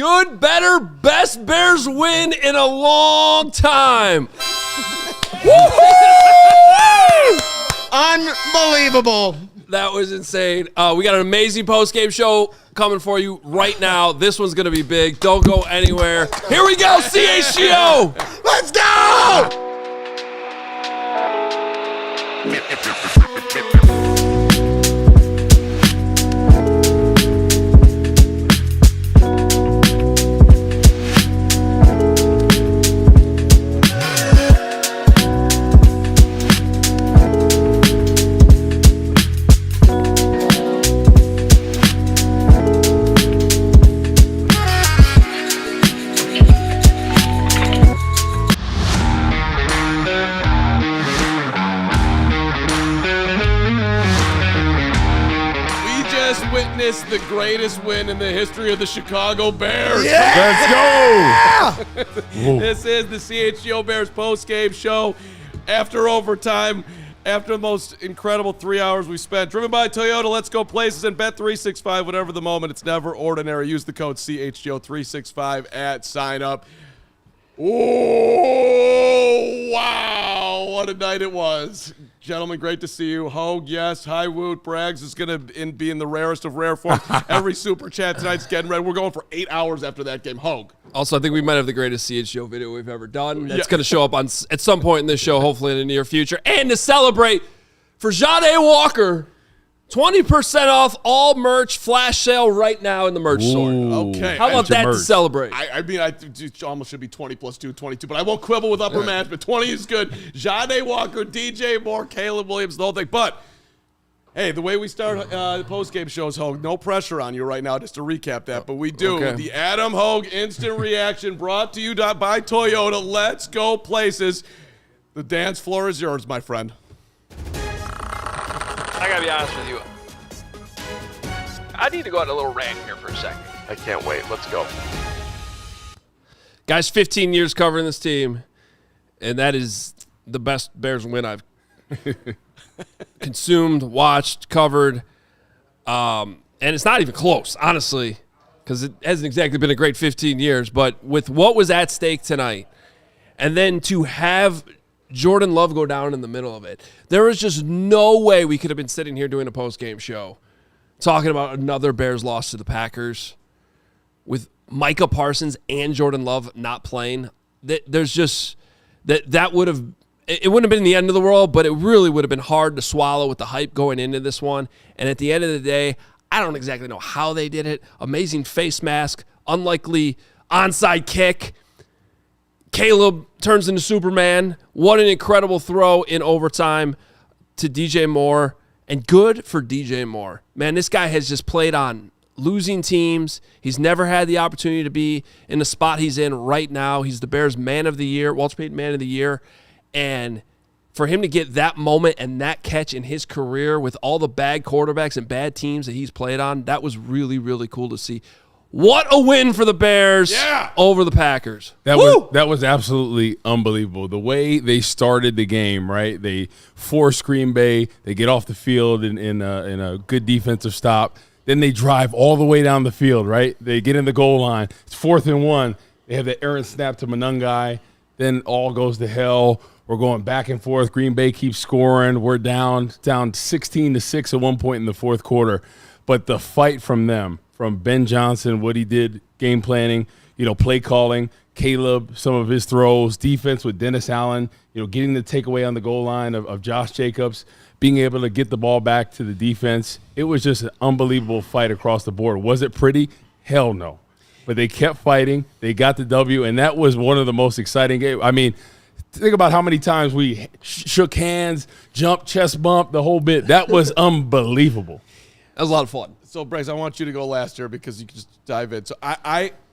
Good, better, best Bears win in a long time. Unbelievable. That was insane. We got an amazing post-game show coming for you right now. This one's going to be big. Don't go anywhere. Here we go, CHGO. Let's go! The greatest win in the history of the Chicago Bears. Yeah! Let's go. This is the CHGO Bears post-game show after overtime, after the most incredible 3 hours we spent. Driven by Toyota, let's go places and Bet365, whatever the moment. It's never ordinary. Use the code CHGO365 at sign up. Oh, wow. What a night it was. Gentlemen, great to see you. Hoge, yes. Hi, Woot. Braggs is going to be in the rarest of rare form. Every super chat tonight's getting ready. We're going for 8 hours after that game. Hoge. Also, I think we might have the greatest CHGO video we've ever done. That's going to show up at some point in this show, hopefully in the near future. And to celebrate, for Jahdae Walker, 20% off all merch flash sale right now in the merch store. Okay. How about that to celebrate? I mean, it almost should be 20 plus 2, 22, but I won't quibble with upper management. 20 is good. Jahdae Walker, DJ Moore, Caleb Williams, the whole thing. But, hey, the way we start the post-game shows, Hoge, no pressure on you right now, just to recap that. But we do. Okay. The Adam Hoge instant reaction brought to you by Toyota. Let's go places. The dance floor is yours, my friend. I gotta be honest with you. I need to go on a little rant here for a second. I can't wait. Let's go. Guys, 15 years covering this team, and that is the best Bears win I've consumed, watched, covered. And it's not even close, honestly, because it hasn't exactly been a great 15 years. But with what was at stake tonight, and then to have Jordan Love go down in the middle of it, there was just no way we could have been sitting here doing a post-game show talking about another Bears loss to the Packers with Micah Parsons and Jordan Love not playing. There's just that would have – it wouldn't have been the end of the world, but it really would have been hard to swallow with the hype going into this one. And at the end of the day, I don't exactly know how they did it. Amazing face mask, unlikely onside kick. Caleb turns into Superman. What an incredible throw in overtime to DJ Moore. And good for DJ Moore. Man, this guy has just played on losing teams. He's never had the opportunity to be in the spot he's in right now. He's the Bears Man of the Year, Walter Payton Man of the Year. And for him to get that moment and that catch in his career with all the bad quarterbacks and bad teams that he's played on, that was really, really cool to see. What a win for the Bears over the Packers. That was absolutely unbelievable. The way they started the game, right? They force Green Bay. They get off the field in a good defensive stop. Then they drive all the way down the field, right? They get in the goal line. It's 4th and 1. They have the errant snap to Monangai. Then all goes to hell. We're going back and forth. Green Bay keeps scoring. We're down 16-6 at one point in the fourth quarter. But the fight from them, from Ben Johnson, what he did, game planning, play calling, Caleb, some of his throws, defense with Dennis Allen, getting the takeaway on the goal line of Josh Jacobs, being able to get the ball back to the defense. It was just an unbelievable fight across the board. Was it pretty? Hell no. But they kept fighting. They got the W, and that was one of the most exciting games. I mean, think about how many times we shook hands, jumped, chest bump, the whole bit. That was unbelievable. That was a lot of fun. So, Briggs, I want you to go last here because you can just dive in. So,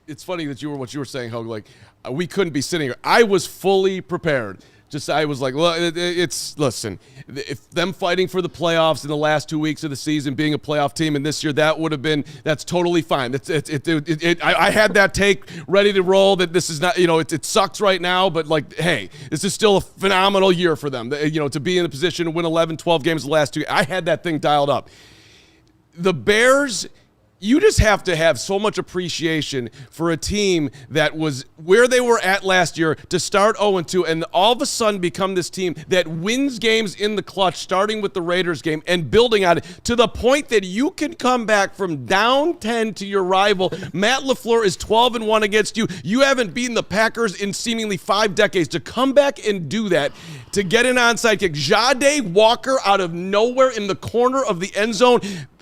it's funny that what you were saying, Hoge, like, we couldn't be sitting here. I was fully prepared. I was like, well, listen, if them fighting for the playoffs in the last 2 weeks of the season, being a playoff team, and this year that's totally fine. I had that take ready to roll that this is not, it sucks right now, but like, hey, this is still a phenomenal year for them, to be in a position to win 11, 12 games the last 2. I had that thing dialed up. The Bears you just have to have so much appreciation for a team that was where they were at last year to start 0-2 and all of a sudden become this team that wins games in the clutch, starting with the Raiders game and building on it to the point that you can come back from down 10 to your rival. Matt LaFleur is 12-1 against you. You haven't beaten the Packers in seemingly 5 decades. To come back and do that, to get an onside kick, Jahdae Walker out of nowhere in the corner of the end zone.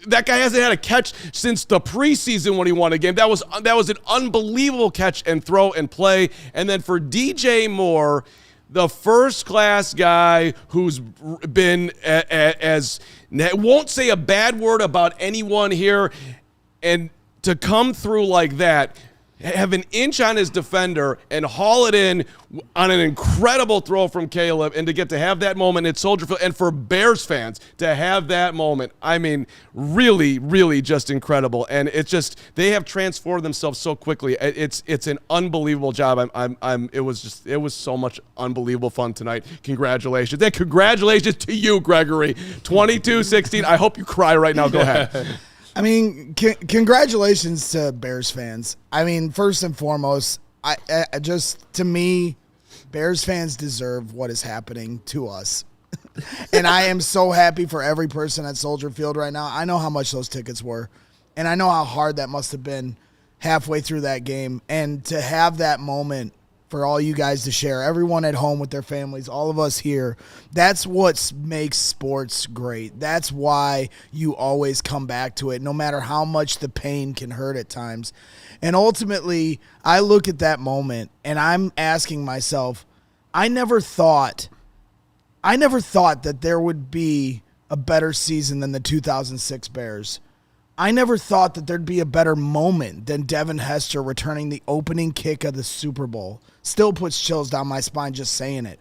That guy hasn't had a catch since the preseason when he won a game. That was an unbelievable catch and throw and play. And then for DJ Moore, the first-class guy who's been won't say a bad word about anyone here, and to come through like that, have an inch on his defender and haul it in on an incredible throw from Caleb, and to get to have that moment at Soldier Field, and for Bears fans to have that moment, I mean, really, really just incredible. And it's just, they have transformed themselves so quickly. It's an unbelievable job. It was so much unbelievable fun tonight. Congratulations. And congratulations to you, Gregory. 22-16. I hope you cry right now. Go ahead. I mean, congratulations to Bears fans. I mean, first and foremost, I just, to me, Bears fans deserve what is happening to us. And I am so happy for every person at Soldier Field right now. I know how much those tickets were, and I know how hard that must have been halfway through that game. And to have that moment for all you guys to share, everyone at home with their families, all of us here, that's what makes sports great. That's why you always come back to it, no matter how much the pain can hurt at times. And ultimately, I look at that moment and I'm asking myself, I never thought that there would be a better season than the 2006 Bears. I never thought that there'd be a better moment than Devin Hester returning the opening kick of the Super Bowl. Still puts chills down my spine just saying it.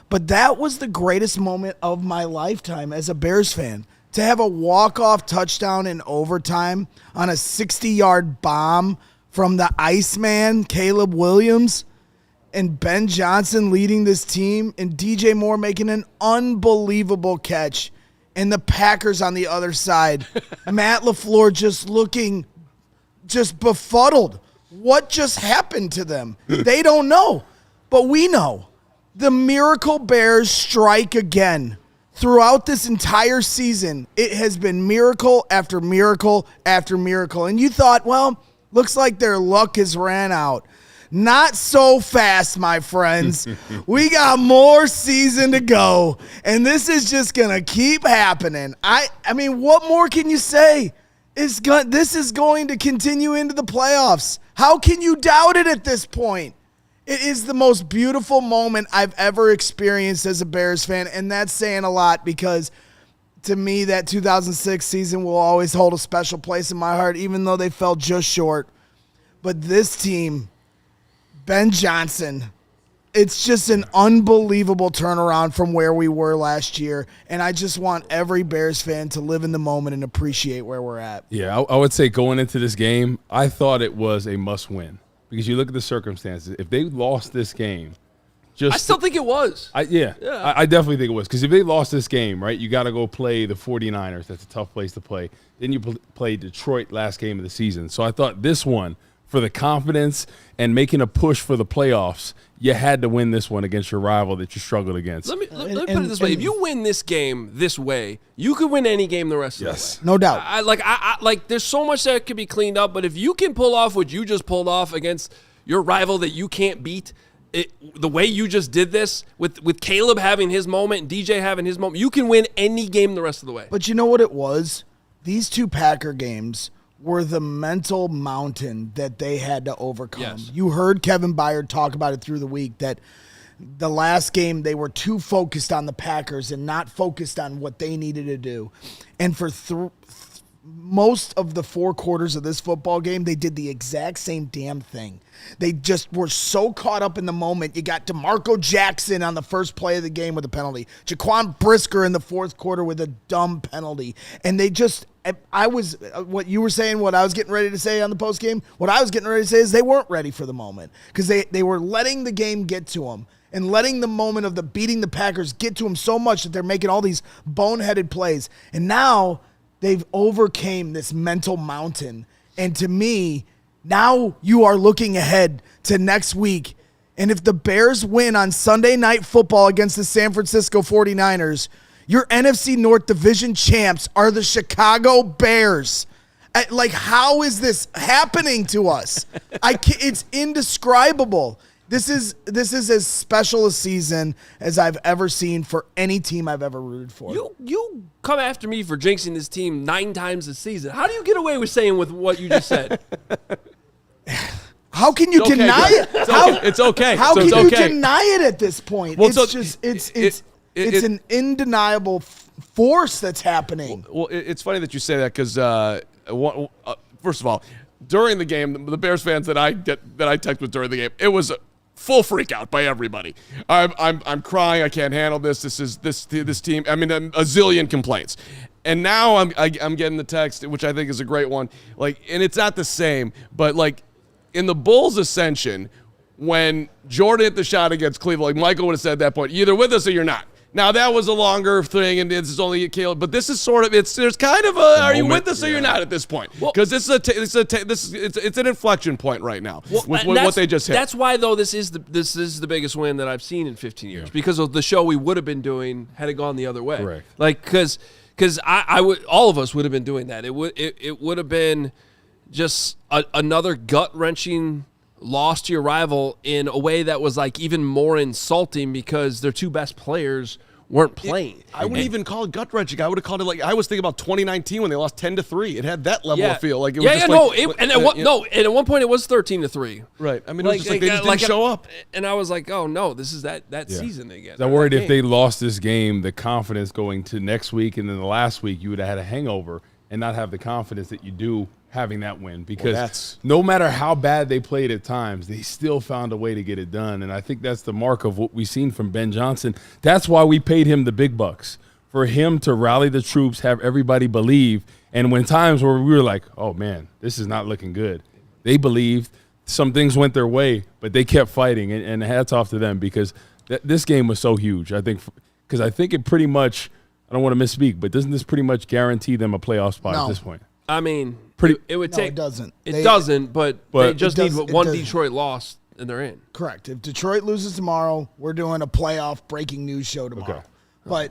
But that was the greatest moment of my lifetime as a Bears fan. To have a walk-off touchdown in overtime on a 60-yard bomb from the Iceman, Caleb Williams, and Ben Johnson leading this team, and DJ Moore making an unbelievable catch, and the Packers on the other side. Matt LaFleur just looking just befuddled. What just happened to them? They don't know, but we know. The Miracle Bears strike again. Throughout this entire season, it has been miracle after miracle after miracle. And you thought, well, looks like their luck has ran out. Not so fast, my friends. We got more season to go, and this is just going to keep happening. I mean, what more can you say? This is going to continue into the playoffs. How can you doubt it at this point? It is the most beautiful moment I've ever experienced as a Bears fan, and that's saying a lot because to me, that 2006 season will always hold a special place in my heart, even though they fell just short. But this team, Ben Johnson, it's just an unbelievable turnaround from where we were last year, and I just want every Bears fan to live in the moment and appreciate where we're at. Yeah, I would say going into this game, I thought it was a must-win because you look at the circumstances. If they lost this game, I still think it was. I definitely think it was because if they lost this game, right, you got to go play the 49ers. That's a tough place to play. Then you play Detroit last game of the season. So I thought this one, for the confidence and making a push for the playoffs, you had to win this one against your rival that you struggled against. Let me put it this way. If you win this game this way, you could win any game the rest of the way. No doubt. I there's so much that could be cleaned up, but if you can pull off what you just pulled off against your rival that you can't beat, the way you just did this, with Caleb having his moment and DJ having his moment, you can win any game the rest of the way. But you know what it was? These two Packer games were the mental mountain that they had to overcome. Yes. You heard Kevin Byard talk about it through the week, that the last game they were too focused on the Packers and not focused on what they needed to do. And for most of the 4 quarters of this football game, they did the exact same damn thing. They just were so caught up in the moment. You got DeMarco Jackson on the first play of the game with a penalty. Jaquan Brisker in the 4th quarter with a dumb penalty. And they just, what you were saying, what I was getting ready to say on the post game, what I was getting ready to say is they weren't ready for the moment because they were letting the game get to them and letting the moment of the beating the Packers get to them so much that they're making all these boneheaded plays. And now they've overcame this mental mountain. And to me, now you are looking ahead to next week. And if the Bears win on Sunday Night Football against the San Francisco 49ers, your NFC North Division champs are the Chicago Bears. Like, how is this happening to us? It's indescribable. This is as special a season as I've ever seen for any team I've ever rooted for. You come after me for jinxing this team 9 times this season. How do you get away with saying with what you just said? How can you deny it? It's okay. How can you deny it at this point? Well, it's an undeniable force that's happening. Well, it's funny that you say that because first of all, during the game, the Bears fans that I texted with during the game, it was a full freak out by everybody. I'm crying. I can't handle this. This team. I mean, a zillion complaints. And now I'm getting the text, which I think is a great one. Like, and it's not the same, but like in the Bulls' ascension, when Jordan hit the shot against Cleveland, like Michael would have said at that point, you're either with us or you're not. Now that was a longer thing, and it's only a Caleb, but this is sort of there's kind of a are you with us or you're not at this point? Because it's an inflection point right now with what they just hit. That's why though this is the biggest win that I've seen in 15 years because of the show we would have been doing had it gone the other way. Correct. Like because I would all of us would have been doing that. It would have been just another gut-wrenching loss to your rival in a way that was like even more insulting because their 2 best players weren't playing. I wouldn't even call it gut-wrenching. I would have called it like I was thinking about 2019 when they lost 10-3. It had that level of feel. Like it was and at one point it was 13-3. Right. I mean, it was just like they just didn't show up. And I was like, oh no, this is that season again. I worried if they lost this game, the confidence going to next week and then the last week, you would have had a hangover and not have the confidence that you do having that win because no matter how bad they played at times, they still found a way to get it done. And I think that's the mark of what we've seen from Ben Johnson. That's why we paid him the big bucks, for him to rally the troops, have everybody believe. And when times where we were like, oh, man, this is not looking good, they believed. Some things went their way, but they kept fighting. And hats off to them because this game was so huge, I think, because I think it pretty much – I don't want to misspeak, but doesn't this pretty much guarantee them a playoff spot at this point? I mean, it would take. It doesn't. It doesn't, but they just need one Detroit loss and they're in. Correct. If Detroit loses tomorrow, we're doing a playoff breaking news show tomorrow. Okay. But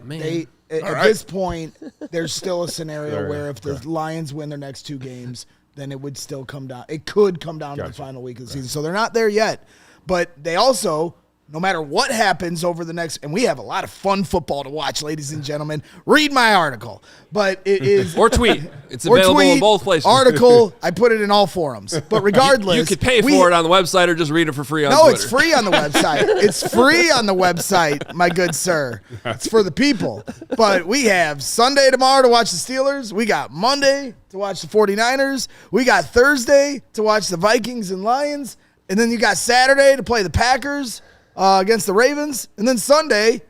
at this point, there's still a scenario where if the Lions win their next 2 games, then it would still come down. It could come down to the final week of the season. So they're not there yet. But they also, no matter what happens over the next, and we have a lot of fun football to watch, ladies and gentlemen. Read my article, but it is or tweet. It's available in both places. Article, I put it in all forums. But regardless, you could pay for it on the website or just read it for free on Twitter. No, it's free on the website. It's free on the website, my good sir. It's for the people. But we have Sunday tomorrow to watch the Steelers. We got Monday to watch the 49ers. We got Thursday to watch the Vikings and Lions. And then you got Saturday to play the Packers against the Ravens. And then Sunday,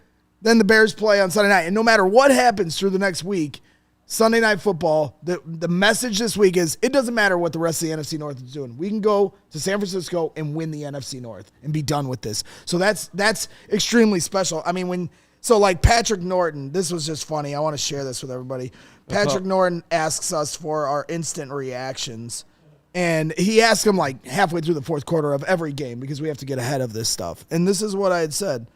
then the Bears play on Sunday night. And no matter what happens through the next week, Sunday Night Football, the message this week is it doesn't matter what the rest of the NFC North is doing. We can go to San Francisco and win the NFC North and be done with this. So that's extremely special. I mean, like Patrick Norton, this was just funny. I want to share this with everybody. Patrick Norton asks us for our instant reactions. And he asked him like halfway through the 4th quarter of every game because we have to get ahead of this stuff. And this is what I had said.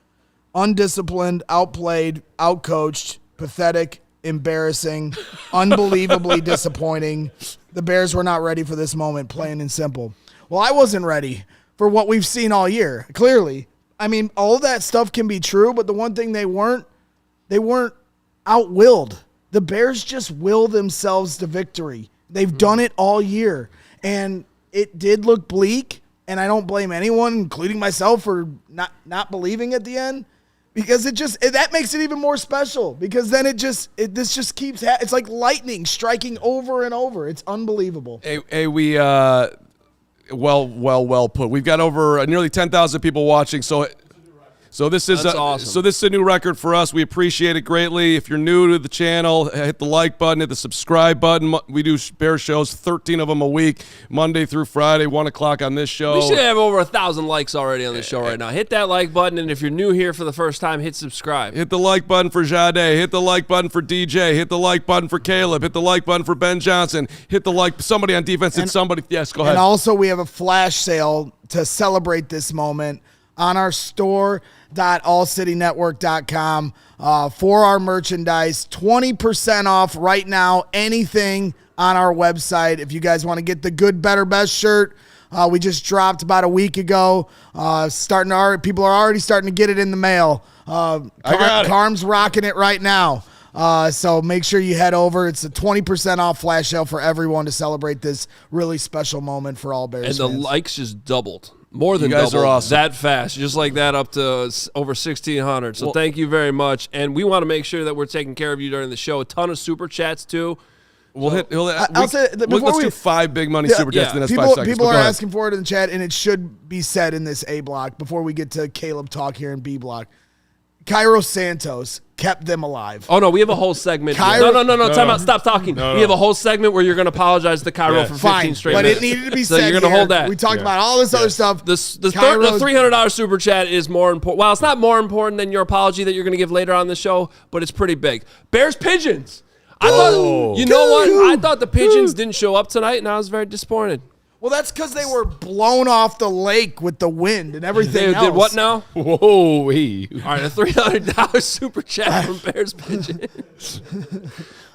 Undisciplined, outplayed, outcoached, pathetic, embarrassing, unbelievably disappointing. The Bears were not ready for this moment, plain and simple. Well, I wasn't ready for what we've seen all year, clearly. I mean, all of that stuff can be true, but the one thing they weren't out-willed. The Bears just will themselves to victory. They've done it all year. And it did look bleak, and I don't blame anyone, including myself, for not believing at the end, because that makes it even more special. Because then this just keeps it's like lightning striking over and over. It's unbelievable. Hey, we well put. We've got over nearly 10,000 people watching, so So this is awesome. So this is a new record for us. We appreciate it greatly. If you're new to the channel, hit the like button, hit the subscribe button. We do Bear shows, 13 of them a week, Monday through Friday, 1 o'clock on this show. We should have over 1,000 likes already on this show right now. Hit that like button, and if you're new here for the first time, hit subscribe. Hit the like button for Jahdae. Hit the like button for DJ. Hit the like button for Caleb. Hit the like button for Ben Johnson. Hit the like. Somebody on defense and somebody. Yes, go ahead. And also, we have a flash sale to celebrate this moment on our store.allcitynetwork.com for our merchandise. 20% off right now, anything on our website. If you guys want to get the Good, Better, Best shirt, we just dropped about a week ago. People are already starting to get it in the mail. I got it. Carm's rocking it right now. So make sure you head over. It's a 20% off flash sale for everyone to celebrate this really special moment for all Bears And fans. the likes just doubled. More than You guys doubled are awesome. that fast, just like that, up to over 1,600. So thank you very much. And we want to make sure that we're taking care of you during the show. A ton of super chats, too. Let's before do 5 big money super chats in the next 5 seconds. People But are go ahead. asking for it in the chat, and it should be said in this A block before we get to Caleb talk here in B block. Cairo Santos kept them alive. Oh, no, we have a whole segment. Cairo- No, time out. Stop talking. We have a whole segment where you're going to apologize to Cairo for 15 Fine, straight but minutes. it needed to be So said. you're going to here. hold that. We talked about all this other stuff. The $300 super chat is more important. Well, it's not more important than your apology that you're going to give later on the show, but it's pretty big. Bears Pigeons. I thought, you know what? I thought the Pigeons didn't show up tonight, and I was very disappointed. Well, that's because they were blown off the lake with the wind and everything They else. did what now? Whoa, All right, a $300 super chat from Bears Pigeons.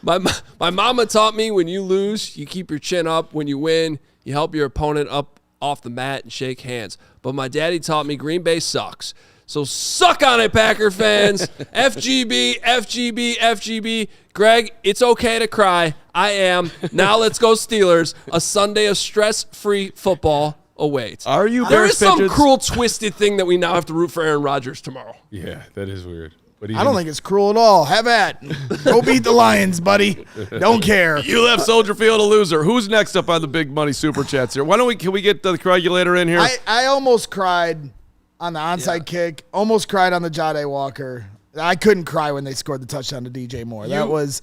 My mama taught me when you lose, you keep your chin up. When you win, you help your opponent up off the mat and shake hands. But my daddy taught me Green Bay sucks. So suck on it, Packer fans. FGB, FGB, FGB. Greg, it's okay to cry. I am. Now let's go Steelers. A Sunday of stress-free football awaits. Are you There Bears is some Pigeons? cruel, twisted thing that we now have to root for Aaron Rodgers tomorrow. Yeah, that is weird. But I don't think it's cruel at all. Have at. Go beat the Lions, buddy. Don't care. You left Soldier Field a loser. Who's next up on the big money super chats here? Can we get the regulator in here? I almost cried on the onside kick. Almost cried on the Jahdae Walker. I couldn't cry when they scored the touchdown to DJ Moore. That was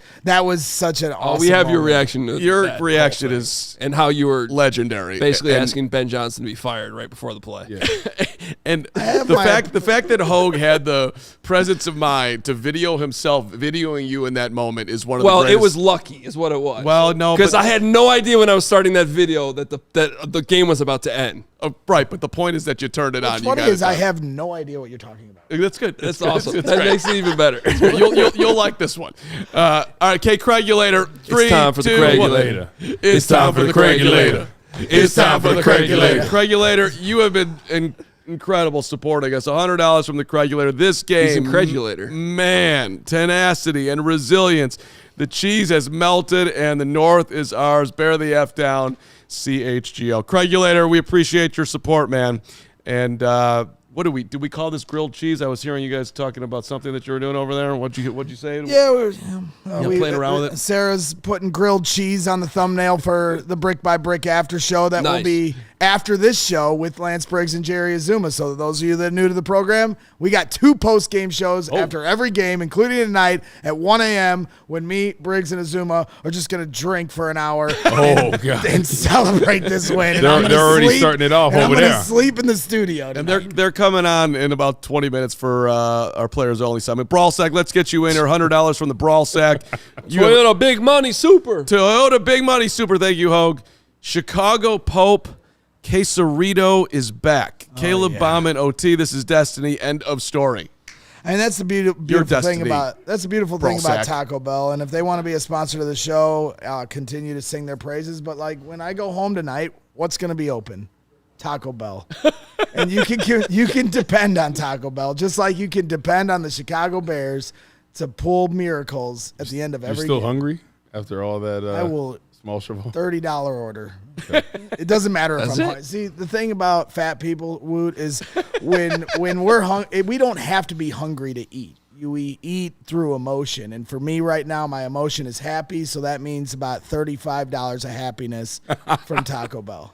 such an awesome We have your moment. reaction to Your that reaction is and how you were legendary. basically And- asking Ben Johnson to be fired right before the play. Yeah. And have the my- fact that Hoge had the presence of mind to video himself videoing you in that moment is one of the Well, greatest. it was lucky, is what it was. Well, no, because but- I had no idea when I was starting that video that the game was about to end. Right, but the point is that you turned it on. What's You funny got is it I done. have no idea what you're talking about. That's good. That's good. awesome. It's That great. makes it even better. You'll like this one. All right, K. Craigulator. 3, time for the 2, 1. Craigulator. It's time for the Craigulator. It's time for the Craigulator. Craigulator, you have been incredible supporting us. $100 from the Craigulator. This game, He's Incredulator. man, tenacity and resilience. The cheese has melted, and the North is ours. Bear the F down. CHGO. Craigulator, we appreciate your support, man. And what did we call this grilled cheese? I was hearing you guys talking about something that you were doing over there. What'd you say? Yeah, You playing around with it? Sarah's putting grilled cheese on the thumbnail for the Brick by Brick after show that will Nice. be after this show with Lance Briggs and Jerry Azumah. So those of you that are new to the program, we got 2 post-game shows after every game, including tonight at 1 a.m. when me, Briggs, and Azumah are just going to drink for an hour Oh, God. and celebrate this win. And They're- I'm gonna they're already sleep- starting it off and over I'm gonna there. sleep in the studio And tonight. they're coming on in about 20 minutes for our players only segment. Brawl Sack, let's get you in here. $100 from the Brawl Sack. Toyota Big Money Super. Toyota Big Money Super. Thank you, Hoge. Chicago Pope Quesarito is back. Caleb Bauman OT. This is Destiny. End of story. And that's the beautiful destiny. thing about Brawl Sack. Taco Bell. And if they want to be a sponsor to the show, continue to sing their praises. But like when I go home tonight, what's going to be open? Taco Bell. And you can depend on Taco Bell, just like you can depend on the Chicago Bears to pull miracles at the end of You're every still game. hungry after all that I will small shovel? $30 order. It doesn't matter if That's I'm it? hungry. See, the thing about fat people, Woot, is when we're hungry, we don't have to be hungry to eat. We eat through emotion. And for me right now, my emotion is happy, so that means about $35 of happiness from Taco Bell.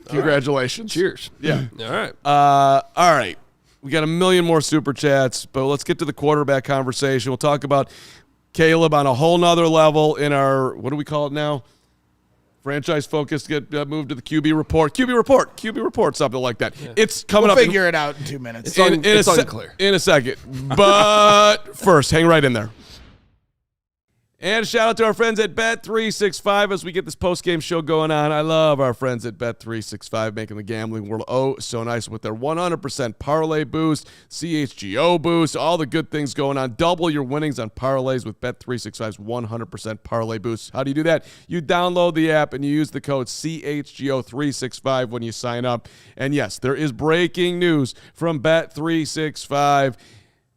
Congratulations. Cheers. Yeah. All right. All right. We got a million more Super Chats, but let's get to the quarterback conversation. We'll talk about Caleb on a whole nother level in our, what do we call it now? Franchise focus, get moved to the QB report, something like that. Yeah. It's coming we'll up. Figure it out in 2 minutes. It's unclear. In a second. But first, hang right in there. And shout out to our friends at Bet365 as we get this post-game show going on. I love our friends at Bet365 making the gambling world so nice with their 100% parlay boost, CHGO boost, all the good things going on. Double your winnings on parlays with Bet365's 100% parlay boost. How do you do that? You download the app and you use the code CHGO365 when you sign up. And yes, there is breaking news from Bet365.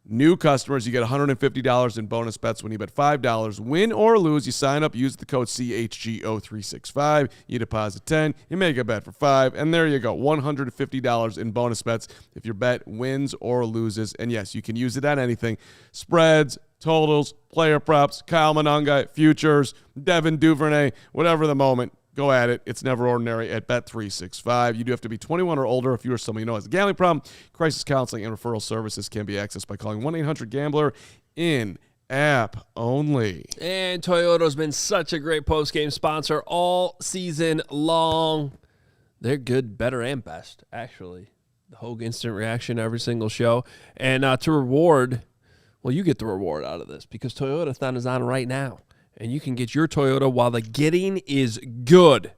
New customers, you get $150 in bonus bets when you bet $5. Win or lose, you sign up, use the code CHGO365. You deposit $10, you make a bet for $5, and there you go, $150 in bonus bets if your bet wins or loses. And yes, you can use it on anything. Spreads, totals, player props, Kyle Monangai, futures, Devin Duvernay, whatever the moment. Go at it. It's never ordinary at Bet365. You do have to be 21 or older if you or someone you know has a gambling problem. Crisis counseling and referral services can be accessed by calling 1-800-GAMBLER in app only. And Toyota's been such a great post-game sponsor all season long. They're good, better, and best, actually. The Hoge Instant Reaction every single show. And to reward, well, you get the reward out of this because Toyotathon is on right now. And you can get your Toyota while the getting is good.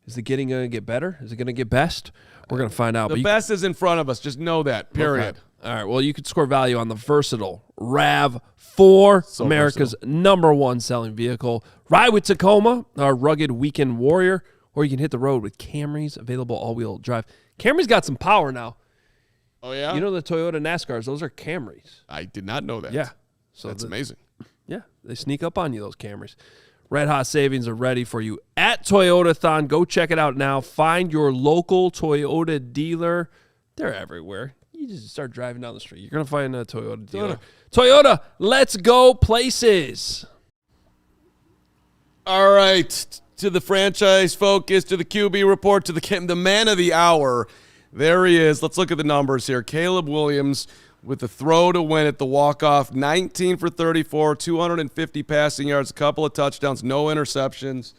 Is the getting going to get better? Is it going to get best? We're going to find out. The best is in front of us. Just know that, period. Okay. All right, well, you can score value on the versatile RAV4, so America's #1 selling vehicle. Ride with Tacoma, our rugged weekend warrior, or you can hit the road with Camrys, available all-wheel drive. Camry's got some power now. Oh, yeah? You know the Toyota NASCARs, those are Camrys. I did not know that. Yeah. So that's amazing. Yeah, they sneak up on you, those Camrys. Red hot savings are ready for you at Toyotathon. Go check it out now. Find your local Toyota dealer. They're everywhere. You just start driving down the street. You're going to find a Toyota dealer. Toyota, let's go places. All right, to the franchise focus, to the QB report, to the man of the hour. There he is. Let's look at the numbers here. Caleb Williams with the throw to win it, the walk-off, 19 for 34, 250 passing yards, a couple of touchdowns, no interceptions,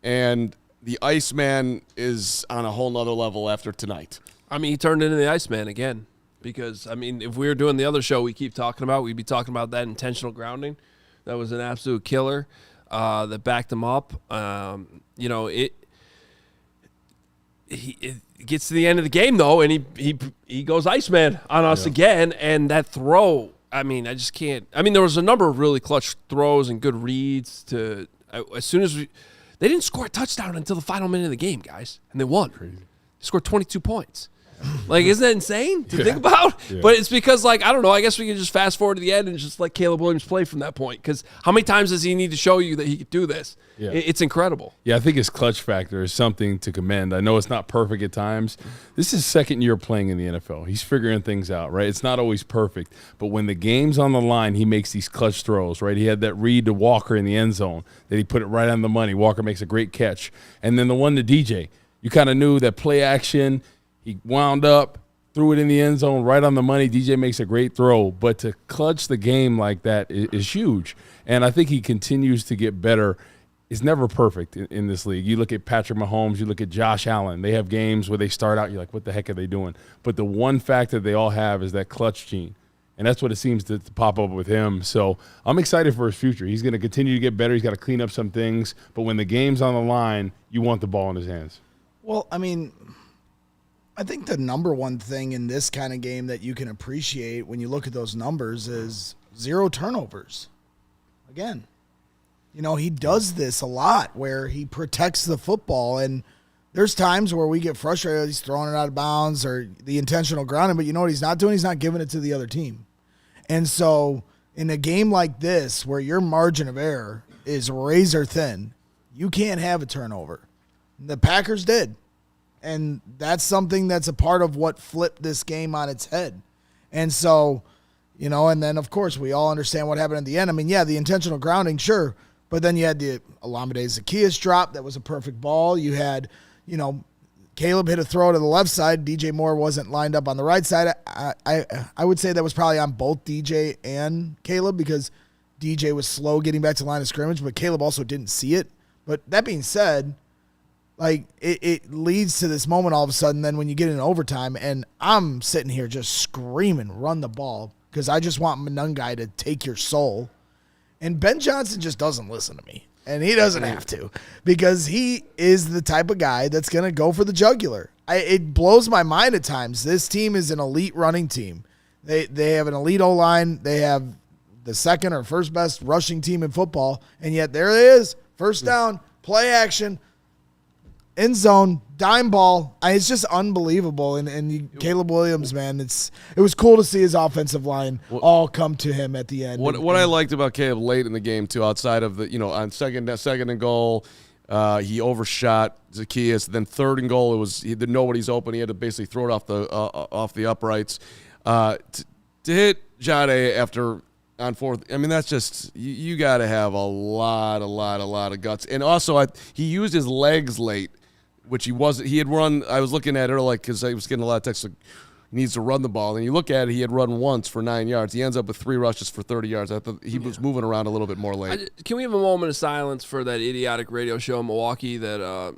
and the Iceman is on a whole nother level after tonight. I mean, he turned into the Iceman again because, I mean, if we were doing the other show we keep talking about, we'd be talking about that intentional grounding. That was an absolute killer that backed him up. You know, it gets to the end of the game, though, and he goes Iceman on us again, and that throw, I mean, I just can't. I mean, there was a number of really clutch throws and good reads to as soon as they didn't score a touchdown until the final minute of the game, guys, and they won. Crazy. They scored 22 points. Like, isn't that insane to think about? Yeah. But it's because, like, I don't know, I guess we can just fast forward to the end and just let Caleb Williams play from that point. Because how many times does he need to show you that he could do this? Yeah. It's incredible. Yeah, I think his clutch factor is something to commend. I know it's not perfect at times. This is his second year playing in the NFL. He's figuring things out, right? It's not always perfect. But when the game's on the line, he makes these clutch throws, right? He had that read to Walker in the end zone that he put it right on the money. Walker makes a great catch. And then the one to DJ, you kind of knew that play action. He wound up, threw it in the end zone right on the money. DJ makes a great throw. But to clutch the game like that is huge. And I think he continues to get better. It's never perfect in this league. You look at Patrick Mahomes, you look at Josh Allen. They have games where they start out, you're like, what the heck are they doing? But the one factor they all have is that clutch gene. And that's what it seems to pop up with him. So I'm excited for his future. He's going to continue to get better. He's got to clean up some things. But when the game's on the line, you want the ball in his hands. Well, I mean, I think the number one thing in this kind of game that you can appreciate when you look at those numbers is 0 turnovers. Again, you know, he does this a lot where he protects the football, and there's times where we get frustrated. He's throwing it out of bounds or the intentional grounding, but you know what he's not doing? He's not giving it to the other team. And so in a game like this where your margin of error is razor thin, you can't have a turnover. The Packers did. And that's something that's a part of what flipped this game on its head. And so, you know, and then, of course, we all understand what happened at the end. I mean, yeah, the intentional grounding, sure. But then you had the Olamide Zaccheaus drop. That was a perfect ball. You had, you know, Caleb hit a throw to the left side. DJ Moore wasn't lined up on the right side. I would say that was probably on both DJ and Caleb because DJ was slow getting back to the line of scrimmage, but Caleb also didn't see it. But that being said, like it leads to this moment all of a sudden then when you get in overtime, and I'm sitting here just screaming, run the ball, because I just want Monungai to take your soul. And Ben Johnson just doesn't listen to me. And he doesn't have to because he is the type of guy that's going to go for the jugular. It blows my mind at times. This team is an elite running team. They have an elite O-line. They have the second or first best rushing team in football. And yet there it is. First down, play action, end zone, dime ball. It's just unbelievable. And Caleb Williams, man, it was cool to see his offensive line all come to him at the end. What I liked about Caleb late in the game too, outside of the on second and goal, he overshot Zacchaeus. Then third and goal, nobody's open. He had to basically throw it off the uprights. To hit Jahdae after on fourth, I mean that's just you got to have a lot of guts. And also he used his legs late, which he had run. I was looking at it earlier because I was getting a lot of texts. Like, he needs to run the ball. And you look at it, he had run once for 9 yards. He ends up with 3 rushes for 30 yards. I thought he was moving around a little bit more late. Can we have a moment of silence for that idiotic radio show in Milwaukee that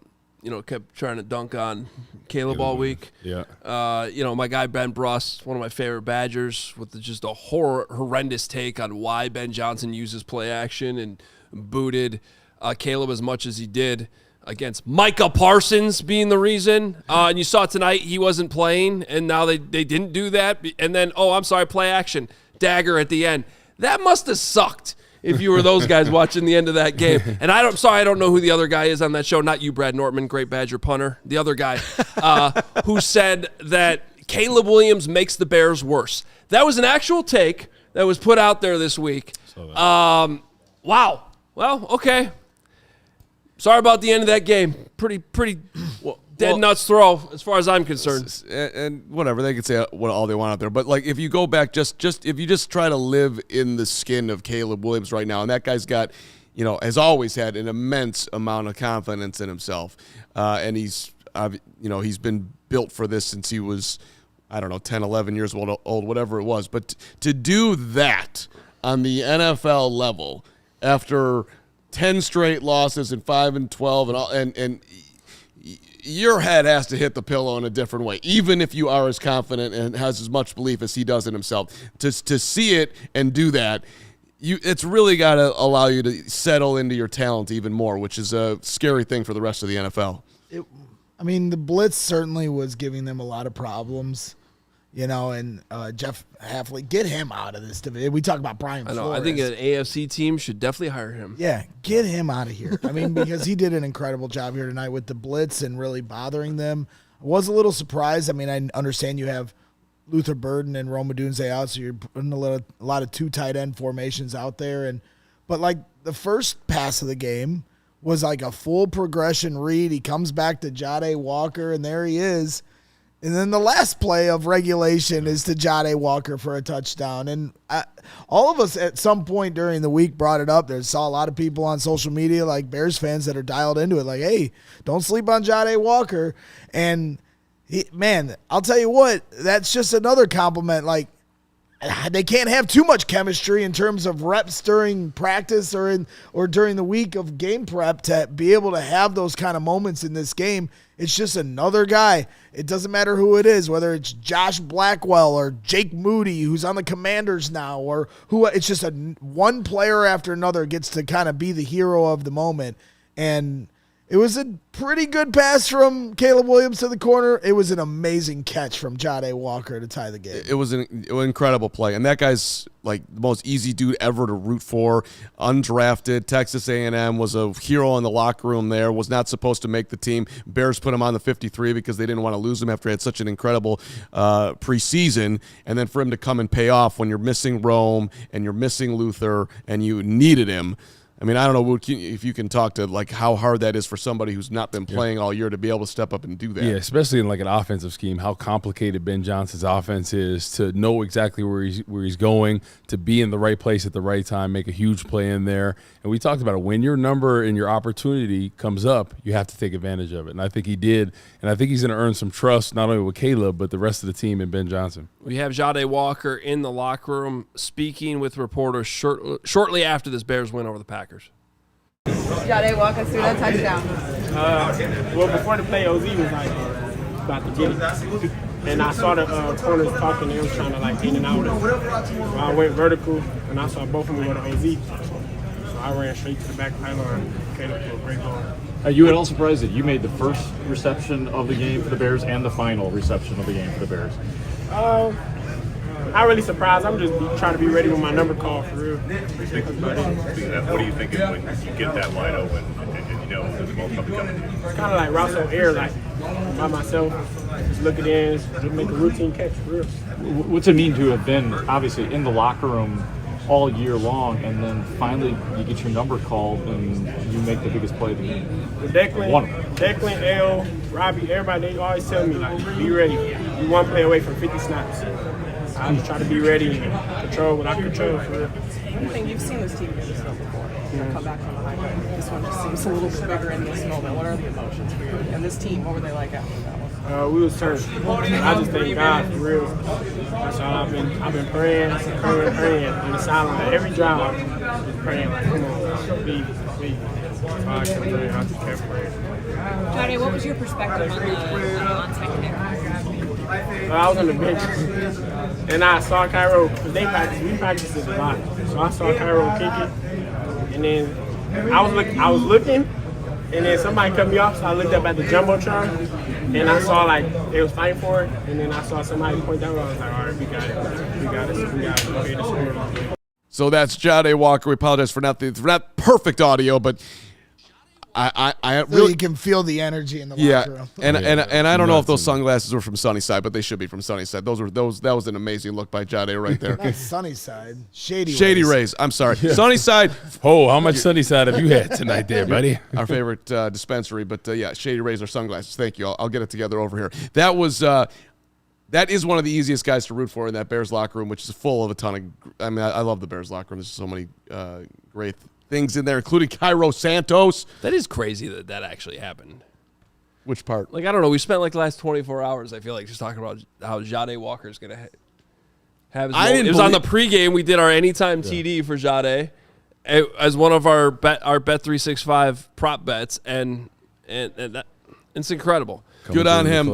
kept trying to dunk on Caleb all week? Yeah. My guy Ben Bruss, one of my favorite Badgers, with just a horrendous take on why Ben Johnson uses play action and booted Caleb as much as he did against Micah Parsons being the reason. And you saw tonight he wasn't playing, and now they didn't do that. And then, play action, dagger at the end. That must have sucked if you were those guys watching the end of that game. And I don't know who the other guy is on that show. Not you, Brad Nortman, great Badger punter. The other guy who said that Caleb Williams makes the Bears worse. That was an actual take that was put out there this week. Wow. Well, okay. Sorry about the end of that game. Pretty dead nuts throw as far as I'm concerned. And whatever, they can say what all they want out there. But like if you go back, if you just try to live in the skin of Caleb Williams right now, and that guy's got, has always had an immense amount of confidence in himself, and he's been built for this since he was, 10, 11 years old, whatever it was. But to do that on the NFL level after 10 straight losses and 5-12 and your head has to hit the pillow in a different way, even if you are as confident and has as much belief as he does in himself. To see it and do that, it's really got to allow you to settle into your talent even more, which is a scary thing for the rest of the NFL. The blitz certainly was giving them a lot of problems. And Jeff Hafley, get him out of this division. We talk about Brian Flores. I think an AFC team should definitely hire him. Yeah, get him out of here. Because he did an incredible job here tonight with the blitz and really bothering them. I was a little surprised. I understand you have Luther Burden and Rome Odunze out, so you're putting a lot of 2 tight end formations out there. But the first pass of the game was like a full progression read. He comes back to Jahdae Walker, and there he is. And then the last play of regulation is to Jahdae Walker for a touchdown. And all of us at some point during the week brought it up. Saw a lot of people on social media, like Bears fans, that are dialed into it, like, hey, don't sleep on Jahdae Walker. And, I'll tell you what, that's just another compliment. Like, they can't have too much chemistry in terms of reps during practice or during the week of game prep to be able to have those kind of moments in this game. It's just another guy. It doesn't matter who it is, whether it's Josh Blackwell or Jake Moody, who's on the Commanders now, or who. It's just one player after another gets to kind of be the hero of the moment. And it was a pretty good pass from Caleb Williams to the corner. It was an amazing catch from Jahdae Walker to tie the game. It was an incredible play. And that guy's like the most easy dude ever to root for. Undrafted. Texas A&M was a hero in the locker room there. Was not supposed to make the team. Bears put him on the 53 because they didn't want to lose him after he had such an incredible preseason. And then for him to come and pay off when you're missing Rome and you're missing Luther and you needed him. I mean, I don't know if you can talk to like how hard that is for somebody who's not been playing all year to be able to step up and do that. Yeah, especially in like an offensive scheme, how complicated Ben Johnson's offense is, to know exactly where he's going, to be in the right place at the right time, make a huge play in there. And we talked about it. When your number and your opportunity comes up, you have to take advantage of it. And I think he did. And I think he's going to earn some trust, not only with Caleb, but the rest of the team and Ben Johnson. We have Jahdae Walker in the locker room speaking with reporters shortly after this Bears win over the Packers. Jahdae, walk us through that touchdown. Well, before the play, OZ was like about to get it. And I saw the corners talking, they was trying to like in and out. So I went vertical, and I saw both of them go to OZ. So I ran straight to the back pylon, Caleb for a great ball. Are you at all surprised that you made the first reception of the game for the Bears and the final reception of the game for the Bears? Not really surprised. I'm just trying to be ready with my number call for real. What are you thinking when you get that wide open and you know there's a ball coming? It's kind of like routes on air, like by myself, just looking in, just make a routine catch for real. What's it mean to have been obviously in the locker room all year long, and then finally you get your number called and you make the biggest play of the game? Declan, L, Robbie, everybody, they always tell me, like, be ready. You one play away from 50 snaps. I just try to be ready and control what I control for real. I think you've seen this team do this before. Come back from the high ground. This one just seems a little bit bigger in this moment. What are the emotions for you? And this team, what were they like after that one? We was turned. I just thank God for real. That's all I've been praying in the silence. Every drive, just praying like, come on, be. So I kept praying. I just kept praying. Jahdae, what was your perspective on the onside kick? I was on the bench, and I saw Cairo, because we practiced it a lot. So I saw Cairo kick it, and then I was looking, and then somebody cut me off, so I looked up at the Jumbotron, and I saw like they was fighting for it, and then I saw somebody point down, I was like, all right, we got it. Go ahead and score. So that's Jahdae Walker. We apologize for not perfect audio, but I So really you can feel the energy in the locker room. and I don't know if those sunglasses were from Sunnyside, but they should be from Sunnyside. That was an amazing look by Jahdae right there. That's Sunnyside. Shady Rays. I'm sorry. Sunnyside. Oh, how much Sunnyside have you had tonight there, buddy? Our favorite dispensary, but yeah, Shady Rays are sunglasses. Thank you. I'll get it together over here. That is one of the easiest guys to root for in that Bears locker room, which is full of a ton of. I mean, I love the Bears locker room. There's so many great things in there, including Cairo Santos. That is crazy that actually happened. Which part? Like, I don't know. We spent like the last 24 hours, I feel like, just talking about how Jahdae Walker is going to have his moment. It was on the pregame. We did our anytime TD for Jahdae as one of our Bet365 prop bets, and that, it's incredible. Good on him.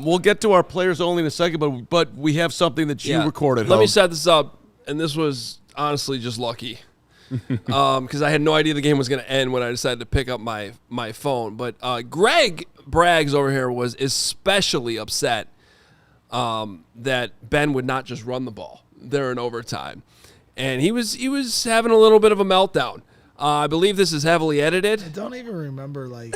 We'll get to our players only in a second, but we have something that you recorded. Let me set this up, and this was honestly just lucky. Because I had no idea the game was going to end when I decided to pick up my phone. But Greg Braggs over here was especially upset that Ben would not just run the ball there in overtime, and he was having a little bit of a meltdown. I believe this is heavily edited. I don't even remember like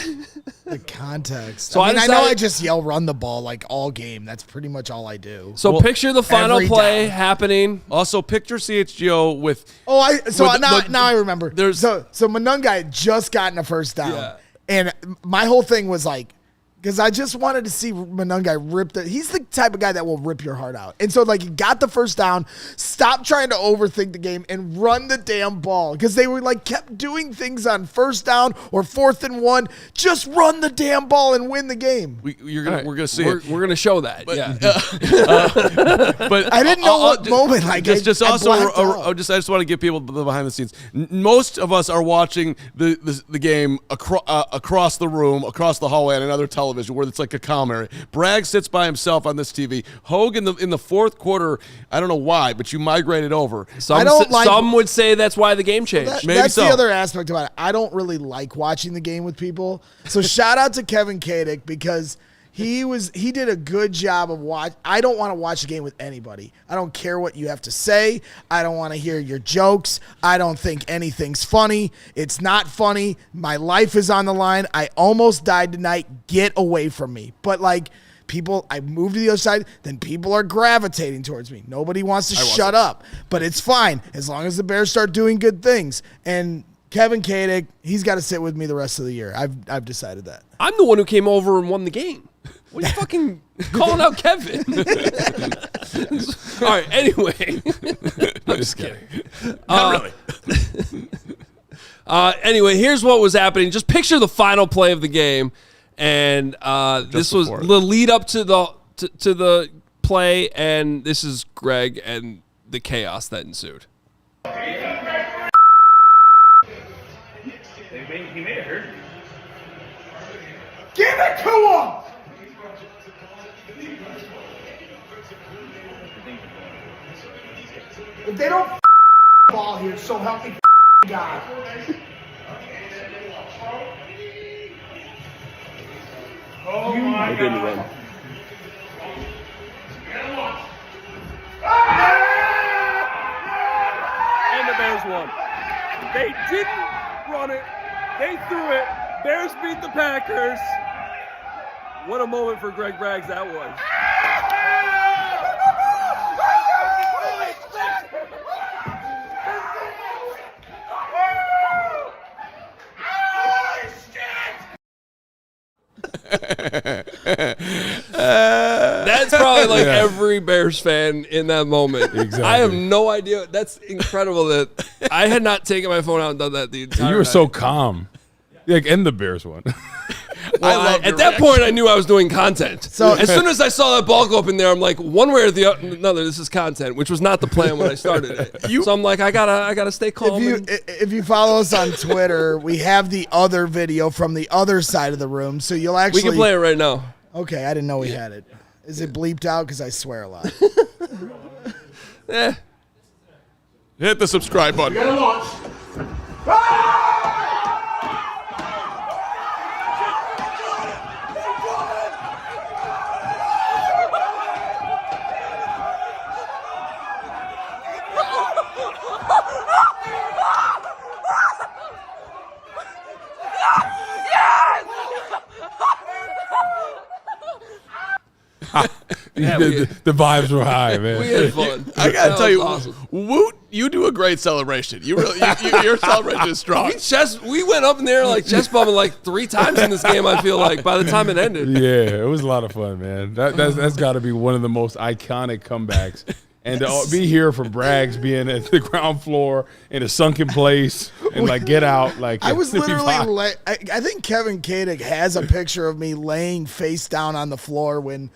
the context. So I know I just yell "run the ball" like all game. That's pretty much all I do. So picture the final play happening. Also, picture CHGO with. Now I remember. So Monunga had just gotten a first down, and my whole thing was like, because I just wanted to see Monunga rip he's the type of guy that will rip your heart out. And so, like, he got the first down, stopped trying to overthink the game, and run the damn ball. Because they were, like, kept doing things on first down or 4th and 1. Just run the damn ball and win the game. We're gonna see it. We're gonna show that. But, but I didn't know what moment. Like, I just want to give people the behind the scenes. Most of us are watching the game across the room, across the hallway, and another television where it's like a calm area. Bragg sits by himself on this TV. Hoge in the fourth quarter, I don't know why, but you migrated over. Some would say that's why the game changed. That's the other aspect about it. I don't really like watching the game with people. So shout out to Kevin Kadick, because he did a good job of I don't want to watch a game with anybody. I don't care what you have to say. I don't want to hear your jokes. I don't think anything's funny. It's not funny. My life is on the line. I almost died tonight. Get away from me. But like people, I moved to the other side, then people are gravitating towards me. Nobody wants to shut up. But it's fine as long as the Bears start doing good things. And Kevin Kadick, he's got to sit with me the rest of the year. I've decided that. I'm the one who came over and won the game. What are you fucking calling out Kevin? All right, anyway. I'm just kidding. Not really. Anyway, here's what was happening. Just picture the final play of the game. And this was the lead up to the play, and this is Greg and the chaos that ensued. He may have heard you. Give it to him! If they don't ball here, so help me God. Oh my God. And the Bears won. They didn't run it. They threw it. Bears beat the Packers. What a moment for Greg Braggs that was. That's probably like every Bears fan in that moment. Exactly. I have no idea. That's incredible that I had not taken my phone out and done that the entire You were night. so calm. Like, and the Bears won. Well, at that point, I knew I was doing content. So as soon as I saw that ball go up in there, I'm like, one way or the other, this is content, which was not the plan when I started it. So I'm like, I gotta stay calm. If you follow us on Twitter, we have the other video from the other side of the room, so you'll actually. We can play it right now. Okay, I didn't know we had it. Is it bleeped out? Because I swear a lot. Hit the subscribe button. You gotta launch. The vibes were high, man. We had fun. I gotta tell you, awesome. Woot, you do a great celebration. You really, your celebration is strong. We went up in there like chest bumping like 3 times in this game. I feel like by the time it ended. Yeah, it was a lot of fun, man. That's got to be one of the most iconic comebacks. And to be here for Braggs being at the ground floor in a sunken place and like get out, like I was literally I think Kevin Kadick has a picture of me laying face down on the floor when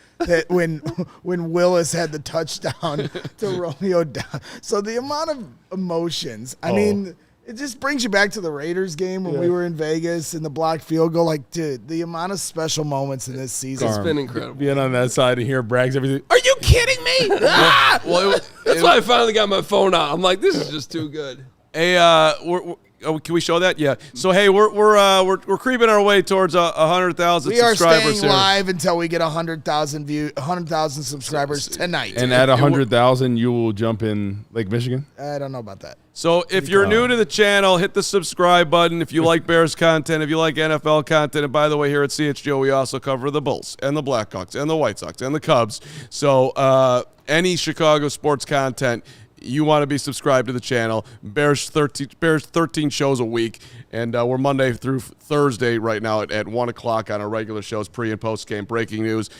Willis had the touchdown to Romeo down. So the amount of emotions, I mean, it just brings you back to the Raiders game when we were in Vegas and the blocked field goal. Like, dude, the amount of special moments in this season. It's been incredible. Being on that side and hear Braggs everything. Are you kidding me? That's why I finally got my phone out. I'm like, this is just too good. Hey, can we show that? Yeah. So hey, we're creeping our way towards 100,000 We are subscribers staying here. live until we get 100,000 subscribers tonight. And at 100,000, you will jump in Lake Michigan? I don't know about that. So if you're new to the channel, hit the subscribe button. If you like Bears content, if you like NFL content, and by the way, here at CHGO, we also cover the Bulls and the Blackhawks and the White Sox and the Cubs. So any Chicago sports content, you want to be subscribed to the channel. Bears 13 shows a week, and we're Monday through Thursday right now at 1 o'clock on our regular shows, pre- and post-game breaking news.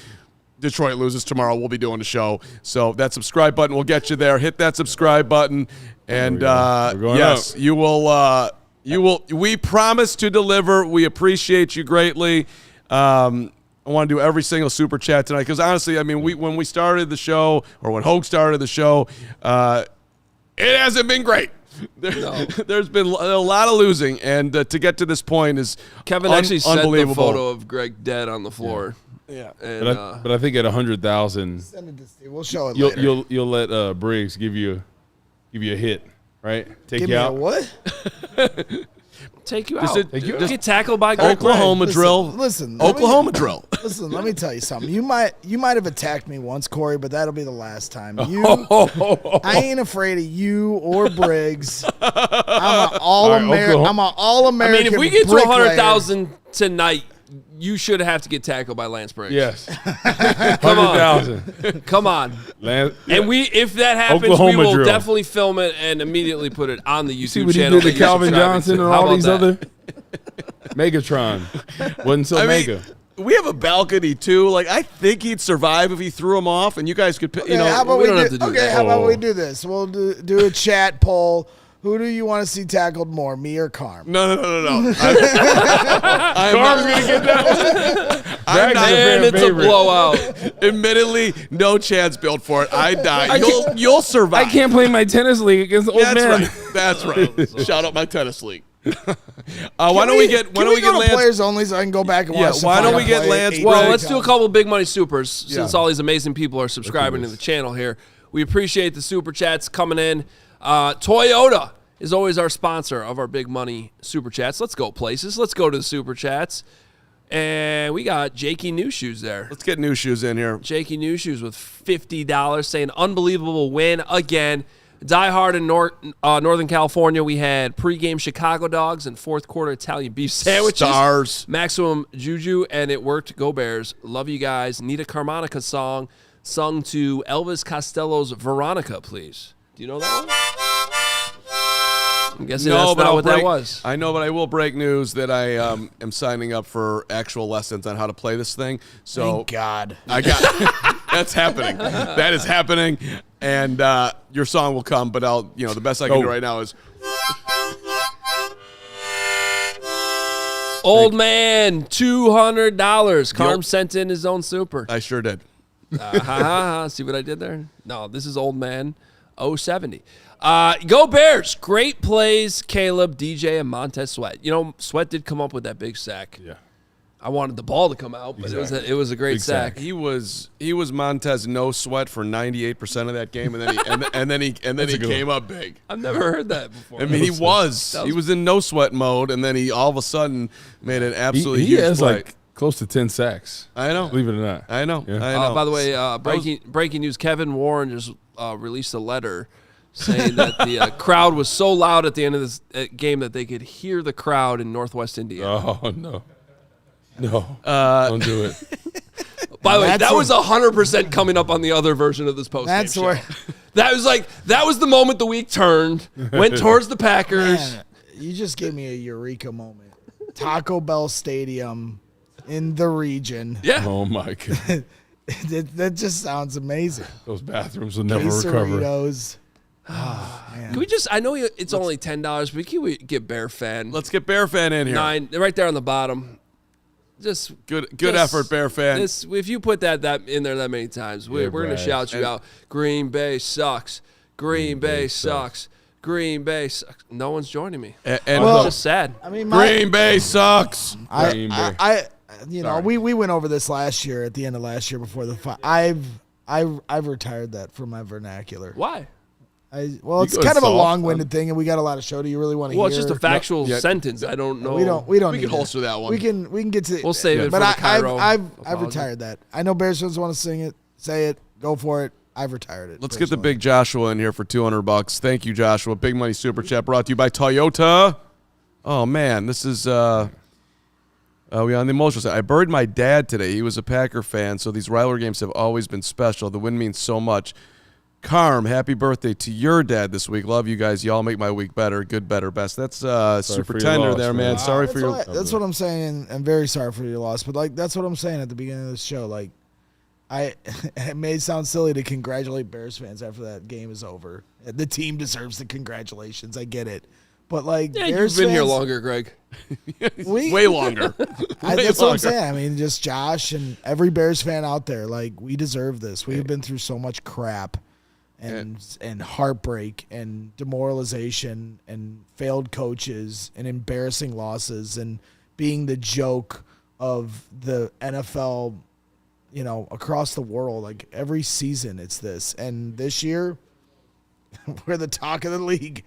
Detroit loses tomorrow. We'll be doing the show. So that subscribe button will get you there. Hit that subscribe button, and yes, you will. We promise to deliver. We appreciate you greatly. I want to do every single super chat tonight because honestly, I mean, when we started the show or when Hoge started the show, it hasn't been great. There's been a lot of losing, and to get to this point is Kevin actually sent the unbelievable. photo of Greg dead on the floor. Yeah, and, but I think at 100,000, send it to Steve. We'll show it later. You'll let Briggs give you a hit, right? Give me a what? Take you Just out. just get tackled by Greg Oklahoma Braggs. drill. Listen, Oklahoma drill. Listen, let me tell you something. You might have attacked me once, Corey, but that'll be the last time. I ain't afraid of you or Briggs. I'm an all-American. Oklahoma. I'm an all-American. I mean, if we get to bricklayer. 100,000 tonight, you should have to get tackled by Lance Briggs. Yes. Come on. 100,000. Come on. Lance, And if that happens, Oklahoma we will drill. definitely film it and immediately put it on the YouTube see what he channel. did to that you're Calvin subscribing Johnson to. and How all about these that? other Megatron. Wasn't so I mean, mega. we have a balcony too. Like I think he'd survive if he threw him off, and you guys could, Okay, how about we we don't do, have to do okay, that. how about we Oh. do this? We'll do a chat poll. Who do you want to see tackled more, me or Carm? No. I'm Carm's going to get that. I'm not- Man, it's a blowout. Admittedly, no chance built for it. I die. You'll survive. I can't play my tennis league against the old That's man. right. That's right. Shout out my tennis league. Why don't we get go to Lance? players only so I can go back and Yeah, watch? the why don't final we get play Lance 8 Well, Briggs? let's do a couple big money supers since Yeah. all these amazing people are subscribing to the channel here. We appreciate the super chats coming in. Toyota is always our sponsor of our big money super chats. Let's go places. Let's go to the super chats. And we got Jakey New Shoes there. Let's get new shoes in here. Jakey New Shoes with $50 saying unbelievable win again. Die Hard in Northern California, we had pregame Chicago dogs and fourth quarter Italian beef sandwiches. Stars. Maximum Juju, and it worked. Go Bears. Love you guys. Need a Carmonica song sung to Elvis Costello's Veronica, please. Do you know that one? I'm guessing that's not what that was. I know, but I will break news that I am signing up for actual lessons on how to play this thing. So Thank God. I got that's happening. That is happening, and your song will come. But the best I can do right now is Old man, $200. Carm sent in his own super. I sure did. See what I did there? No, this is old man 070. Go Bears. Great plays, Caleb, DJ, and Montez Sweat. Sweat did come up with that big sack. Yeah. I wanted the ball to come out, but it was a great Big sack. He was Montez no sweat for 98% of that game, and then he came up big. I've never heard that before. I mean, he was in no sweat mode, and then he all of a sudden made an absolutely He huge has play. like close to 10 sacks. I know. Believe it or not. I know. Yeah. I know. By the way, breaking news: Kevin Warren just released a letter saying that the crowd was so loud at the end of this game that they could hear the crowd in Northwest Indiana. Oh, no. No. Don't do it. By the way, That's that what- was 100% coming up on the other version of this post. That's where That was the moment the week turned, went towards the Packers. Man, you just gave me a eureka moment. Taco Bell Stadium in the region. Yeah. Oh, my God. That just sounds amazing. Those bathrooms will never recover. Quesadillas. Can we just? I know it's only $10, but can we get Bear Fan? Let's get Bear Fan in here. 9 right there on the bottom. Just Good just- effort, Bear Fan. If you put that in there that many times, we're going to Brad. shout you out. Green Bay sucks. Green Bay sucks. Green Bay sucks. No one's joining me. And It's just sad. I mean, Green Bay sucks. Green Bay. we went over this last year at the end of last year before the fight. I've retired that from my vernacular. Why? It's go kind of a soft. long-winded thing, and we got a lot of show. Do you really want to Well, hear? it's just a factual Yeah. sentence. I don't know. We don't We need can it. holster that one. We can get to. We'll save it But for the Cairo I've apology. retired that. I know Bears fans want to sing it, say it, go for it. I've retired it. Let's get the personally. big Joshua in here for $200. Thank you, Joshua. Big money super chat brought to you by Toyota. Oh man, this is we on the emotional side. I buried my dad today. He was a Packer fan, so these rivalry games have always been special. The win means so much. Carm, happy birthday to your dad this week. Love you guys. Y'all make my week better. Good, better, best. That's super for your tender loss, there, man. man. Sorry That's for your. that's what I'm saying. I'm very sorry for your loss, but that's what I'm saying at the beginning of this show. It may sound silly to congratulate Bears fans after that game is over. The team deserves the congratulations. I get it, but Yeah, Bears you've been here fans- longer, Greg. Way longer. That's what I'm saying. I mean, just Josh and every Bears fan out there. We deserve this. We've been through so much crap. And heartbreak and demoralization and failed coaches and embarrassing losses and being the joke of the NFL, across the world. Every season it's this. And this year, we're the talk of the league.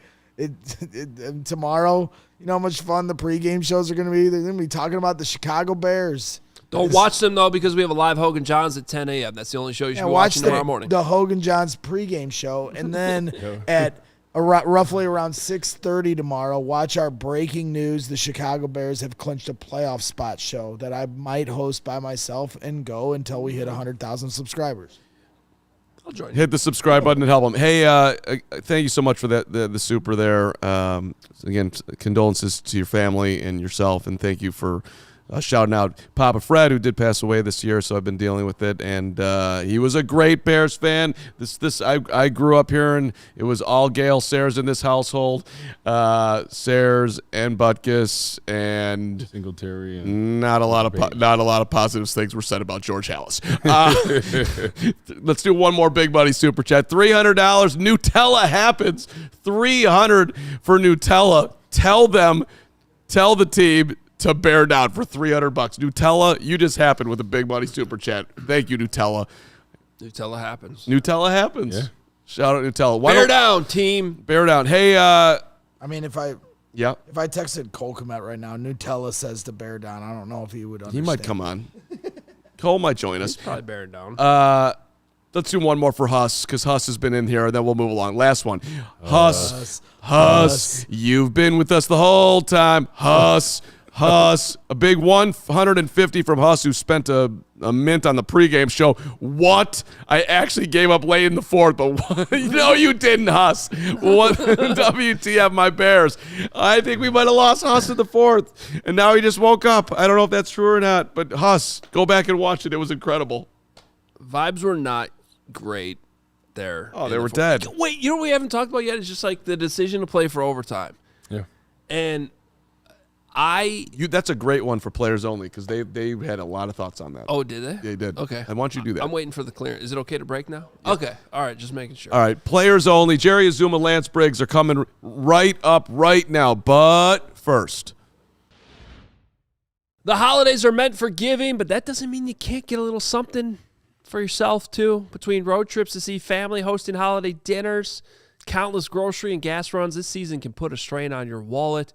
Tomorrow, you know how much fun the pregame shows are going to be? They're going to be talking about the Chicago Bears. Don't watch them, though, because we have a live Hoge and Jahns at 10 a.m. That's the only show you should be watch watching tomorrow morning. the Hoge and Jahns pregame show, and then at roughly around 6:30 tomorrow. Watch our breaking news. The Chicago Bears have clinched a playoff spot show that I might host by myself and go until we hit 100,000 subscribers. I'll join you. Hit the subscribe button and help them. Hey, thank you so much for that the super there. Again, condolences to your family and yourself, and thank you for shouting out Papa Fred, who did pass away this year, so I've been dealing with it, and he was a great Bears fan. I grew up here, and it was all Gale Sayers in this household, Sayers and Butkus, and Singletary. And not a lot of positive things were said about George Hallis. Let's do one more Big Buddy Super Chat. $300. Nutella happens. $300 for Nutella. Tell the team to bear down for $300. Nutella, you just happened with a Big Buddy Super Chat. Thank you, Nutella. Nutella happens. Nutella happens. Yeah. Shout out Nutella. Bear down, team. Bear down. Hey, I mean, if I Yep. If I texted Cole Komet right now, Nutella says to bear down. I don't know if he would understand. He might come on. Cole might join us. He's probably bearing down. Let's do one more for Huss, because Huss has been in here, and then we'll move along. Last one. Huss, you've been with us the whole time. Huss, a big 150 from Huss, who spent a mint on the pregame show. What? I actually gave up late in the fourth, but no, you didn't, Huss. What? WTF, my Bears. I think we might have lost Huss in the fourth, and now he just woke up. I don't know if that's true or not, but Huss, go back and watch it. It was incredible. Vibes were not great there. Oh, they were dead. Wait, you know what we haven't talked about yet? It's just like the decision to play for overtime. Yeah. And that's a great one for players only, because they had a lot of thoughts on that. Oh, did they? They did. Okay. I want you to do that. I'm waiting for the clearance. Is it okay to break now? Yeah. Okay. All right. Just making sure. All right. Players only. Jerry Azumah, Lance Briggs are coming right up right now. But first, the holidays are meant for giving, but that doesn't mean you can't get a little something for yourself, too. Between road trips to see family, hosting holiday dinners, countless grocery and gas runs, this season can put a strain on your wallet.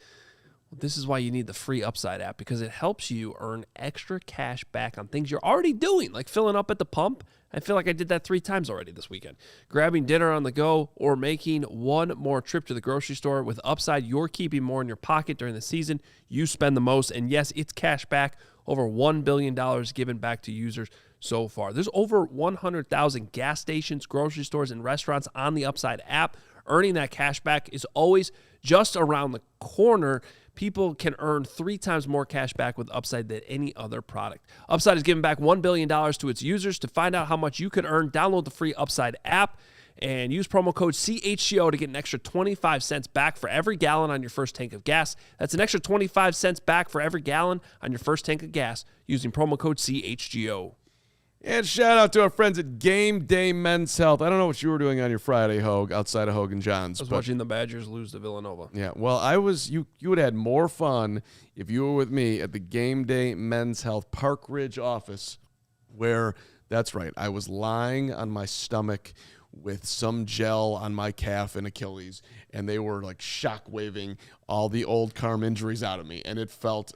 This is why you need the free Upside app, because it helps you earn extra cash back on things you're already doing, like filling up at the pump. I feel like I did that 3 times already this weekend. Grabbing dinner on the go, or making one more trip to the grocery store. With Upside, you're keeping more in your pocket during the season. You spend the most, and yes, it's cash back. Over $1 billion given back to users so far. There's over 100,000 gas stations, grocery stores, and restaurants on the Upside app. Earning that cash back is always just around the corner. People can earn 3 times more cash back with Upside than any other product. Upside is giving back $1 billion to its users. To find out how much you could earn, download the free Upside app and use promo code CHGO to get an extra 25 cents back for every gallon on your first tank of gas. That's an extra 25 cents back for every gallon on your first tank of gas using promo code CHGO. And shout out to our friends at Game Day Men's Health. I don't know what you were doing on your Friday, Hoge, outside of Hoge and Jahns. I was watching the Badgers lose to Villanova. Yeah, well, you would have had more fun if you were with me at the Game Day Men's Health Park Ridge office, where, that's right, I was lying on my stomach with some gel on my calf and Achilles, and they were like shock waving all the old Carman injuries out of me, and it felt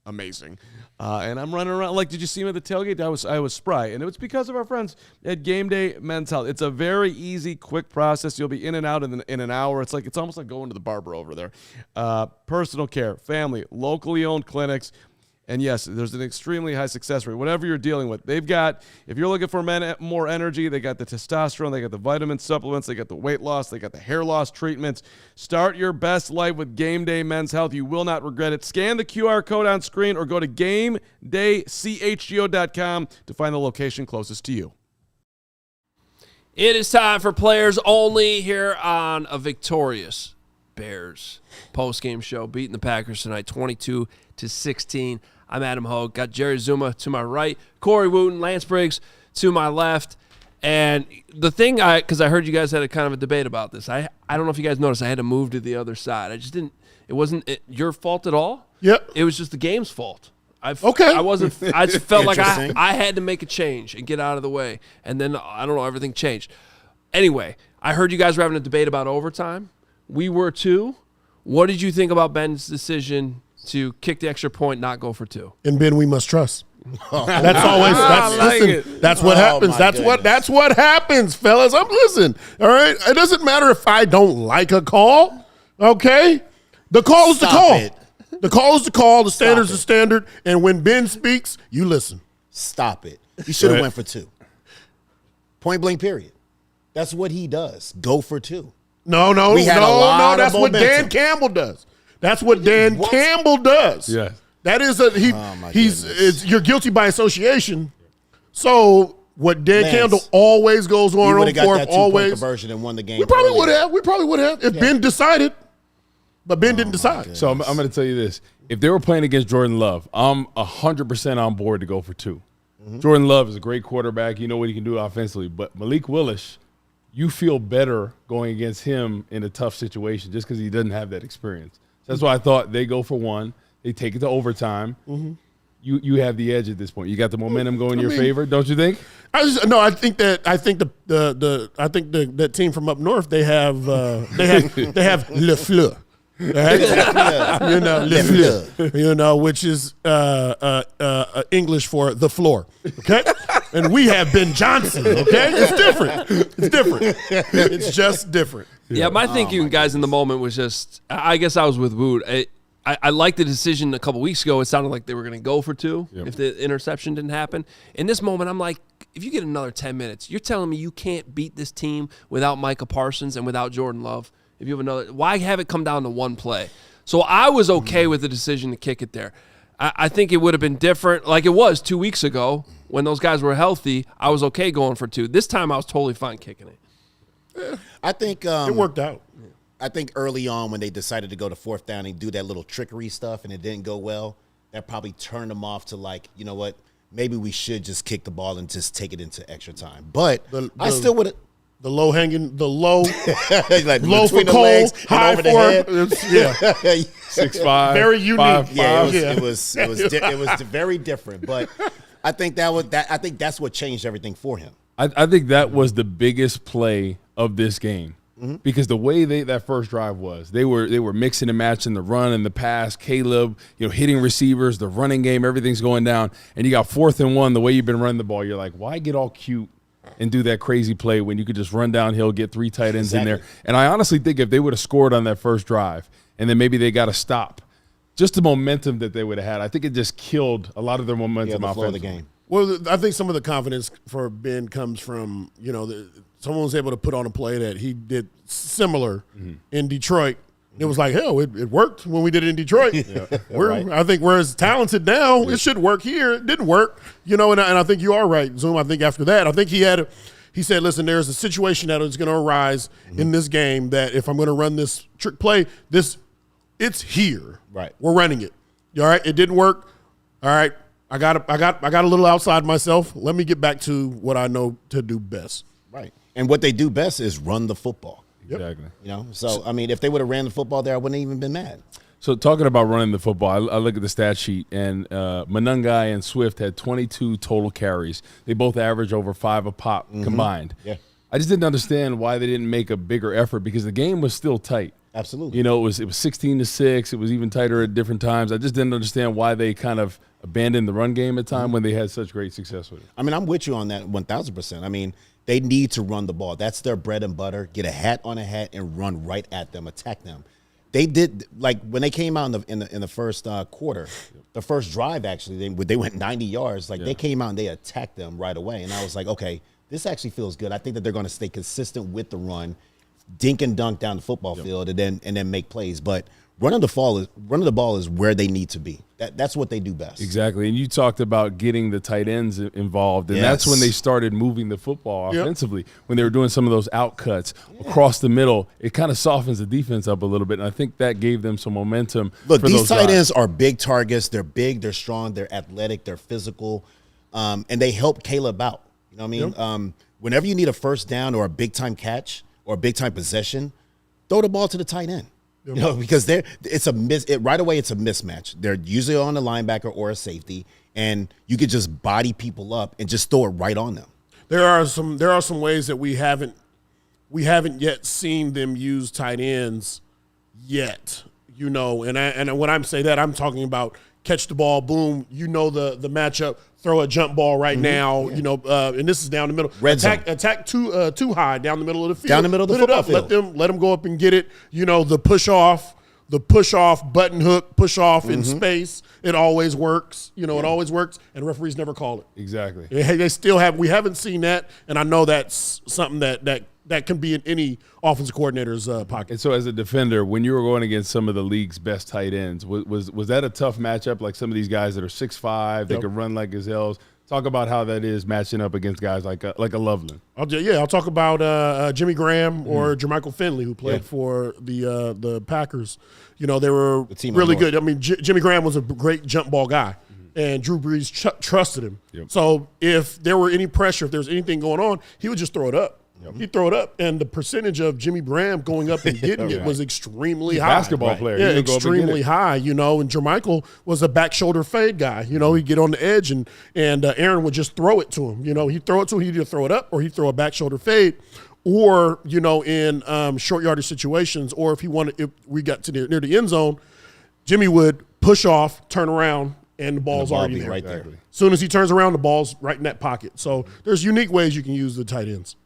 amazing. And I'm running around like, did you see me at the tailgate? I was spry, and it was because of our friends at Game Day Men's Health. It's a very easy, quick process. You'll be in and out in an hour. It's almost like going to the barber over there. Personal care, family, locally owned clinics. And yes, there's an extremely high success rate. Whatever you're dealing with, they've got, if you're looking for more energy, they got the testosterone, they got the vitamin supplements, they got the weight loss, they got the hair loss treatments. Start your best life with Game Day Men's Health. You will not regret it. Scan the QR code on screen or go to GameDayCHGO.com to find the location closest to you. It is time for Players Only here on a victorious Bears post-game show, beating the Packers tonight 22-16. I'm Adam Hoge. Got Jerry Azumah to my right, Corey Wootton, Lance Briggs to my left. And the thing, because I heard you guys had a kind of a debate about this. I don't know if you guys noticed, I had to move to the other side. I just didn't. It wasn't your fault at all. Yep. It was just the game's fault. Okay. I just felt like I had to make a change and get out of the way. And then, I don't know, everything changed. Anyway, I heard you guys were having a debate about overtime. We were too. What did you think about Ben's decision to kick the extra point, not go for 2. And Ben, we must trust. That's always that's what happens. That's what happens, fellas. Listen. All right. It doesn't matter if I don't like a call. Okay. The call is the call. The call is the call. The standard is the standard. And when Ben speaks, you listen. Stop it. You should have went for 2. Point blank. Period. That's what he does. Go for 2. No. That's what Dan Campbell does. That's what Dan Campbell does. Yeah. That is you're guilty by association. So what Dan Campbell always goes on would have got that 2-point conversion and won the game. We probably would have if Ben decided, but Ben didn't decide. So I'm going to tell you this: if they were playing against Jordan Love, I'm 100% on board to go for 2. Jordan Love is a great quarterback. You know what he can do offensively, but Malik Willis, you feel better going against him in a tough situation just because he doesn't have that experience. So that's why I thought they go for 1. They take it to overtime. You have the edge at this point. You got the momentum going in your favor, don't you think? I think that team from up north they have LeFleur. Which is English for the floor. Okay, and we have Ben Johnson. Okay, it's different. It's just different. Yeah, my thinking, guys, in the moment was just. I guess I was with Wood. I liked the decision a couple weeks ago. It sounded like they were going to go for 2 if the interception didn't happen. In this moment, I'm like, if you get another 10 minutes, you're telling me you can't beat this team without Micah Parsons and without Jordan Love. If you have another, why have it come down to 1 play? So I was okay with the decision to kick it there. I think it would have been different, like it was 2 weeks ago when those guys were healthy. I was okay going for 2. This time I was totally fine kicking it. I think it worked out. I think early on when they decided to go to 4th down and do that little trickery stuff and it didn't go well, that probably turned them off to like, you know what, maybe we should just kick the ball and just take it into extra time. But I still would have. The low like low for Cole, legs, high over for the head. 6'5", very unique. 5'5". It was very different. But I think I think that's what changed everything for him. I think that was the biggest play of this game. Because the way that first drive was, they were mixing and matching the run and the pass. Caleb, hitting receivers, the running game, everything's going down, and you got 4th and 1. The way you've been running the ball, you're like, why get all cute and do that crazy play when you could just run downhill, get 3 tight ends in there? And I honestly think if they would have scored on that first drive, and then maybe they got a stop, just the momentum that they would have had, I think it just killed a lot of their momentum off of the game. Well, I think some of the confidence for Ben comes from, someone was able to put on a play that he did similar in Detroit. It was like, hell, it worked when we did it in Detroit. I think we're as talented now. It should work here. It didn't work. And I think you are right, Zoom. I think after that, I think he said, listen, there's a situation that is going to arise in this game that if I'm going to run this trick play, it's here. Right. We're running it. All right. It didn't work. All right. I got a little outside myself. Let me get back to what I know to do best. Right. And what they do best is run the football. Exactly. So, I mean, if they would have ran the football there, I wouldn't have even been mad. So talking about running the football, I look at the stat sheet, and Monangai and Swift had 22 total carries. They both averaged over 5 a pop combined. Yeah. I just didn't understand why they didn't make a bigger effort because the game was still tight. Absolutely. It was 16-6. It was even tighter at different times. I just didn't understand why they kind of abandoned the run game at time when they had such great success with it. I mean, I'm with you on that 1,000%. I mean, they need to run the ball. That's their bread and butter. Get a hat on a hat and run right at them, attack them. They did, like when they came out in the first quarter, the first drive actually, they went 90 yards. They came out and they attacked them right away. And I was like, okay, this actually feels good. I think that they're going to stay consistent with the run, dink and dunk down the football field, and then make plays. But running the ball is where they need to be. That's what they do best. Exactly. And you talked about getting the tight ends involved, and that's when they started moving the football offensively. When they were doing some of those out cuts across the middle, it kind of softens the defense up a little bit, and I think that gave them some momentum. Look, for these those tight drives. ends are big targets. They're big, they're strong, they're athletic, they're physical, and they help Caleb out. You know what I mean? Whenever you need a first down or a big-time catch or a big-time possession, throw the ball to the tight end. Because it's right away it's a mismatch. They're usually on a linebacker or a safety, and you could just body people up and just throw it right on them. There are some ways that we haven't yet seen them use tight ends yet. And when I'm saying that, I'm talking about catch the ball, boom, the matchup, throw a jump ball right now, and this is down the middle. Attack too high down the middle of the field. Down the middle of the football field. Let them go up and get it. The push off, button hook, push off in space. It always works. It always works, and referees never call it. Exactly. They still have. We haven't seen that, and I know that's something that can be in any offensive coordinator's pocket. And so, as a defender, when you were going against some of the league's best tight ends, was that a tough matchup? Like some of these guys that are 6'5", they could run like gazelles. Talk about how that is matching up against guys like a Loveland. I'll talk about Jimmy Graham or Jermichael Finley, who played for the Packers. They were really good. I mean, Jimmy Graham was a great jump ball guy, and Drew Brees trusted him. Yep. So if there were any pressure, if there was anything going on, he would just throw it up. Yep. He'd throw it up, and the percentage of Jimmy Graham going up and getting it was extremely high. Basketball player. Yeah, extremely high, and Jermichael was a back shoulder fade guy. He'd get on the edge, and Aaron would just throw it to him. He'd throw it to him, he'd either throw it up or he'd throw a back shoulder fade, or, in short yardage situations, or if we got near the end zone, Jimmy would push off, turn around, and the ball's already there. Right there. As soon as he turns around, the ball's right in that pocket. So there's unique ways you can use the tight ends.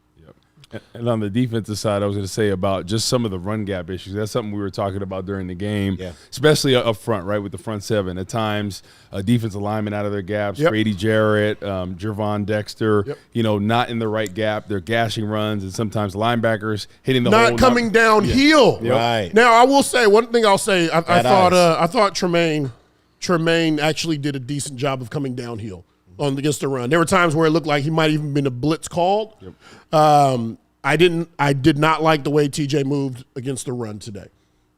And on the defensive side, I was going to say about just some of the run gap issues. That's something we were talking about during the game, especially up front, right, with the front seven. At times, defensive linemen out of their gaps, Grady Jarrett, Jervon Dexter, not in the right gap. They're gashing runs, and sometimes linebackers hitting the hole. Not coming downhill. Yep. Right. Now, I will say, one thing I'll say, I thought Tremaine actually did a decent job of coming downhill against the run. There were times where it looked like he might even been a blitz called. Yep. I did not like the way TJ moved against the run today.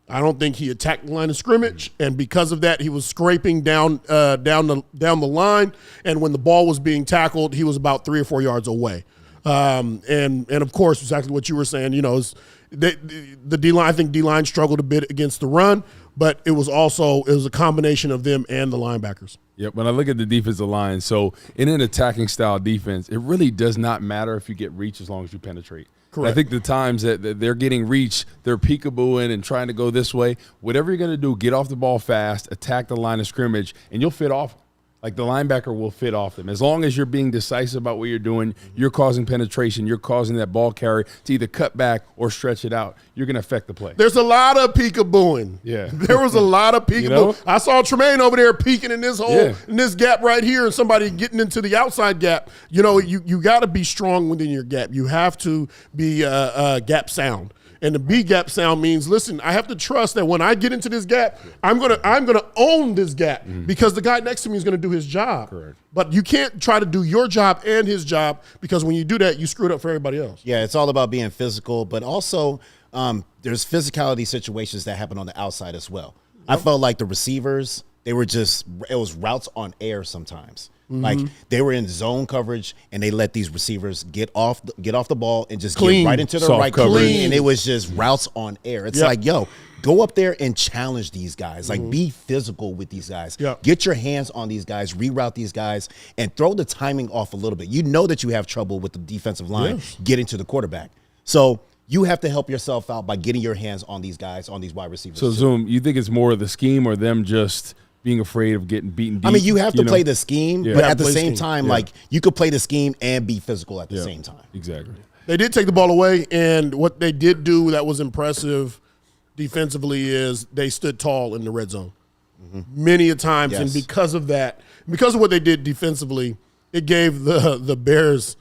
I don't think he attacked the line of scrimmage, and because of that, he was scraping down the line. And when the ball was being tackled, he was about 3 or 4 yards away. And of course, exactly what you were saying. The D line. I think D line struggled a bit against the run, but it was a combination of them and the linebackers. Yep. When I look at the defensive line, so in an attacking style defense, it really does not matter if you get reach as long as you penetrate. Correct. I think the times that they're getting reach, they're peekabooing and trying to go this way. Whatever you're going to do, get off the ball fast, attack the line of scrimmage, and you'll fit off. Like the linebacker will fit off them. As long as you're being decisive about what you're doing, you're causing penetration, you're causing that ball carry to either cut back or stretch it out, you're going to affect the play. There's a lot of peekabooing. Yeah. There was a lot of peekaboo. I saw Tremaine over there peeking in this hole, in this gap right here, and somebody getting into the outside gap. You got to be strong within your gap. You have to be gap sound. And the B gap sound means, listen, I have to trust that when I get into this gap, I'm gonna own this gap because the guy next to me is gonna do his job. Correct. But you can't try to do your job and his job, because when you do that, you screw it up for everybody else. Yeah, it's all about being physical, but also there's physicality situations that happen on the outside as well. Yep. I felt like the receivers, it was routes on air sometimes. Like they were in zone coverage and they let these receivers get off the ball and just get right into the right coverage, and it was just routes on air. It's like, yo, go up there and challenge these guys. Like, be physical with these guys. Get your hands on these guys, reroute these guys, and throw the timing off a little bit. You know that you have trouble with the defensive line getting to the quarterback. So you have to help yourself out by getting your hands on these guys, on these wide receivers. So, Zoom, you think it's more of the scheme or them just being afraid of getting beaten deep? I mean, you have to play the scheme, but at the same time, like, you could play the scheme and be physical at the same time. Exactly. They did take the ball away, and what they did do that was impressive defensively is they stood tall in the red zone many a times, and because of that, because of what they did defensively, it gave the Bears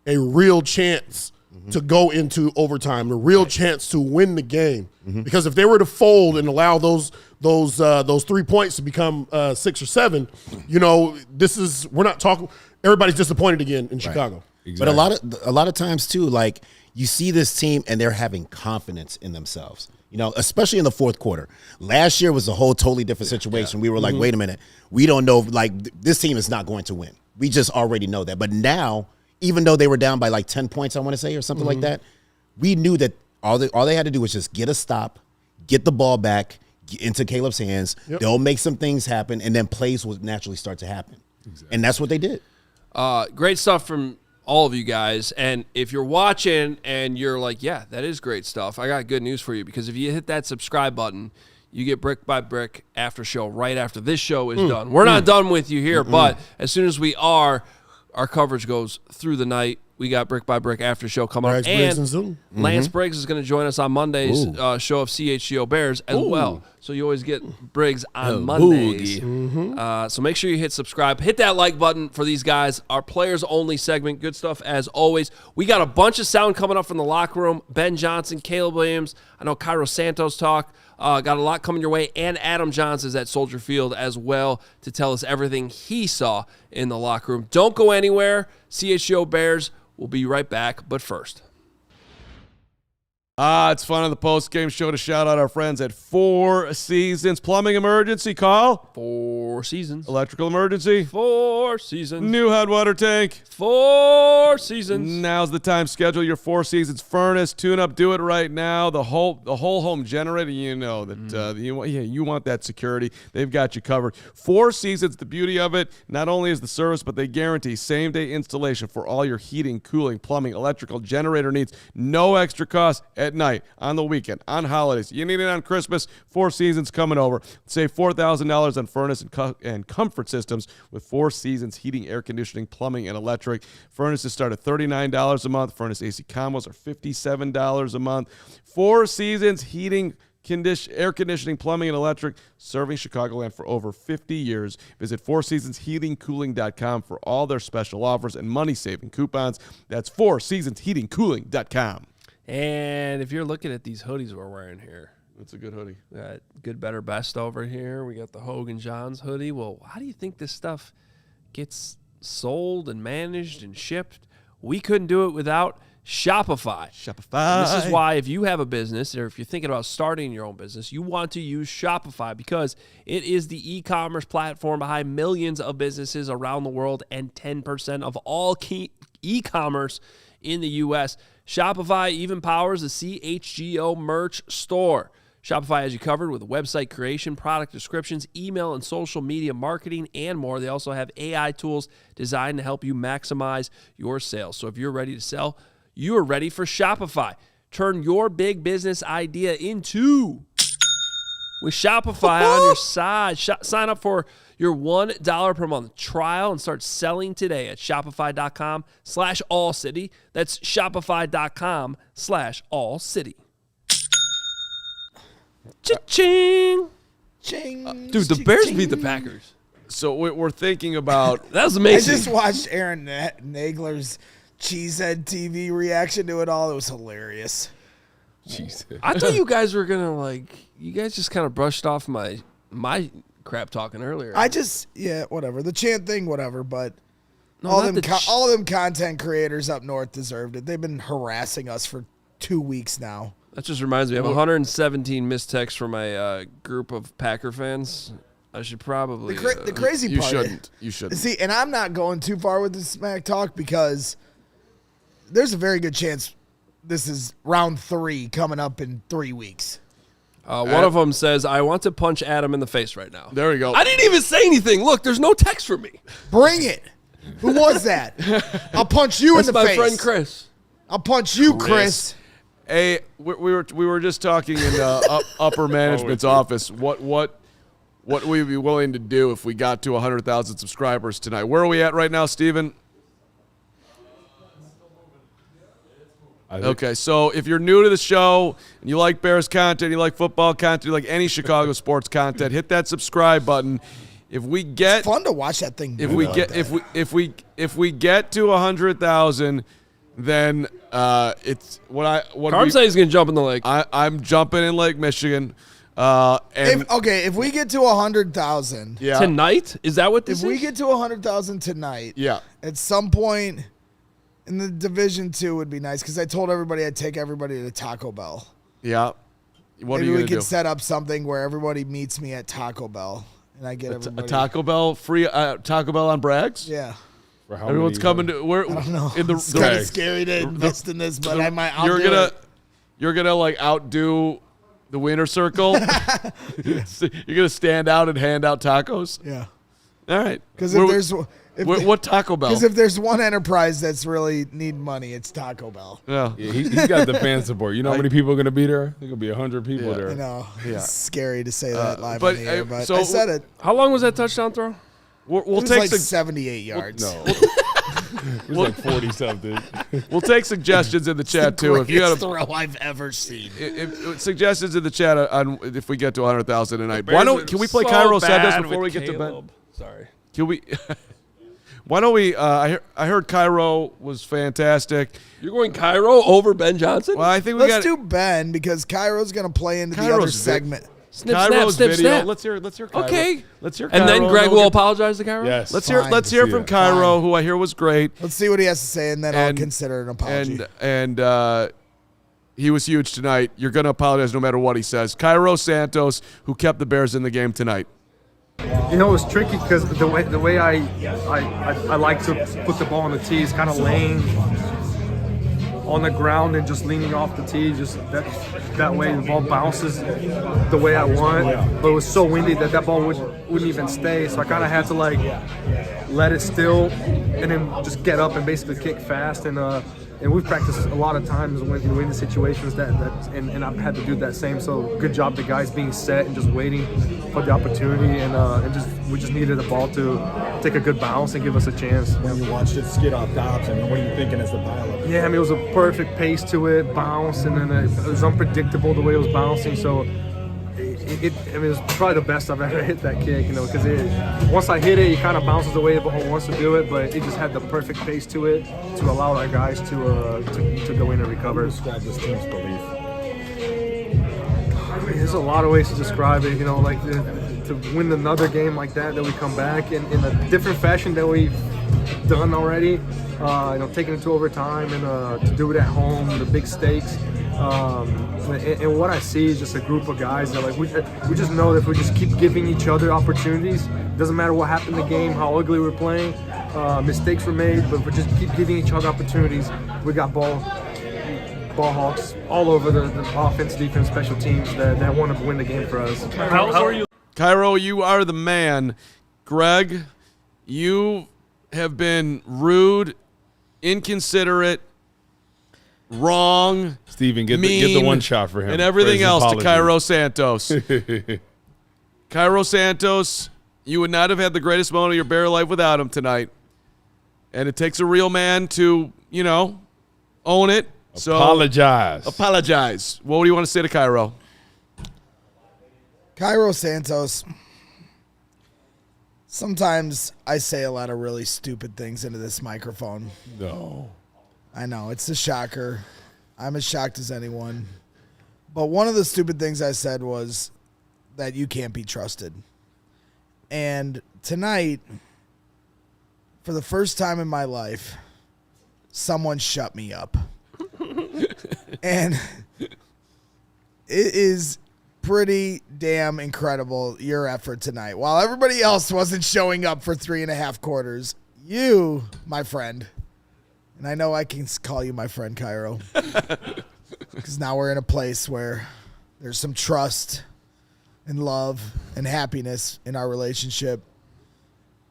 a real chance to go into overtime, a real chance to win the game. Because if they were to fold and allow those 3 points to become 6 or 7, we're not talking. Everybody's disappointed again in Chicago. Exactly. But a lot of times too, like, you see this team and they're having confidence in themselves. Especially in the fourth quarter. Last year was a whole totally different situation. We were like, wait a minute, we don't know. Like, this team is not going to win. We just already know that. But now, even though they were down by like 10 points, I want to say, or something like that, we knew that all they had to do was just get a stop, get the ball back into Caleb's hands. They'll make some things happen, and then plays will naturally start to happen. And that's what they did. Great stuff from all of you guys. And if you're watching and you're like, yeah, that is great stuff, I got good news for you, because if you hit that subscribe button, you get Brick by Brick after show right after this show is done. We're not done with you here, but as soon as we are, our coverage goes through the night. We got Brick by Brick after show coming up. And Lance Briggs is going to join us on Monday's show of CHGO Bears as well. So you always get Briggs on Mondays. So make sure you hit subscribe. Hit that like button for these guys. Our players only segment. Good stuff as always. We got a bunch of sound coming up from the locker room. Ben Johnson, Caleb Williams. I know Cairo Santos talk. Got a lot coming your way. And Adam Jahns is at Soldier Field as well to tell us everything he saw in the locker room. Don't go anywhere. CHGO Bears. We'll be right back, but first. It's fun on the post-game show to shout out our friends at Four Seasons. Plumbing emergency, call. 4 Seasons. Electrical emergency. 4 Seasons. New hot water tank. 4 Seasons. Now's the time. Schedule your Four Seasons furnace tune-up. Do it right now. The whole home generator. You know that you want that security. They've got you covered. Four Seasons. The beauty of it, not only is the service, but they guarantee same-day installation for all your heating, cooling, plumbing, electrical, generator needs. No extra cost at night, on the weekend, on holidays. You need it on Christmas. Four Seasons coming over. Save $4,000 on furnace and comfort systems with Four Seasons heating, air conditioning, plumbing, and electric. Furnaces start at $39 a month. Furnace AC combos are $57 a month. Four Seasons heating, air conditioning, plumbing, and electric, serving Chicagoland for over 50 years. Visit fourseasonsheatingcooling.com for all their special offers and money-saving coupons. That's fourseasonsheatingcooling.com. And if you're looking at these hoodies we're wearing here, that's a good hoodie. We got Good, Better, Best over here. We got the Hoge and Jahns hoodie. Well, how do you think this stuff gets sold and managed and shipped? We couldn't do it without Shopify. This is why if you have a business or if you're thinking about starting your own business, you want to use Shopify because it is the e-commerce platform behind millions of businesses around the world and 10% of all key e-commerce in the U.S. Shopify even powers the CHGO merch store. Shopify has you covered with website creation, product descriptions, email and social media marketing, and more. They also have AI tools designed to help you maximize your sales. So if you're ready to sell, you are ready for Shopify. Turn your big business idea into with Shopify on your side. Sign up for your $1 per month trial and start selling today at shopify.com/allcity. That's shopify.com/allcity. Cha-ching. Ching. Dude, the Bears beat the Packers. So we're thinking about... That was amazing. I just watched Aaron Nagler's Cheesehead TV reaction to it all. It was hilarious. Cheesehead. I thought you guys were going to, you guys just kind of brushed off my crap talking earlier. Whatever. The chant thing, whatever, but all them content creators up north deserved it. They've been harassing us for 2 weeks now. That just reminds me. I have 117 missed texts from my group of Packer fans. I should probably... The crazy part... You shouldn't. See, and I'm not going too far with this smack talk because there's a very good chance this is round 3 coming up in 3 weeks. One of them says, I want to punch Adam in the face right now. There we go. I didn't even say anything. Look, there's no text for me. Bring it. Who was that? I'll punch you in the face. That's my friend Chris. I'll punch you, Chris. Hey, we were just talking in upper management's office. What would we be willing to do if we got to 100,000 subscribers tonight? Where are we at right now, Steven? Okay, so if you're new to the show and you like Bears content, you like football content, you like any Chicago sports content, hit that subscribe button. If we get it's fun to watch that thing. If we get to 100,000, then it's Carm said he's gonna jump in the lake. I'm jumping in Lake Michigan. If we get to 100,000 tonight, is that what this is? If we get to 100,000 tonight, at some point in the Division 2 would be nice because I told everybody I'd take everybody to Taco Bell. Yeah. What Maybe are you we gonna could do? set up something where everybody meets me at Taco Bell and I get everybody a Taco Bell free Taco Bell on Bragg's. Yeah. Everyone's coming to where? I don't know. In the it's kind of scary to invest in this, but I might. You're gonna like outdo the winner circle. You're gonna stand out and hand out tacos. Yeah. All right. Because if What Taco Bell? Because if there's one enterprise that's really need money, it's Taco Bell. Yeah, he's got the fan support. You know how many people are going to be there? There's going to be 100 people there. I know. Yeah. It's scary to say that live but, on the air, but so I said it. How long was that touchdown throw? We'll It take was like 78 yards. No. It was like 40 something. We'll take suggestions in the chat too. If you got throw I've ever seen. if suggestions in the chat on if we get to 100,000 tonight. Why don't can we play Cairo Santos before we get to bed? Sorry. Can we? Why don't we? I heard Cairo was fantastic. You're going Cairo over Ben Johnson? Well, I think we Let's got do Ben because Cairo's going to play into the other Cairo's segment. Snip, Cairo's snap, video. snap. Let's hear Cairo. Okay. Let's hear Cairo. And then Greg we'll will apologize to Cairo? Yes. Let's Fine. hear from Cairo, who I hear was great. Let's see what he has to say, and then I'll consider an apology. And he was huge tonight. You're going to apologize no matter what he says. Cairo Santos, who kept the Bears in the game tonight. You know, it was tricky because the way I like to put the ball on the tee is kind of laying on the ground and just leaning off the tee. Just that way the ball bounces the way I want. But it was so windy that ball wouldn't even stay. So I kind of had to like let it still and then just get up and basically kick fast. And we've practiced a lot of times in windy situations and I've had to do that same. So good job the guys being set and just waiting for the opportunity and we just needed the ball to take a good bounce and give us a chance. When you watched it skid off tops, I mean, what are you thinking as the pilot? Yeah, I mean, it was a perfect pace to it, bounce, and then it was unpredictable the way it was bouncing. So it was probably the best I've ever hit that kick, because once I hit it, it kind of bounces the way the ball wants to do it, but it just had the perfect pace to it to allow our guys to go in and recover. Describe this team's belief. I mean, there's a lot of ways to describe it, like to win another game like that we come back in a different fashion that we've done already, taking it to overtime and to do it at home, the big stakes. And what I see is just a group of guys that we just know that if we just keep giving each other opportunities, it doesn't matter what happened in the game, how ugly we're playing, mistakes were made, but if we just keep giving each other opportunities, we got ball hawks all over the offense, defense, special teams that want to win the game for us. How are you? Cairo, you are the man. Greg, you have been rude, inconsiderate, wrong, Steven, get mean, the one shot for him. and everything else apology. to Cairo Santos. Cairo Santos, you would not have had the greatest moment of your Bear life without him tonight. And it takes a real man to, own it. So apologize. What do you want to say to Cairo? Cairo Santos. Sometimes I say a lot of really stupid things into this microphone. No. I know, it's a shocker. I'm as shocked as anyone. But one of the stupid things I said was that you can't be trusted. And tonight, for the first time in my life, someone shut me up. And it is pretty damn incredible, your effort tonight. While everybody else wasn't showing up for 3.5 quarters, you, my friend, and I know I can call you my friend, Cairo, because now we're in a place where there's some trust and love and happiness in our relationship.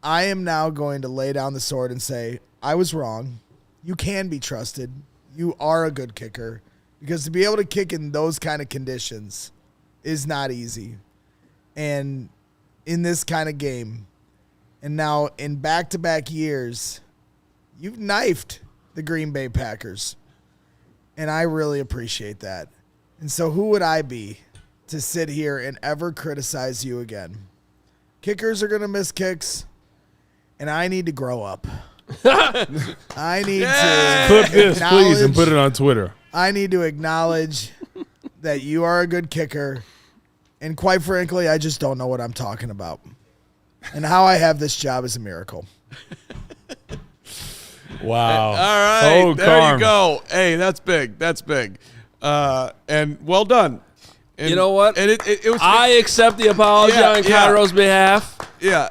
I am now going to lay down the sword and say, I was wrong. You can be trusted. You are a good kicker, because to be able to kick in those kind of conditions is not easy. And in this kind of game, and now in back-to-back years, you've knifed the Green Bay Packers. And I really appreciate that. And so who would I be to sit here and ever criticize you again? Kickers are going to miss kicks, and I need to grow up. I need to clip this, please, and put it on Twitter. I need to acknowledge that you are a good kicker, and quite frankly, I just don't know what I'm talking about. And how I have this job is a miracle. Wow. All right. Oh, there Carm. you go. Hey, that's big. That's big. And well done. And, you know what? And it was. I accept the apology on Cairo's behalf. Yeah.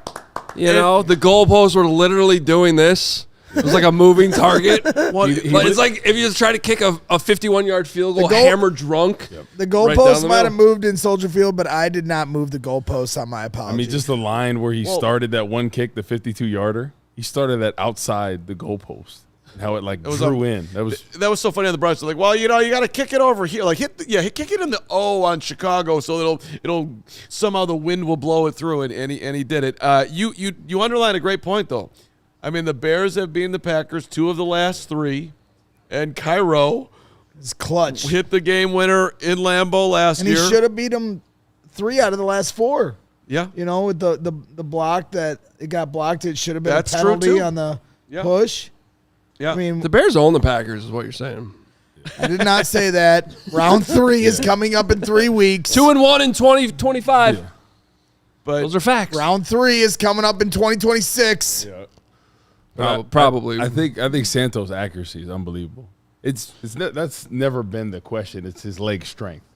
The goalposts were literally doing this. It was like a moving target. It's like if you just try to kick a 51-yard field goal, hammer drunk. Yep. The goalpost might have moved in Soldier Field, but I did not move the goalposts on my apology. I mean, just the line where he started that one kick, the 52-yarder. he started that outside the goalpost. How it drew in. That was so funny on the broadcast. Like, well, you got to kick it over here. Like kick it in the O on Chicago, so it'll somehow the wind will blow it through. And he did it. You underline a great point though. I mean, the Bears have beaten the Packers 2 of the last 3, and Cairo is clutch. Hit the game winner in Lambeau last year, and he should have beat them 3 out of the last 4. Yeah, with the block that it got blocked, it should have been That's a penalty true too. on the push. Yeah, I mean, the Bears own the Packers, is what you're saying. I did not say that. Round 3 is coming up in 3 weeks. 2-1 in 2025. Yeah. But those are facts. Round 3 is coming up in 2026. Yeah. Probably. I think Santos' accuracy is unbelievable. That's never been the question. It's his leg strength.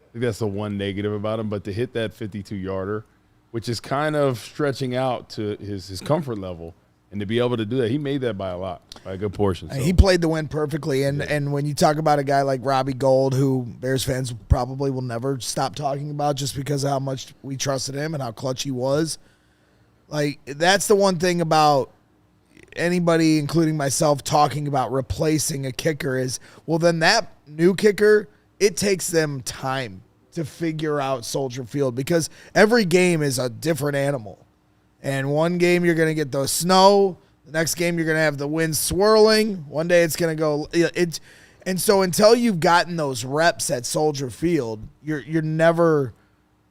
I think that's the one negative about him. But to hit that 52-yarder, which is kind of stretching out to his comfort level, and to be able to do that, he made that by a good portion. So. He played the win perfectly. And when you talk about a guy like Robbie Gould, who Bears fans probably will never stop talking about just because of how much we trusted him and how clutch he was, like that's the one thing about anybody, including myself, talking about replacing a kicker is, well, then that new kicker, it takes them time to figure out Soldier Field because every game is a different animal. And one game you're going to get the snow. The next game you're going to have the wind swirling. One day it's going to go. And so until you've gotten those reps at Soldier Field, you're never.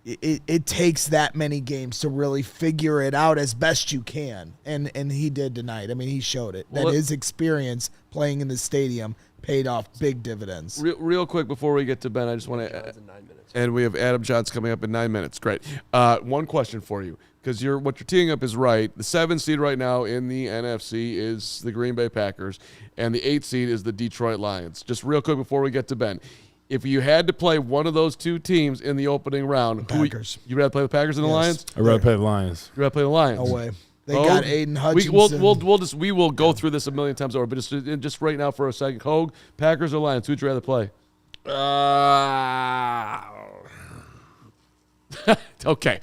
It takes that many games to really figure it out as best you can. And he did tonight. I mean, he showed it. That his experience playing in the stadium paid off big dividends. Real quick before we get to Ben, I just want to. And we have Adam Jahns coming up in 9 minutes. Great. One question for you. Because what you're teeing up is right. The 7th seed right now in the NFC is the Green Bay Packers, and the 8th seed is the Detroit Lions. Just real quick before we get to Ben, if you had to play one of those 2 teams in the opening round, Packers. You rather play the Packers than the Lions? I'd rather play the Lions. You rather play the Lions? No way. They got Aiden Hutchinson. We will go through this a million times over, but just right now for a second, Hoge, Packers or Lions? Who'd you rather play? Okay.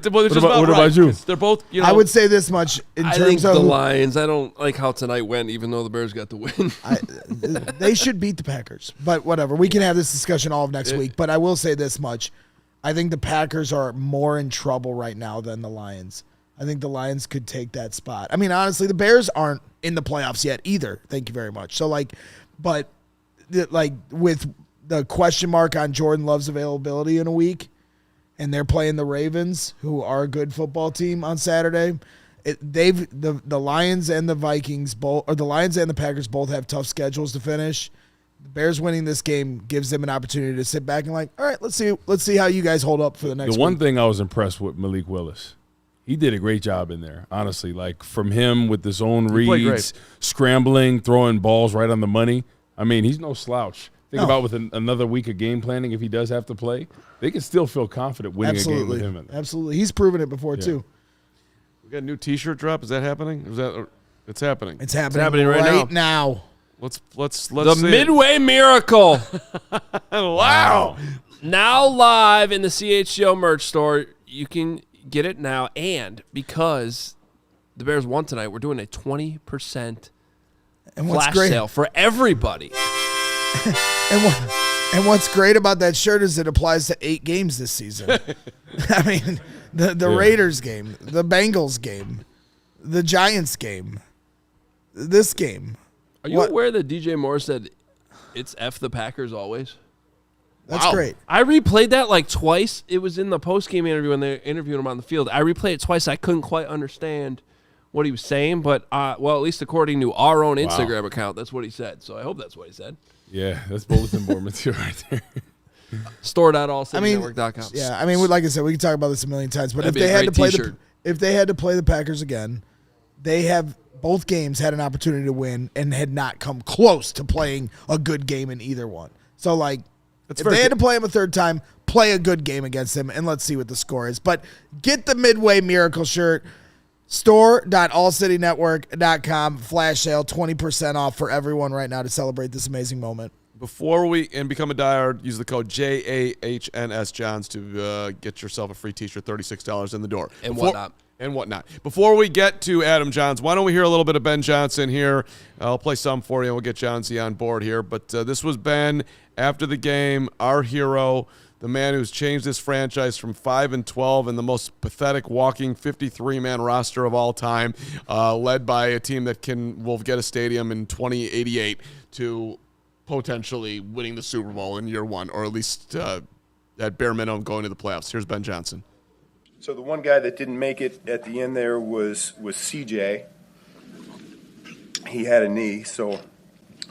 What about you? They're both. I would say this much in I terms think of the Lions. I don't like how tonight went, even though the Bears got the win. They should beat the Packers, but whatever. We can have this discussion all of next week. But I will say this much: I think the Packers are more in trouble right now than the Lions. I think the Lions could take that spot. I mean, honestly, the Bears aren't in the playoffs yet either. Thank you very much. So, with the question mark on Jordan Love's availability in a week, and they're playing the Ravens, who are a good football team on Saturday. The Lions and the Vikings the Lions and the Packers both have tough schedules to finish. The Bears winning this game gives them an opportunity to sit back and all right, let's see how you guys hold up for the next. The one thing I was impressed with Malik Willis. He did a great job in there, honestly. Like from him with his own reads, scrambling, throwing balls right on the money. I mean, he's no slouch. Think about with another week of game planning, if he does have to play, they can still feel confident winning a game with him in there. Absolutely. He's proven it before, too. We got a new T-shirt drop. Is that happening? It's happening. It's happening right now. Let's the see Midway Miracle. Wow. Now live in the CHGO merch store. You can get it now. And because the Bears won tonight, we're doing a 20% flash sale for everybody. And what's great about that shirt is it applies to 8 games this season. I mean, the Raiders game, the Bengals game, the Giants game, this game. Are you aware that DJ Moore said it's F the Packers always? That's great. I replayed that twice. It was in the postgame interview when they interviewed him on the field. I replayed it twice. I couldn't quite understand what he was saying, but at least according to our own Instagram account, that's what he said. So I hope that's what he said. Yeah, that's bulletin board material right there. Store.allcitynetwork.com. Yeah, I mean, like I said, we can talk about this a million times, but That'd if they had to play the Packers again, they have both games had an opportunity to win and had not come close to playing a good game in either one. So if they had to play him a third time, play a good game against him, and let's see what the score is. But get the Midway Miracle shirt. Store.allcitynetwork.com flash sale, 20% off for everyone right now to celebrate this amazing moment. Before we become a diehard, use the code JAHNS Jahns to get yourself a free T-shirt, $36 in the door. And whatnot. and whatnot. Before we get to Adam Jahns, why don't we hear a little bit of Ben Johnson here? I'll play some for you, and we'll get Johnsy on board here. But this was Ben after the game, our hero, the man who's changed this franchise from 5-12 and the most pathetic walking 53-man roster of all time, led by a team that will get a stadium in 2088 to potentially winning the Super Bowl in year one, or at least at bare minimum going to the playoffs. Here's Ben Johnson. So the one guy that didn't make it at the end there was CJ. He had a knee, so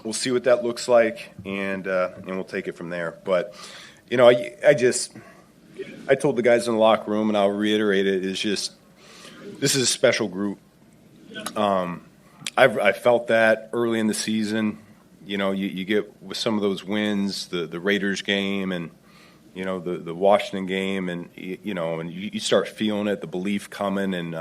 we'll see what that looks like, and we'll take it from there. But you know, I told the guys in the locker room, and I'll reiterate it, is just this is a special group. I felt that early in the season. You know, you get with some of those wins, the Raiders game, and you know, the Washington game, and and you start feeling it, the belief coming, and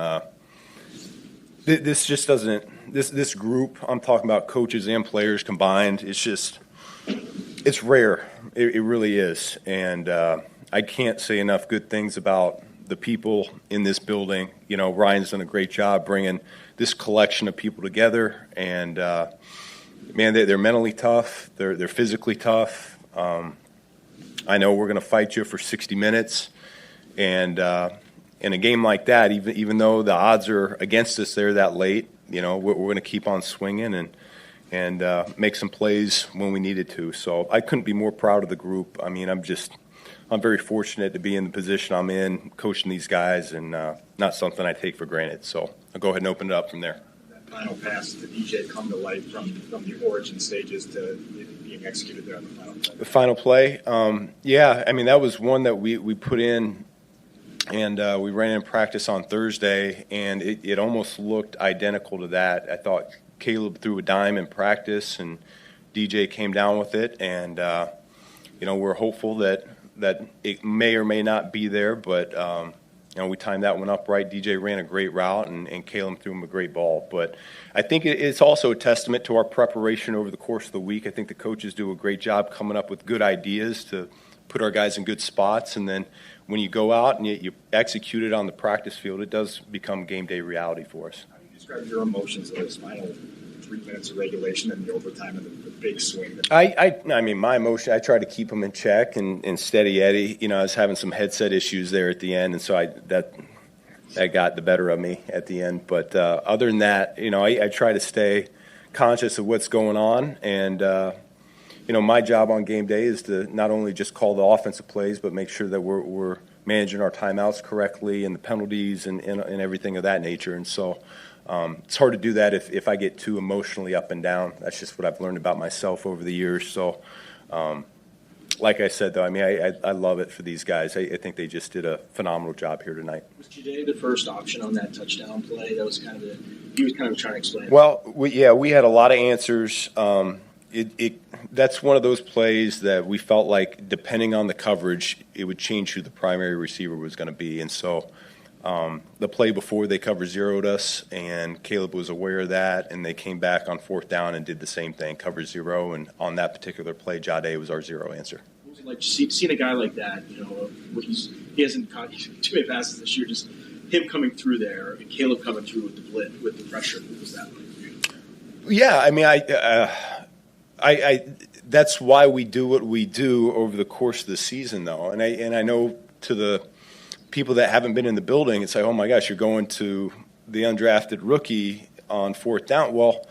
this just doesn't. This group, I'm talking about coaches and players combined, it's rare. It really is, and I can't say enough good things about the people in this building. You know, Ryan's done a great job bringing this collection of people together, and man, they're mentally tough. They're physically tough. I know we're going to fight you for 60 minutes, and in a game like that, even though the odds are against us there that late, you know, we're going to keep on swinging and make some plays when we needed to. So I couldn't be more proud of the group. I mean, I'm very fortunate to be in the position I'm in, coaching these guys, and not something I take for granted. So I'll go ahead and open it up from there. That final pass to DJ come to life from the origin stages to being executed there on the final play. The final play, yeah, I mean, that was one that we put in, and we ran in practice on Thursday, and it almost looked identical to that. I thought Caleb threw a dime in practice, and DJ came down with it, and we're hopeful that it may or may not be there, but we timed that one up right. DJ ran a great route, and Caleb threw him a great ball. But I think it's also a testament to our preparation over the course of the week. I think the coaches do a great job coming up with good ideas to put our guys in good spots, and then when you go out and you execute it on the practice field, it does become game day reality for us. How do you describe your emotions in those final 3 minutes of regulation and the overtime and the big swing? I mean, my emotion, I try to keep them in check and steady Eddie. You know, I was having some headset issues there at the end, and so that got the better of me at the end. But other than that, you know, I try to stay conscious of what's going on, and my job on game day is to not only just call the offensive plays, but make sure that we're managing our timeouts correctly and the penalties and everything of that nature. And so it's hard to do that if I get too emotionally up and down. That's just what I've learned about myself over the years. So, like I said, though, I mean, I love it for these guys. I think they just did a phenomenal job here tonight. Was Jahdae the first option on that touchdown play? That was he was kind of trying to explain. Well, we had a lot of answers. That's one of those plays that we felt like, depending on the coverage, it would change who the primary receiver was going to be. And so the play before, they cover zeroed us, and Caleb was aware of that, and they came back on fourth down and did the same thing, cover zero. And on that particular play, Jahdae was our zero answer. What was it like seeing a guy like that, he hasn't caught too many passes this year, just him coming through there and Caleb coming through with the blitz, with the pressure? What was that like for you? Yeah, I mean, I that's why we do what we do over the course of the season, though. And I know to the people that haven't been in the building, it's like, oh my gosh, you're going to the undrafted rookie on fourth down. Well,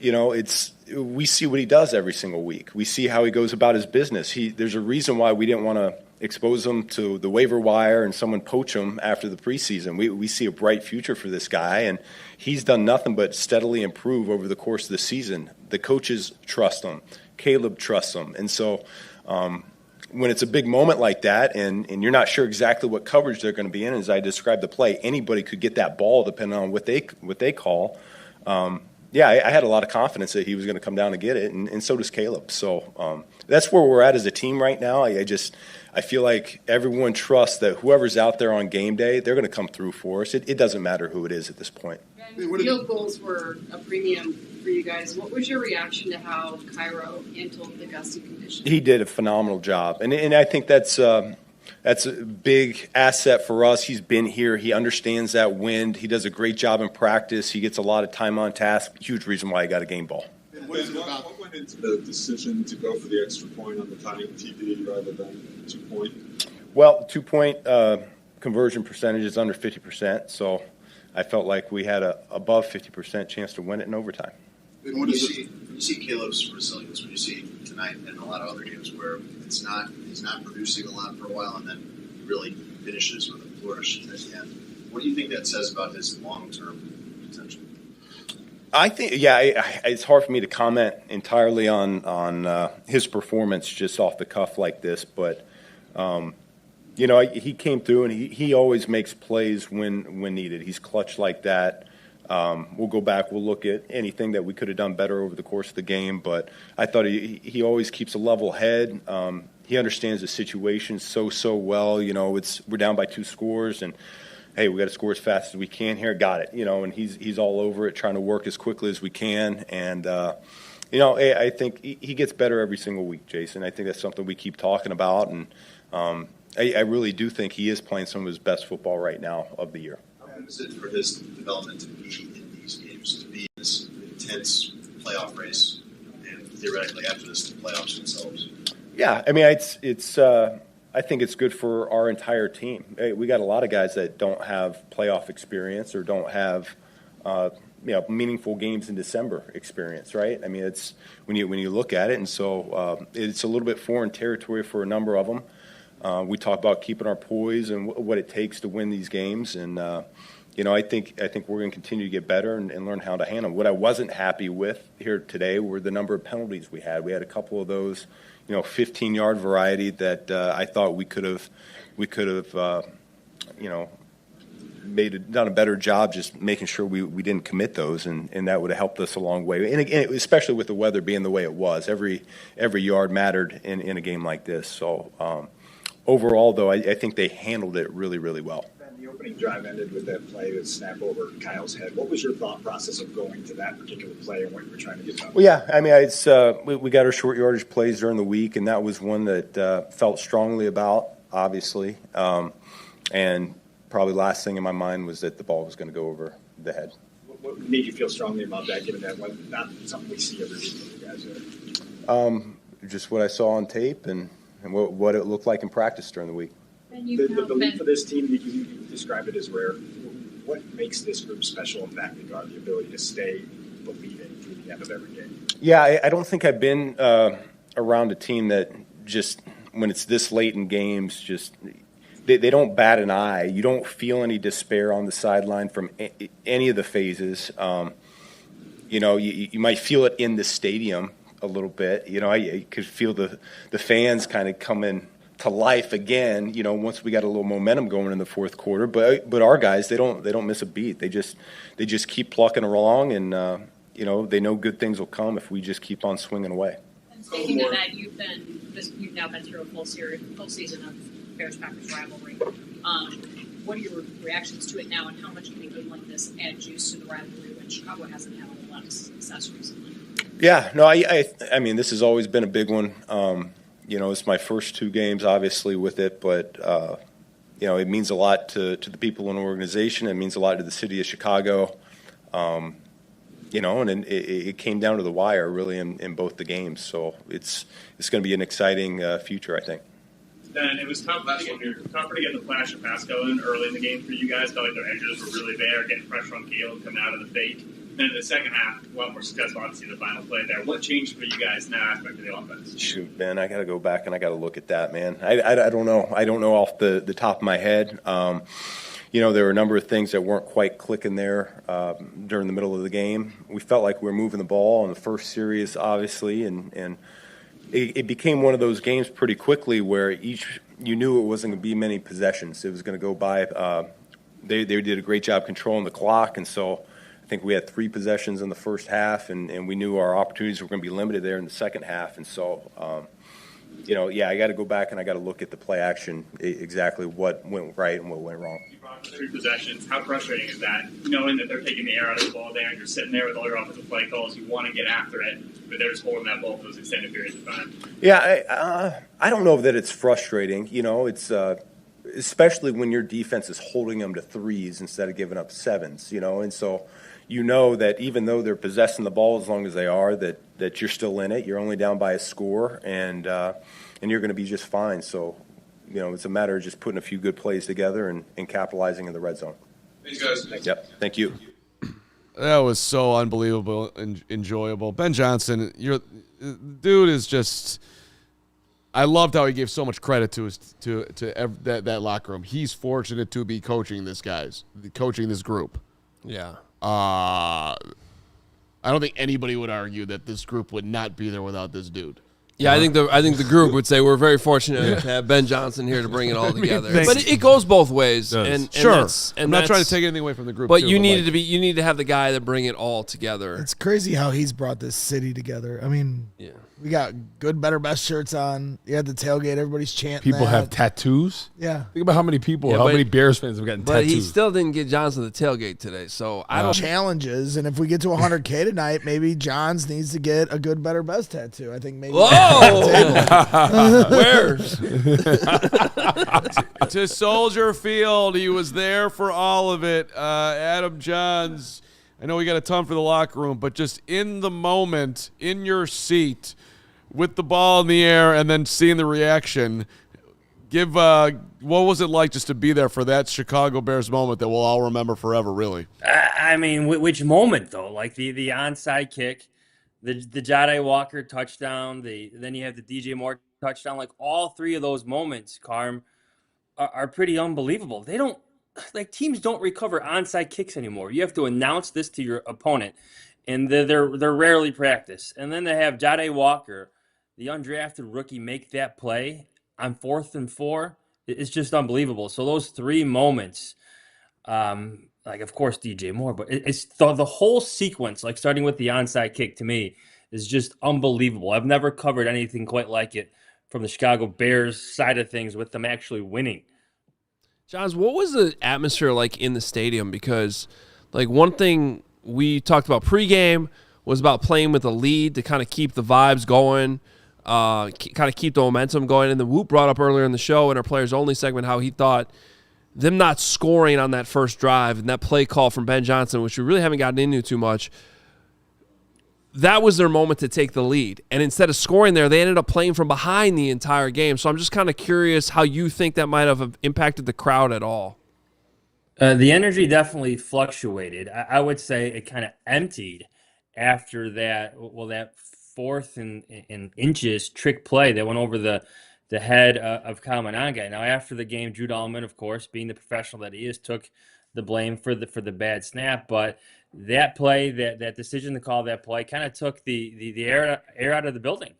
we see what he does every single week. We see how he goes about his business. There's a reason why we didn't want to expose him to the waiver wire and someone poach him after the preseason. We see a bright future for this guy, and he's done nothing but steadily improve over the course of the season. The coaches trust him. Caleb trusts him. And so when it's a big moment like that and you're not sure exactly what coverage they're going to be in, as I described the play, anybody could get that ball depending on what they call. I had a lot of confidence that he was going to come down and get it, and so does Caleb. So that's where we're at as a team right now. I feel like everyone trusts that whoever's out there on game day, they're going to come through for us. It doesn't matter who it is at this point. Field goals were a premium for you guys. What was your reaction to how Cairo handled the gusty conditions? He did a phenomenal job, and I think that's That's a big asset for us. He's been here. He understands that wind. He does a great job in practice. He gets a lot of time on task. Huge reason why he got a game ball. And what went into the decision to go for the extra point on the tying TD rather than 2-point? Well, 2-point conversion percentage is under 50%, so I felt like we had a above 50% chance to win it in overtime. When you see Caleb's resilience, when you see tonight and a lot of other games where he's not producing a lot for a while and then he really finishes with a flourish at the end, what do you think that says about his long-term potential? I think, it's hard for me to comment entirely on his performance just off the cuff like this, but he came through and he always makes plays when needed. He's clutch like that. We'll go back. We'll look at anything that we could have done better over the course of the game. But I thought he always keeps a level head. He understands the situation so well. We're down by 2 scores, and hey, we got to score as fast as we can here. Got it. And he's all over it, trying to work as quickly as we can. And I think he gets better every single week, Jason. I think that's something we keep talking about, and I really do think he is playing some of his best football right now of the year. Is it for his development to be in these games, to be in this intense playoff race, and theoretically after this, the playoffs themselves? Yeah, I mean, it's. I think it's good for our entire team. Hey, we got a lot of guys that don't have playoff experience or don't have, meaningful games in December experience, right? I mean, it's when you look at it, and so it's a little bit foreign territory for a number of them. We talk about keeping our poise and what it takes to win these games, and I think we're going to continue to get better and learn how to handle them. What I wasn't happy with here today were the number of penalties we had. We had a couple of those, 15-yard variety that I thought we could have, done a better job just making sure we didn't commit those, and that would have helped us a long way. And again, especially with the weather being the way it was, every yard mattered in a game like this. So. Overall, though, I think they handled it really, really well. The opening drive ended with that play that snap over Kyle's head. What was your thought process of going to that particular play and what you were trying to get done? Well, yeah, I mean, we got our short yardage plays during the week, and that was one that felt strongly about, obviously. And probably last thing in my mind was that the ball was going to go over the head. What made you feel strongly about that, given that was not something we see every week from you guys there? Just what I saw on tape and what it looked like in practice during the week. The belief for this team, you describe it as rare. What makes this group special in that regard, the ability to stay believing through the end of every game? Yeah, I don't think I've been around a team that just, when it's this late in games, just they don't bat an eye. You don't feel any despair on the sideline from any of the phases. You might feel it in the stadium a little bit. I could feel the fans kind of coming to life again, once we got a little momentum going in the fourth quarter. But our guys, they don't miss a beat. They just keep plucking along, and they know good things will come if we just keep on swinging away. And speaking of that, you've now been through a full season of Bears-Packers rivalry. What are your reactions to it now, and how much can a game like this add juice to the rivalry when Chicago hasn't had a lot of success recently? Yeah, no, I mean, this has always been a big one. It's my first 2 games, obviously, with it, but, it means a lot to the people in the organization. It means a lot to the city of Chicago, and it came down to the wire, really, in both the games. So it's going to be an exciting future, I think. Then it was tough to get the flash of pass going early in the game for you guys. Felt like their edges were really there, getting pressure on Caleb, coming out of the fake. Then in the second half, a lot more successful, obviously, the final play there. What changed for you guys in that aspect of the offense? Shoot, man, I got to go back and I got to look at that, man. I don't know. I don't know off the top of my head. There were a number of things that weren't quite clicking there during the middle of the game. We felt like we were moving the ball in the first series, obviously, and it became one of those games pretty quickly where you knew it wasn't going to be many possessions. It was going to go by. They did a great job controlling the clock, and so I think we had 3 possessions in the first half, and we knew our opportunities were going to be limited there in the second half. And so, I got to go back and I got to look at the play action, exactly what went right and what went wrong. You brought up 3 possessions. How frustrating is that, knowing that they're taking the air out of the ball there and you're sitting there with all your offensive play calls, you want to get after it, but they're just holding that ball for those extended periods of time? Yeah, I don't know that it's frustrating. It's especially when your defense is holding them to threes instead of giving up sevens, and so that even though they're possessing the ball as long as they are, that you're still in it. You're only down by a score, and you're going to be just fine. So, it's a matter of just putting a few good plays together and capitalizing in the red zone. Thanks, guys. Yep. Thank you. That was so unbelievable and enjoyable. Ben Johnson, dude is just. I loved how he gave so much credit to that locker room. He's fortunate to be coaching this group. Yeah. I don't think anybody would argue that this group would not be there without this dude. Yeah, I think the group would say we're very fortunate to have Ben Johnson here to bring it all together. But it goes both ways. And sure. I'm not trying to take anything away from the group. But you need to have the guy that bring it all together. It's crazy how he's brought this city together. I mean, we got good, better, best shirts on. You had the tailgate, everybody's chanting. People have tattoos. Yeah. Think about how many many Bears fans have gotten tattoos. But he still didn't get Johnson the tailgate today. So I don't challenges. And if we get to 100K tonight, maybe Johns needs to get a good, better, best tattoo. I think maybe. Where? To Soldier Field. He was there for all of it. Adam Jahns. I know we got a ton for the locker room, but just in the moment, in your seat, with the ball in the air, and then seeing the reaction, what was it like just to be there for that Chicago Bears moment that we'll all remember forever, really? I mean, which moment, though? Like the onside kick, the Jahdae Walker touchdown, then you have the DJ Moore touchdown. Like all three of those moments, Carm, are pretty unbelievable. They don't, like teams don't recover onside kicks anymore. You have to announce this to your opponent, and they're rarely practiced. And then they have Jahdae Walker, the undrafted rookie, make that play on 4th and 4. It's just unbelievable. So those three moments, like of course DJ Moore, but it's the whole sequence, like starting with the onside kick, to me is just unbelievable. I've never covered anything quite like it from the Chicago Bears side of things, with them actually winning. Johns, what was the atmosphere like in the stadium? Because like one thing we talked about pregame was about playing with a lead to kind of keep the vibes going, kind of keep the momentum going. And then Whoop brought up earlier in the show in our Players Only segment how he thought them not scoring on that first drive and that play call from Ben Johnson, which we really haven't gotten into too much, that was their moment to take the lead. And instead of scoring there, they ended up playing from behind the entire game. So I'm just kind of curious how you think that might have impacted the crowd at all. The energy definitely fluctuated. I would say it kind of emptied after that. Well, that 4th and inches trick play that went over the head of Carman. Now, after the game, Drew Dahlman, of course, being the professional that he is, took the blame for the bad snap. But that play, that decision to call that play, kind of took the air out of the building.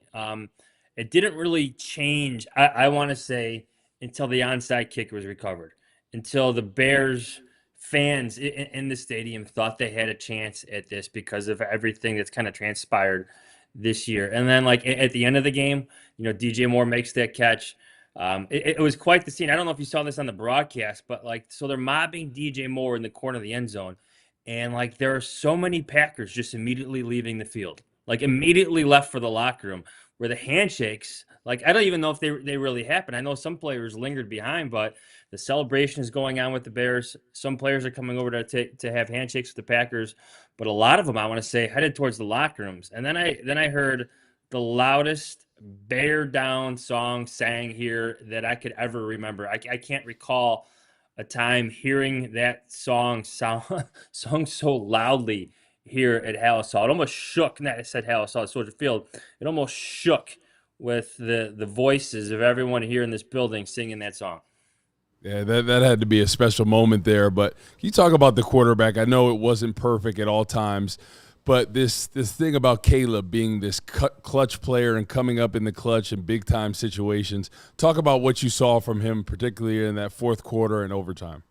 It didn't really change, I want to say, until the onside kick was recovered, until the Bears fans in the stadium thought they had a chance at this because of everything that's kind of transpired this year. And then, like, at the end of the game, DJ Moore makes that catch. It was quite the scene. I don't know if you saw this on the broadcast, but so they're mobbing DJ Moore in the corner of the end zone. And there are so many Packers just immediately leaving the field, immediately left for the locker room, where the handshakes, I don't even know if they really happened. I know some players lingered behind, but the celebration is going on with the Bears. Some players are coming over to have handshakes with the Packers, but a lot of them, I want to say, headed towards the locker rooms. And then I heard the loudest bear down song sang here that I could ever remember. I can't recall a time hearing that song sung so loudly here at Halas Hall. It almost shook. Not I said Halas Hall, Soldier Field. It almost shook with the voices of everyone here in this building singing that song. Yeah, that had to be a special moment there. But can you talk about the quarterback? I know it wasn't perfect at all times, but this thing about Caleb being this clutch player and coming up in the clutch in big-time situations, talk about what you saw from him, particularly in that fourth quarter and overtime.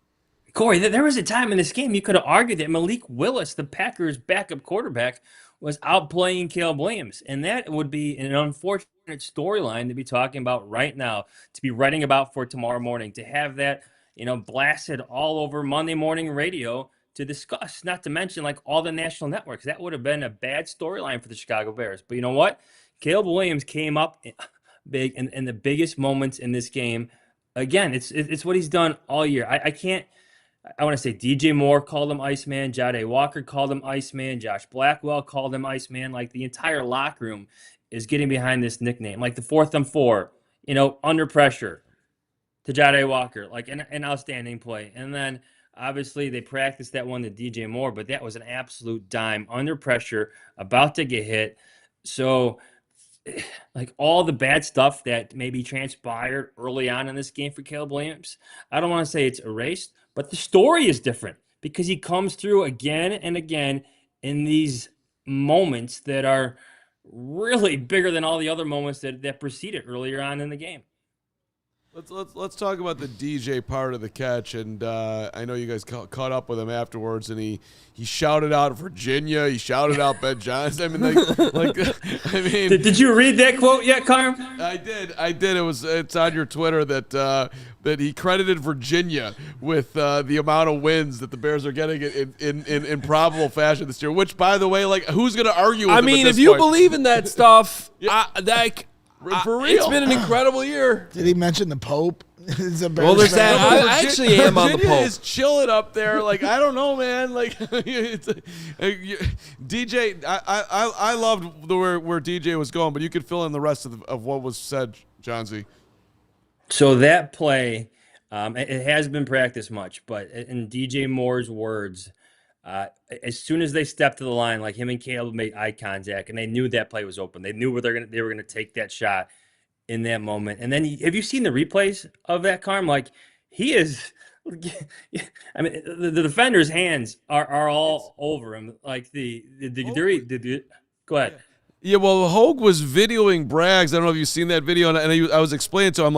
Corey, there was a time in this game you could have argued that Malik Willis, the Packers' backup quarterback, was outplaying Caleb Williams. And that would be an unfortunate storyline to be talking about right now, to be writing about for tomorrow morning, to have that, blasted all over Monday morning radio to discuss, not to mention all the national networks. That would have been a bad storyline for the Chicago Bears. But you know what? Caleb Williams came up big in the biggest moments in this game again, it's what he's done all year. I want to say DJ Moore called him Iceman. Jahdae Walker called him Iceman. Josh Blackwell called him Iceman. Like, the entire locker room is getting behind this nickname. Like the 4th and 4, under pressure to Jahdae Walker, like an outstanding play. And then obviously they practiced that one to DJ Moore, but that was an absolute dime under pressure, about to get hit. So, like, all the bad stuff that maybe transpired early on in this game for Caleb Williams, I don't want to say it's erased, but the story is different because he comes through again and again in these moments that are really bigger than all the other moments that preceded earlier on in the game. Let's talk about the DJ part of the catch, and I know you guys caught up with him afterwards, and he shouted out Virginia, he shouted out Ben Jahns. I mean, did you read that quote yet, Carm? I did. It's on your Twitter that he credited Virginia with the amount of wins that the Bears are getting in probable fashion this year. Which, by the way, like, who's going to argue with him at this if you point? believe in that stuff, For real. It's been an incredible year. Did he mention the Pope? There's that. I actually am on the Pope. Virginia is chilling up there. Like, I don't know, man. Like, DJ, I loved where DJ was going, but you could fill in the rest of what was said, Johnsy. So that play, it has been practiced much, but in DJ Moore's words, as soon as they stepped to the line, like, him and Caleb made eye contact, and they knew that play was open. They knew they were gonna take that shot in that moment. And then have you seen the replays of that, Carm? Like, he is. I mean, the defender's hands are all over him. Like go ahead. Yeah, well, Hoge was videoing Braggs. I don't know if you've seen that video, and I was explaining to him,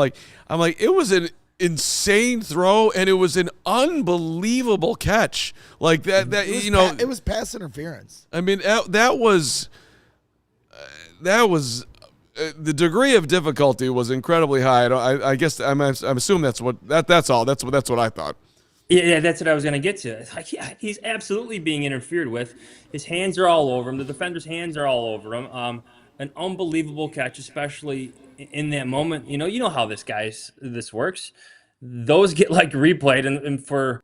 I'm like, it was an insane throw, and it was an unbelievable catch. Like that it was pass interference. I mean, that was the degree of difficulty was incredibly high. I guess I'm assuming that's all. That's what I thought. Yeah, that's what I was going to get to. It's like, yeah, he's absolutely being interfered with. His hands are all over him. The defender's hands are all over him. An unbelievable catch, especially in that moment. You know how this works. Those get like replayed, and for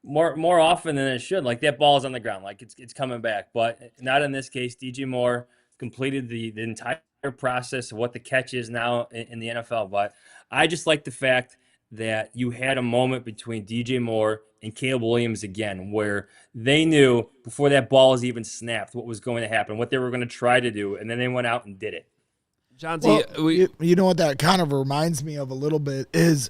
more often than it should. Like, that ball is on the ground, like it's coming back, but not in this case. DJ Moore completed the entire process of what the catch is now in the NFL. But I just like the fact that you had a moment between DJ Moore and Caleb Williams again, where they knew before that ball was even snapped what was going to happen, what they were going to try to do, and then they went out and did it. Johnsy, you know what that kind of reminds me of a little bit is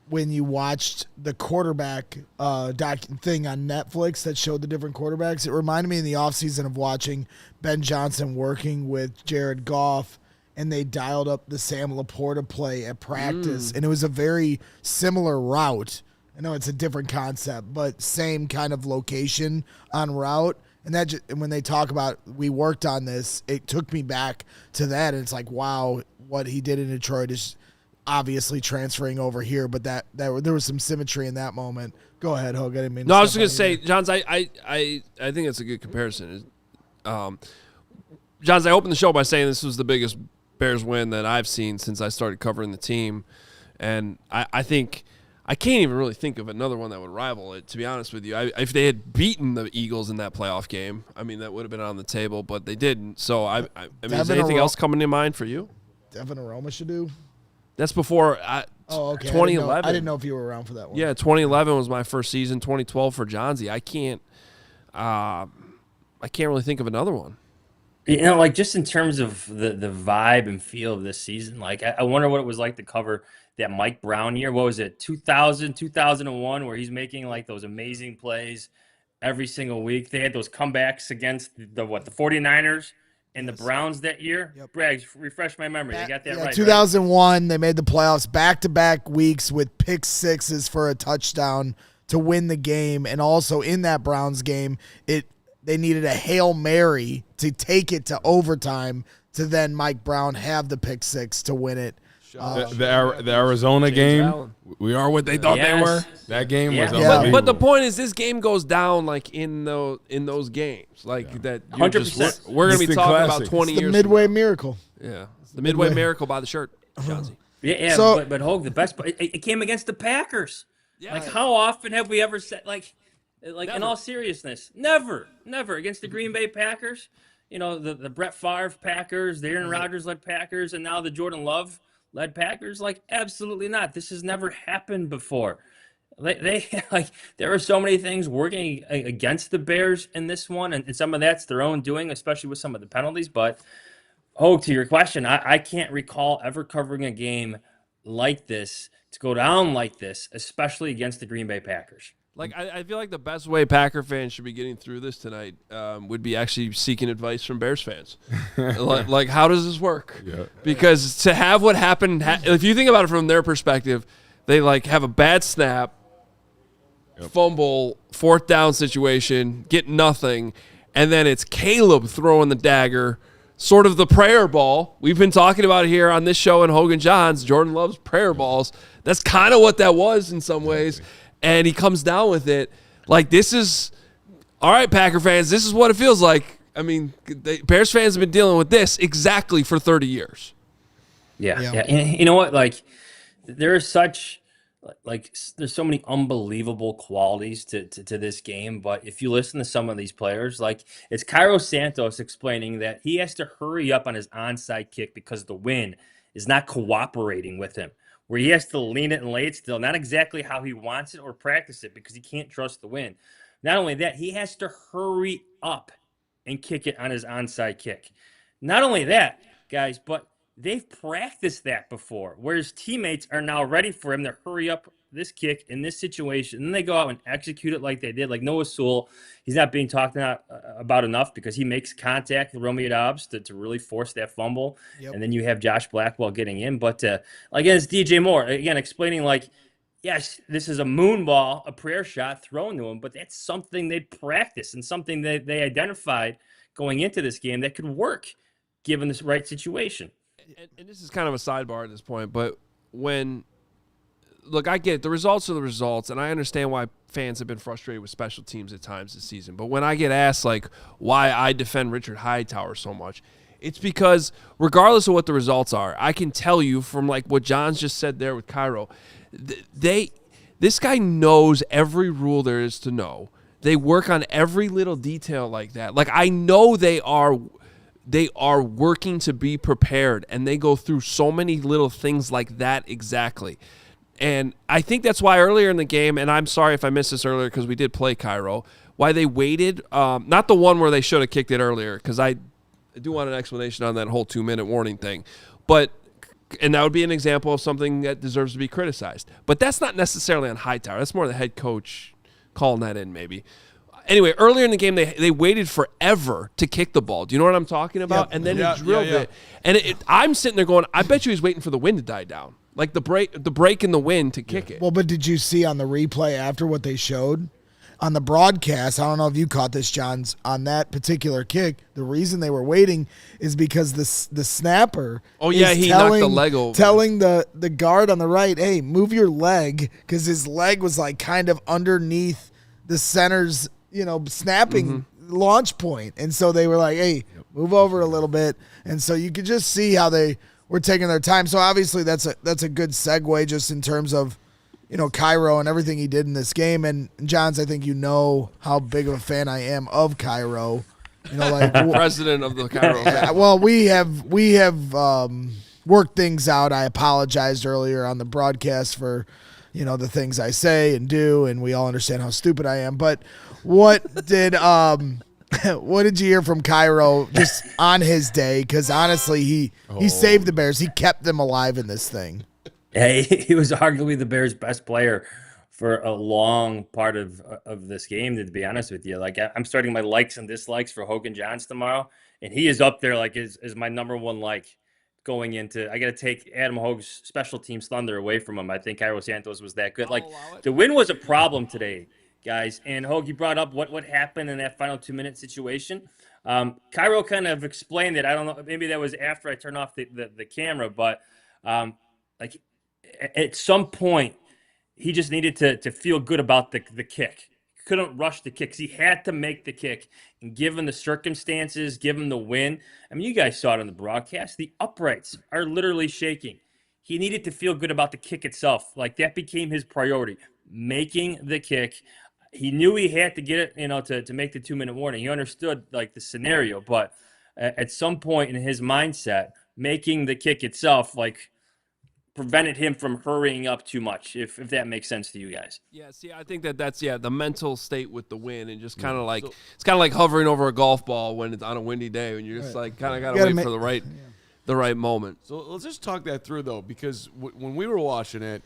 when you watched the quarterback thing on Netflix that showed the different quarterbacks. It reminded me in the offseason of watching Ben Johnson working with Jared Goff, and they dialed up the Sam Laporta play at practice, and it was a very similar route. I know it's a different concept, but same kind of location on route. And and when they talk about we worked on this, it took me back to that. And it's like, wow, what he did in Detroit is obviously transferring over here. But there was some symmetry in that moment. Go ahead, Hoge. I didn't mean. No, I was just gonna say, Johns, I think it's a good comparison. Johns, I opened the show by saying this was the biggest Bears win that I've seen since I started covering the team, and I think I can't even really think of another one that would rival it, to be honest with you. If they had beaten the Eagles in that playoff game, I mean, that would have been on the table, but they didn't. So I mean, is anything else coming to mind for you? Devin Aroma should do. That's before 2011. I didn't know if you were around for that one. Yeah, 2011 was my first season. 2012 for Johnsy. I can't really think of another one. Like, just in terms of the vibe and feel of this season, like, I wonder what it was like to cover that Mike Brown year. What was it, 2001, where he's making, like, those amazing plays every single week. They had those comebacks against the 49ers and the Browns that year. Yep. Braggs, refresh my memory. You got that right. 2001, right? They made the playoffs back-to-back weeks with pick sixes for a touchdown to win the game. And also in that Browns game, they needed a Hail Mary to take it to overtime to then Mike Brown have the pick six to win it. The Arizona game, we are what they thought they were. That game was unbelievable. But the point is, this game goes down like in those games, like that. 100%. We're going to be talking about 20 years. The Midway Miracle. Yeah, the Midway Miracle by the shirt, Johnsy. Yeah, So- but Hoge, the best, it came against the Packers. Yeah. Like, how often have we ever said, like Never. in all seriousness, never against the Green Bay Packers. You know, the Brett Favre Packers, the Aaron Rodgers led Packers, and now the Jordan Love led Packers. Like, absolutely not. This has never happened before. They like, there are so many things working against the Bears in this one, and some of that's their own doing, especially with some of the penalties. But Hoge, to your question, I can't recall ever covering a game like this to go down like this, especially against the Green Bay Packers. Like, I feel like the best way Packer fans should be getting through this tonight would be actually seeking advice from Bears fans. like, how does this work? Yeah. Because to have what happened, if you think about it from their perspective, they like have a bad snap, fumble, fourth down situation, get nothing, and then it's Caleb throwing the dagger, sort of the prayer ball. We've been talking about it here on this show and Hoge and Jahns. Jordan loves prayer balls. That's kind of what that was in some ways. And he comes down with it. Like, this is – all right, Packer fans, this is what it feels like. I mean, Bears fans have been dealing with this exactly for 30 years. Yeah. And you know what? Like, there is such – like, there's so many unbelievable qualities to this game. But if you listen to some of these players, like, it's Cairo Santos explaining that he has to hurry up on his onside kick because the wind is not cooperating with him, where he has to lean it and lay it still, not exactly how he wants it or practice it because he can't trust the wind. Not only that, he has to hurry up and kick it on his onside kick. Not only that, guys, but they've practiced that before, where his teammates are now ready for him to hurry up this kick in this situation. And then they go out and execute it like they did. Like Noah Sewell, he's not being talked about enough because he makes contact with Romeo Doubs to really force that fumble. Yep. And then you have Josh Blackwell getting in. But again, it's DJ Moore, again, explaining like, yes, this is a moon ball, a prayer shot thrown to him, but that's something they practiced and something that they identified going into this game that could work given this right situation. And this is kind of a sidebar at this point, but look, I get it. The results are the results, and I understand why fans have been frustrated with special teams at times this season. But when I get asked, like, why I defend Richard Hightower so much, it's because regardless of what the results are, I can tell you from, like, what John's just said there with Cairo, this guy knows every rule there is to know. They work on every little detail like that. Like, I know they are working to be prepared, and they go through so many little things like that exactly. And I think that's why earlier in the game, and I'm sorry if I missed this earlier because we did play Cairo, why they waited, not the one where they should have kicked it earlier, because I do want an explanation on that whole 2-minute warning thing. And that would be an example of something that deserves to be criticized. But that's not necessarily on Hightower. That's more the head coach calling that in maybe. Anyway, earlier in the game, they waited forever to kick the ball. Do you know what I'm talking about? Yep. And then he drilled it. And I'm sitting there going, I bet you he's waiting for the wind to die down. Like the break in the wind to kick it. Well, but did you see on the replay after what they showed? On the broadcast, I don't know if you caught this, Johns, on that particular kick, the reason they were waiting is because the snapper he knocked the leg over. Telling the guard on the right, hey, move your leg, because his leg was like kind of underneath the center's, snapping launch point. And so they were like, hey, move over a little bit. And so you could just see how they were taking their time. So obviously that's a good segue just in terms of, Cairo and everything he did in this game. And Johns, I think you know how big of a fan I am of Cairo. President of the Cairo family. Well, we have worked things out. I apologized earlier on the broadcast for, the things I say and do, and we all understand how stupid I am. But what did you hear from Cairo just on his day? Because honestly, he saved the Bears. He kept them alive in this thing. Hey, he was arguably the Bears' best player for a long part of this game, to be honest with you. Like, I'm starting my likes and dislikes for Hoge and Jahns tomorrow, and he is up there like is my number one like going into. I got to take Adam Hoge's special teams thunder away from him. I think Cairo Santos was that good. Like, the win was a problem today, guys. And Hoge, you brought up what happened in that final 2-minute situation. Cairo kind of explained it. I don't know, maybe that was after I turned off the camera, but like at some point he just needed to feel good about the kick. Couldn't rush the kicks. He had to make the kick. And given the circumstances, given the win, I mean, you guys saw it on the broadcast. The uprights are literally shaking. he needed to feel good about the kick itself. Like, that became his priority, making the kick. He knew he had to get it, to make the 2-minute warning. He understood, like, the scenario, but at some point in his mindset, making the kick itself, like, prevented him from hurrying up too much, if that makes sense to you guys. Yeah, see, I think that's the mental state with the win, and just kind of like it's kind of like hovering over a golf ball when it's on a windy day, and you're just like kind of got to wait for the right moment. So let's just talk that through, though, because when we were watching it,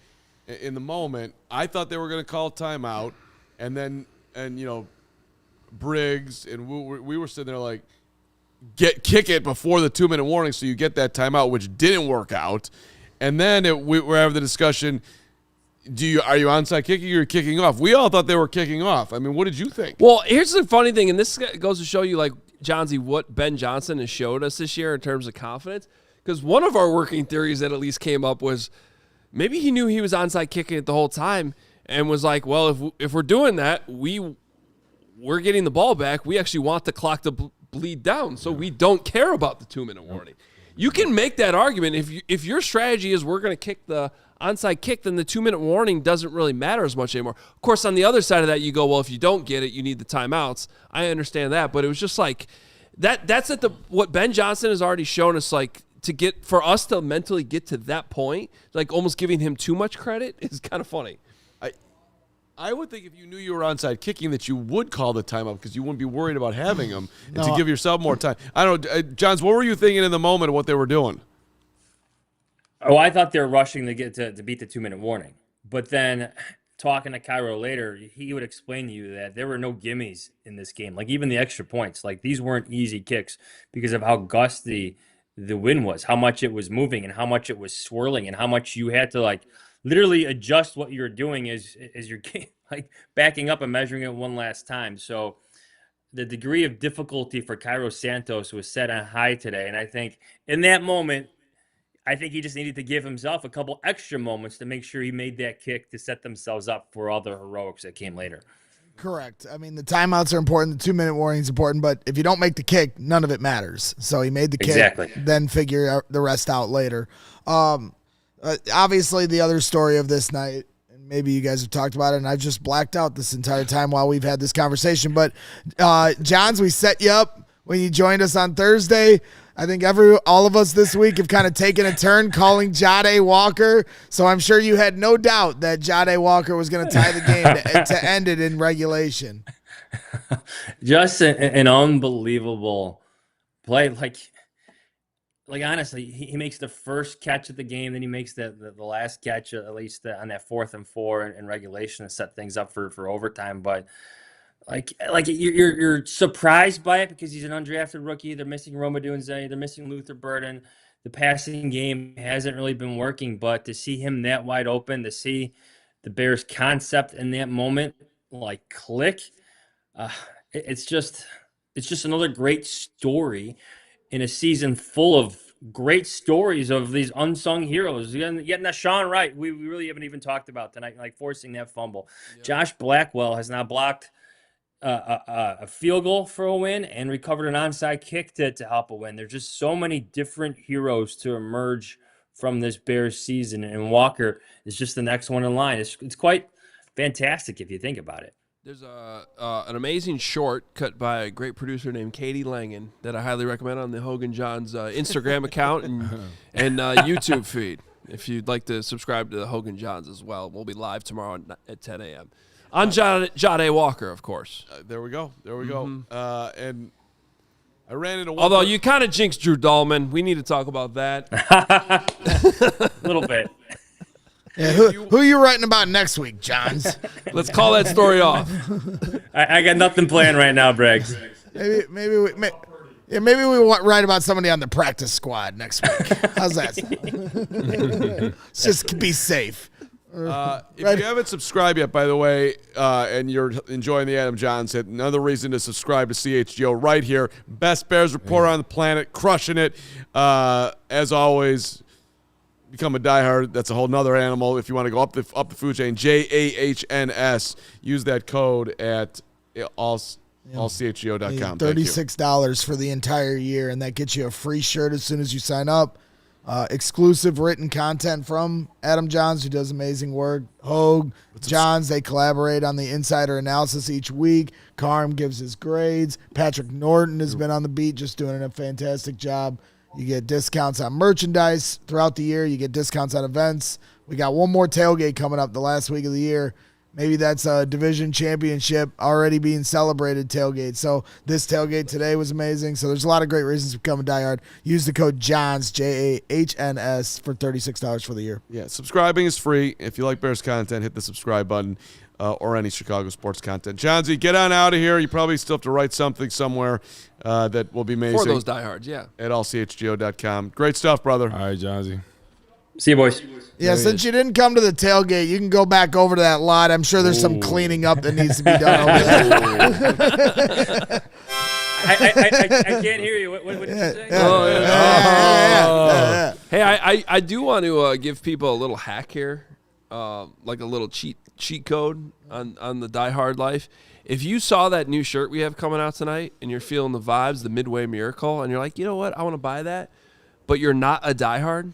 in the moment, I thought they were going to call timeout, and Briggs and we were sitting there like, kick it before the 2-minute warning so you get that timeout, which didn't work out. And then we were having the discussion, are you onside kicking or kicking off? We all thought they were kicking off. I mean, what did you think? Well, here's the funny thing, and this goes to show you, like, Johnsy, what Ben Johnson has showed us this year in terms of confidence. Because one of our working theories that at least came up was maybe he knew he was onside kicking it the whole time and was like, well, if we're doing that, we're getting the ball back. We actually want the clock to bleed down, so we don't care about the 2-minute warning. You can make that argument. If your strategy is we're going to kick the onside kick, then the 2-minute warning doesn't really matter as much anymore. Of course, on the other side of that, you go, well, if you don't get it, you need the timeouts. I understand that, but it was just like that's what Ben Johnson has already shown us, like, for us to mentally get to that point, like almost giving him too much credit is kind of funny. I would think if you knew you were onside kicking that you would call the timeout because you wouldn't be worried about having them and to give yourself more time. I don't know, Johns, what were you thinking in the moment of what they were doing? Oh, I thought they were rushing to get to beat the 2-minute warning. But then talking to Cairo later, he would explain to you that there were no gimmies in this game. Like, even the extra points, like, these weren't easy kicks because of how gusty the wind was, how much it was moving and how much it was swirling and how much you had to, like, literally adjust what you're doing as you're like backing up and measuring it one last time. So the degree of difficulty for Cairo Santos was set on high today. And I think in that moment, I think he just needed to give himself a couple extra moments to make sure he made that kick to set themselves up for all the heroics that came later. Correct. I mean, the timeouts are important. The 2-minute warning is important, but if you don't make the kick, none of it matters. So he made the kick, then figure the rest out later. Obviously, the other story of this night, and maybe you guys have talked about it, and I've just blacked out this entire time while we've had this conversation, but Johns, we set you up when you joined us on Thursday. I think all of us this week have kind of taken a turn calling Jahdae Walker, so I'm sure you had no doubt that Jahdae Walker was going to tie the game to end it in regulation. Just an unbelievable play. Like, honestly, he makes the first catch of the game, then he makes the last catch, at least on that 4th and 4 in regulation to set things up for overtime. But like you're surprised by it because he's an undrafted rookie. They're missing Roma Dunze. They're missing Luther Burden. The passing game hasn't really been working, but to see him that wide open, to see the Bears concept in that moment, like, click, it's just another great story in a season full of great stories of these unsung heroes. Getting Nashawn right, we really haven't even talked about tonight, like forcing that fumble. Yep. Josh Blackwell has now blocked a field goal for a win and recovered an onside kick to help a win. There's just so many different heroes to emerge from this Bears season, and Walker is just the next one in line. It's quite fantastic if you think about it. There's an amazing short cut by a great producer named Katie Langen that I highly recommend on the Hoge and Jahns Instagram account and YouTube feed. If you'd like to subscribe to the Hoge and Jahns as well, we'll be live tomorrow at 10 a.m. on Jahdae Walker, of course. There we go. And I ran into one. Although you kind of jinxed Drew Dahlman. We need to talk about that. A little bit. Yeah, who are you writing about next week, Johns? Let's call that story off. I got nothing planned right now, Briggs. Maybe we want write about somebody on the practice squad next week. How's that? Let's just be safe. If you haven't subscribed yet, by the way, and you're enjoying the Adam Jahns hit, another reason to subscribe to CHGO right here. Best Bears reporter on the planet, crushing it. As always, become a diehard. That's a whole nother animal. If you want to go up the food chain, JAHNS, use that code at allchgo.com. $36 for the entire year, and that gets you a free shirt as soon as you sign up. exclusive written content from Adam Jahns, who does amazing work. Hoge, Jahns, they collaborate on the insider analysis each week. Carm gives his grades. Patrick Norton has been on the beat, just doing a fantastic job. You get discounts on merchandise throughout the year. You get discounts on events. We got one more tailgate coming up the last week of the year. Maybe that's a division championship already being celebrated tailgate. So this tailgate today was amazing. So there's a lot of great reasons to become a diehard. Use the code JAHNS, JAHNS, for $36 for the year. Yeah, subscribing is free. If you like Bears content, hit the subscribe button or any Chicago sports content. Johnsy, get on out of here. You probably still have to write something somewhere that will be amazing. For those diehards, yeah. At allchgo.com. Great stuff, brother. All right, Johnsy. See you, boys. Yeah, since you didn't come to the tailgate, you can go back over to that lot. I'm sure there's some cleaning up that needs to be done over there. I can't hear you. What did you say? Hey, I do want to give people a little hack here, like a little cheat code on the Die Hard life. If you saw that new shirt we have coming out tonight and you're feeling the vibes, the Midway Miracle, and you're like, you know what, I want to buy that, but you're not a Die Hard,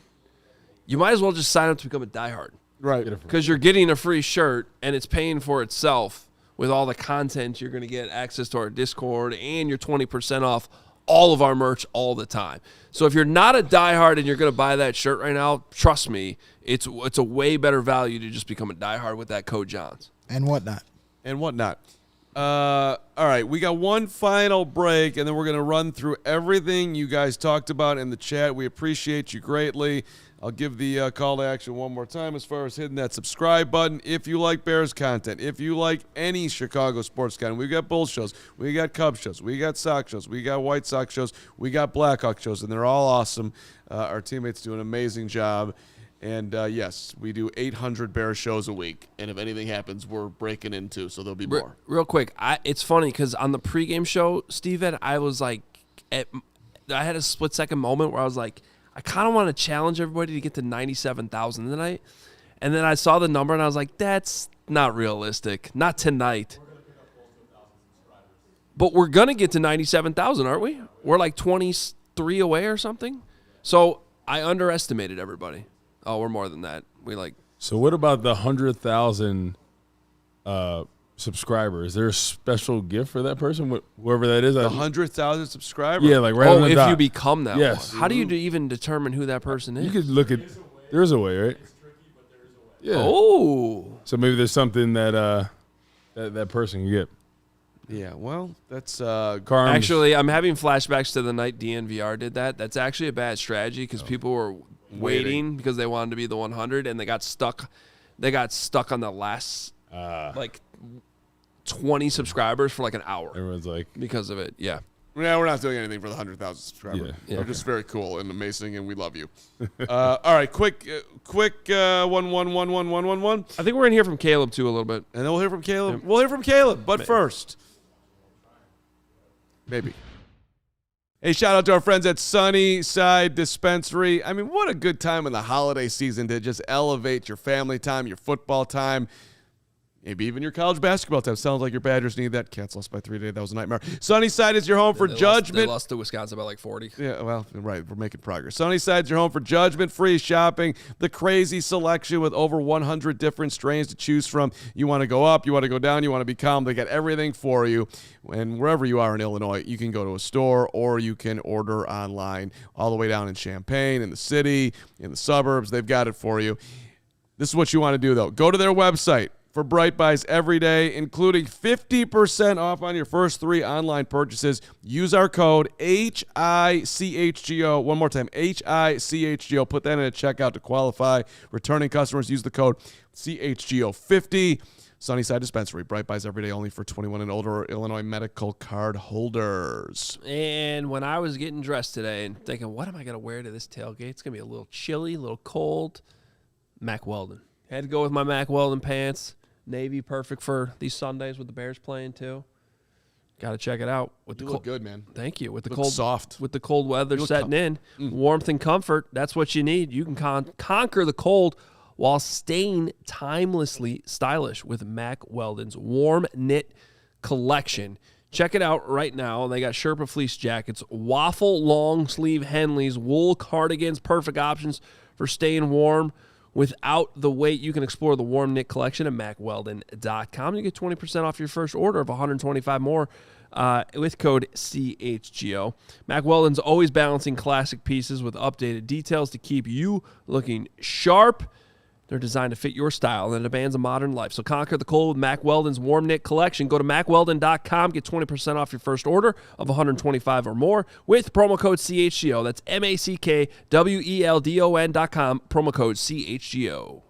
you might as well just sign up to become a diehard. Right. Because you're getting a free shirt, and it's paying for itself with all the content. You're going to get access to our Discord, and you're 20% off all of our merch all the time. So if you're not a diehard and you're going to buy that shirt right now, trust me, it's a way better value to just become a diehard with that code Jahns. And whatnot. All right, we got one final break, and then we're going to run through everything you guys talked about in the chat. We appreciate you greatly. I'll give the call to action one more time as far as hitting that subscribe button. If you like Bears content, if you like any Chicago sports content, we've got Bulls shows, we got Cubs shows, we got Sox shows, we got White Sox shows, we got Blackhawk shows, and they're all awesome. Our teammates do an amazing job. And, yes, we do 800 Bears shows a week. And if anything happens, we're breaking into, so there'll be more. Real quick, it's funny because on the pregame show, Steven, I was like, I had a split-second moment where I was like, I kind of want to challenge everybody to get to 97,000 tonight. And then I saw the number, and I was like, that's not realistic. Not tonight. But we're going to get to 97,000, aren't we? We're like 23 away or something. So I underestimated everybody. Oh, we're more than that. So what about the 100,000 subscribers? Is there a special gift for that person, whoever that is? The 100,000 subscribers? Yeah, like right on the if dot. you become that yes. one. How do you even determine who that person is? You could look at – there's a way, right? Yeah. Oh. So maybe there's something that that person can get. Yeah, well, that's Actually, I'm having flashbacks to the night DNVR did that. That's actually a bad strategy because people were waiting because they wanted to be the 100, and they got stuck. They got stuck on the last 20 subscribers for like an hour. Everyone's like because of it. Yeah. Yeah, we're not doing anything for the 100,000 subscribers. Yeah. They're just very cool and amazing, and we love you. All right, quick 1111111. I think we're gonna hear from Caleb too a little bit, and then we'll hear from Caleb. We'll hear from Caleb, but first, maybe. Hey, shout out to our friends at Sunnyside Dispensary. I mean, what a good time in the holiday season to just elevate your family time, your football time, maybe even your college basketball time. Sounds like your Badgers need that. Cats lost by 3 today. That was a nightmare. Sunnyside is your home for judgment. They lost to Wisconsin by like 40. Yeah, well, right. We're making progress. Sunnyside's your home for judgment-free shopping. The crazy selection with over 100 different strains to choose from. You want to go up, you want to go down, you want to be calm. They got everything for you. And wherever you are in Illinois, you can go to a store or you can order online all the way down in Champaign, in the city, in the suburbs. They've got it for you. This is what you want to do, though. Go to their website for Bright Buys every day, including 50% off on your first 3 online purchases. Use our code HICHGO. One more time, HICHGO. Put that in a checkout to qualify. Returning customers use the code CHGO50. Sunnyside Dispensary. Bright Buys every day only for 21 and older Illinois medical card holders. And when I was getting dressed today and thinking, what am I going to wear to this tailgate? It's going to be a little chilly, a little cold. Mack Weldon. Had to go with my Mack Weldon pants. Navy, perfect for these Sundays with the Bears playing too. Got to check it out. You look good, man. Thank you. With the Look cold, soft. With the cold weather setting in, warmth and comfort. That's what you need. You can conquer the cold while staying timelessly stylish with Mack Weldon's warm knit collection. Check it out right now. They got Sherpa fleece jackets, waffle long sleeve Henleys, wool cardigans, perfect options for staying warm without the weight. You can explore the warm knit collection at MacWeldon.com. You get 20% off your first order of $125 more with code CHGO. Mack Weldon's always balancing classic pieces with updated details to keep you looking sharp. They're designed to fit your style and the demands of modern life. So conquer the cold with Mack Weldon's warm knit collection. Go to MacWeldon.com. Get 20% off your first order of $125 or more with promo code CHGO. That's MACKWELDON.com. Promo code CHGO.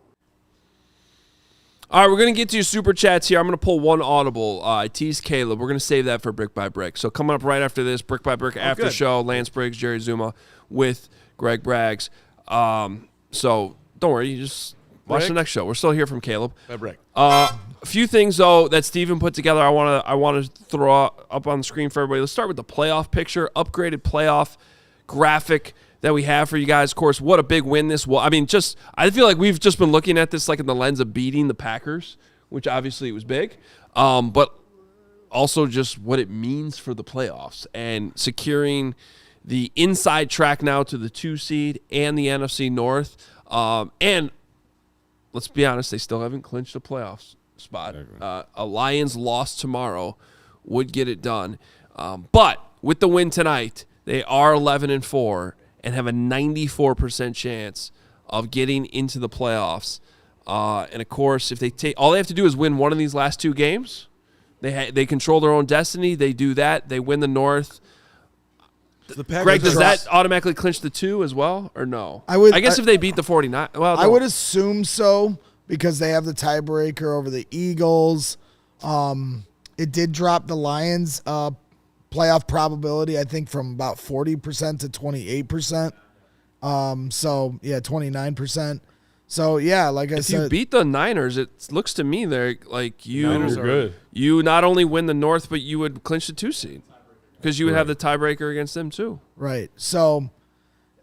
All right, we're going to get to your Super Chats here. I'm going to pull one audible. I teased Caleb. We're going to save that for Brick by Brick. So coming up right after this, Brick by Brick after show, Lance Briggs, Jerry Azumah with Greg Braggs. So don't worry, you just watch the next show. We're still here from Caleb. A few things though that Steven put together. I want to throw up on the screen for everybody. Let's start with the playoff picture, upgraded playoff graphic that we have for you guys. Of course, what a big win this was. I mean, I feel like we've just been looking at this like in the lens of beating the Packers, which obviously was big, but also just what it means for the playoffs and securing the inside track now to the 2 seed and the NFC North. And let's be honest, they still haven't clinched a playoffs spot. A Lions loss tomorrow would get it done. But with the win tonight, they are 11-4 and have a 94% chance of getting into the playoffs. And of course, if they all they have to do is win one of these last 2 games. They control their own destiny. They do that. They win the North. Greg, does that automatically clinch the 2 as well, or no? I guess if they beat the 49, well, I would assume so because they have the tiebreaker over the Eagles. It did drop the Lions' playoff probability, I think, from about 40% to 28%. So yeah, 29%. So yeah, like I said, if you beat the Niners, it looks to me they're like Niners are good. You not only win the North, but you would clinch the 2 seed. Because you would have the tiebreaker against them, too. Right. So,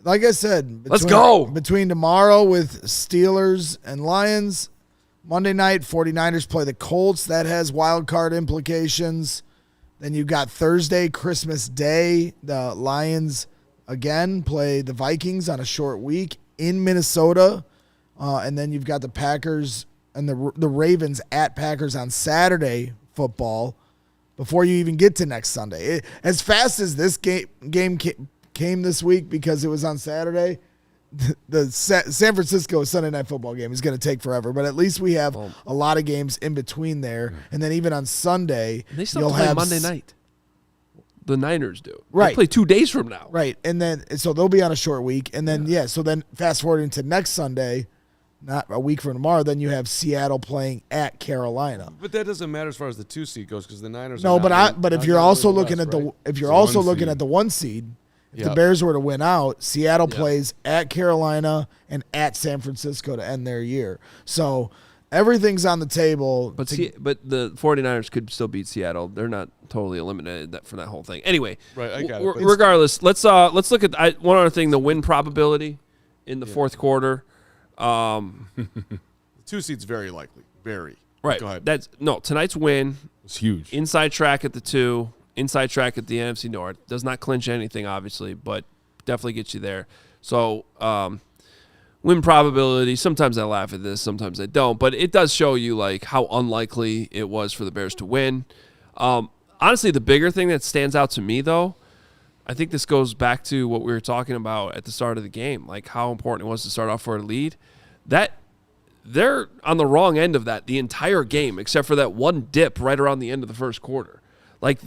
like I said, let's go. Between tomorrow with Steelers and Lions, Monday night, 49ers play the Colts. That has wild card implications. Then you've got Thursday, Christmas Day. The Lions, again, play the Vikings on a short week in Minnesota. And then you've got the Packers and the Ravens at Packers on Saturday football. Before you even get to next Sunday. As fast as this game came this week because it was on Saturday, the San Francisco Sunday Night Football game is going to take forever. But at least we have a lot of games in between there. And then even on Sunday, they still play Monday night. The Niners do. Right. They play 2 days from now. Right. And then so they'll be on a short week. And then, so then fast forwarding to next Sunday, not a week from tomorrow, then you have Seattle playing at Carolina. But that doesn't matter as far as the 2 seed goes because the Niners. No, but if you're also looking at the at the 1 seed, if the Bears were to win out, Seattle plays at Carolina and at San Francisco to end their year. So everything's on the table. But the 49ers could still beat Seattle. They're not totally eliminated from that whole thing. Anyway, right, I got it. Regardless, let's look at one other thing: the win probability in the fourth quarter. The 2 seed's very likely. Very. Right. Go ahead. Tonight's win. It's huge. Inside track at the 2, inside track at the NFC North. Does not clinch anything, obviously, but definitely gets you there. So, win probability, sometimes I laugh at this, sometimes I don't, but it does show you like how unlikely it was for the Bears to win. Honestly, the bigger thing that stands out to me, though, I think this goes back to what we were talking about at the start of the game, like how important it was to start off for a lead. That they're on the wrong end of that the entire game, except for that one dip right around the end of the first quarter. Like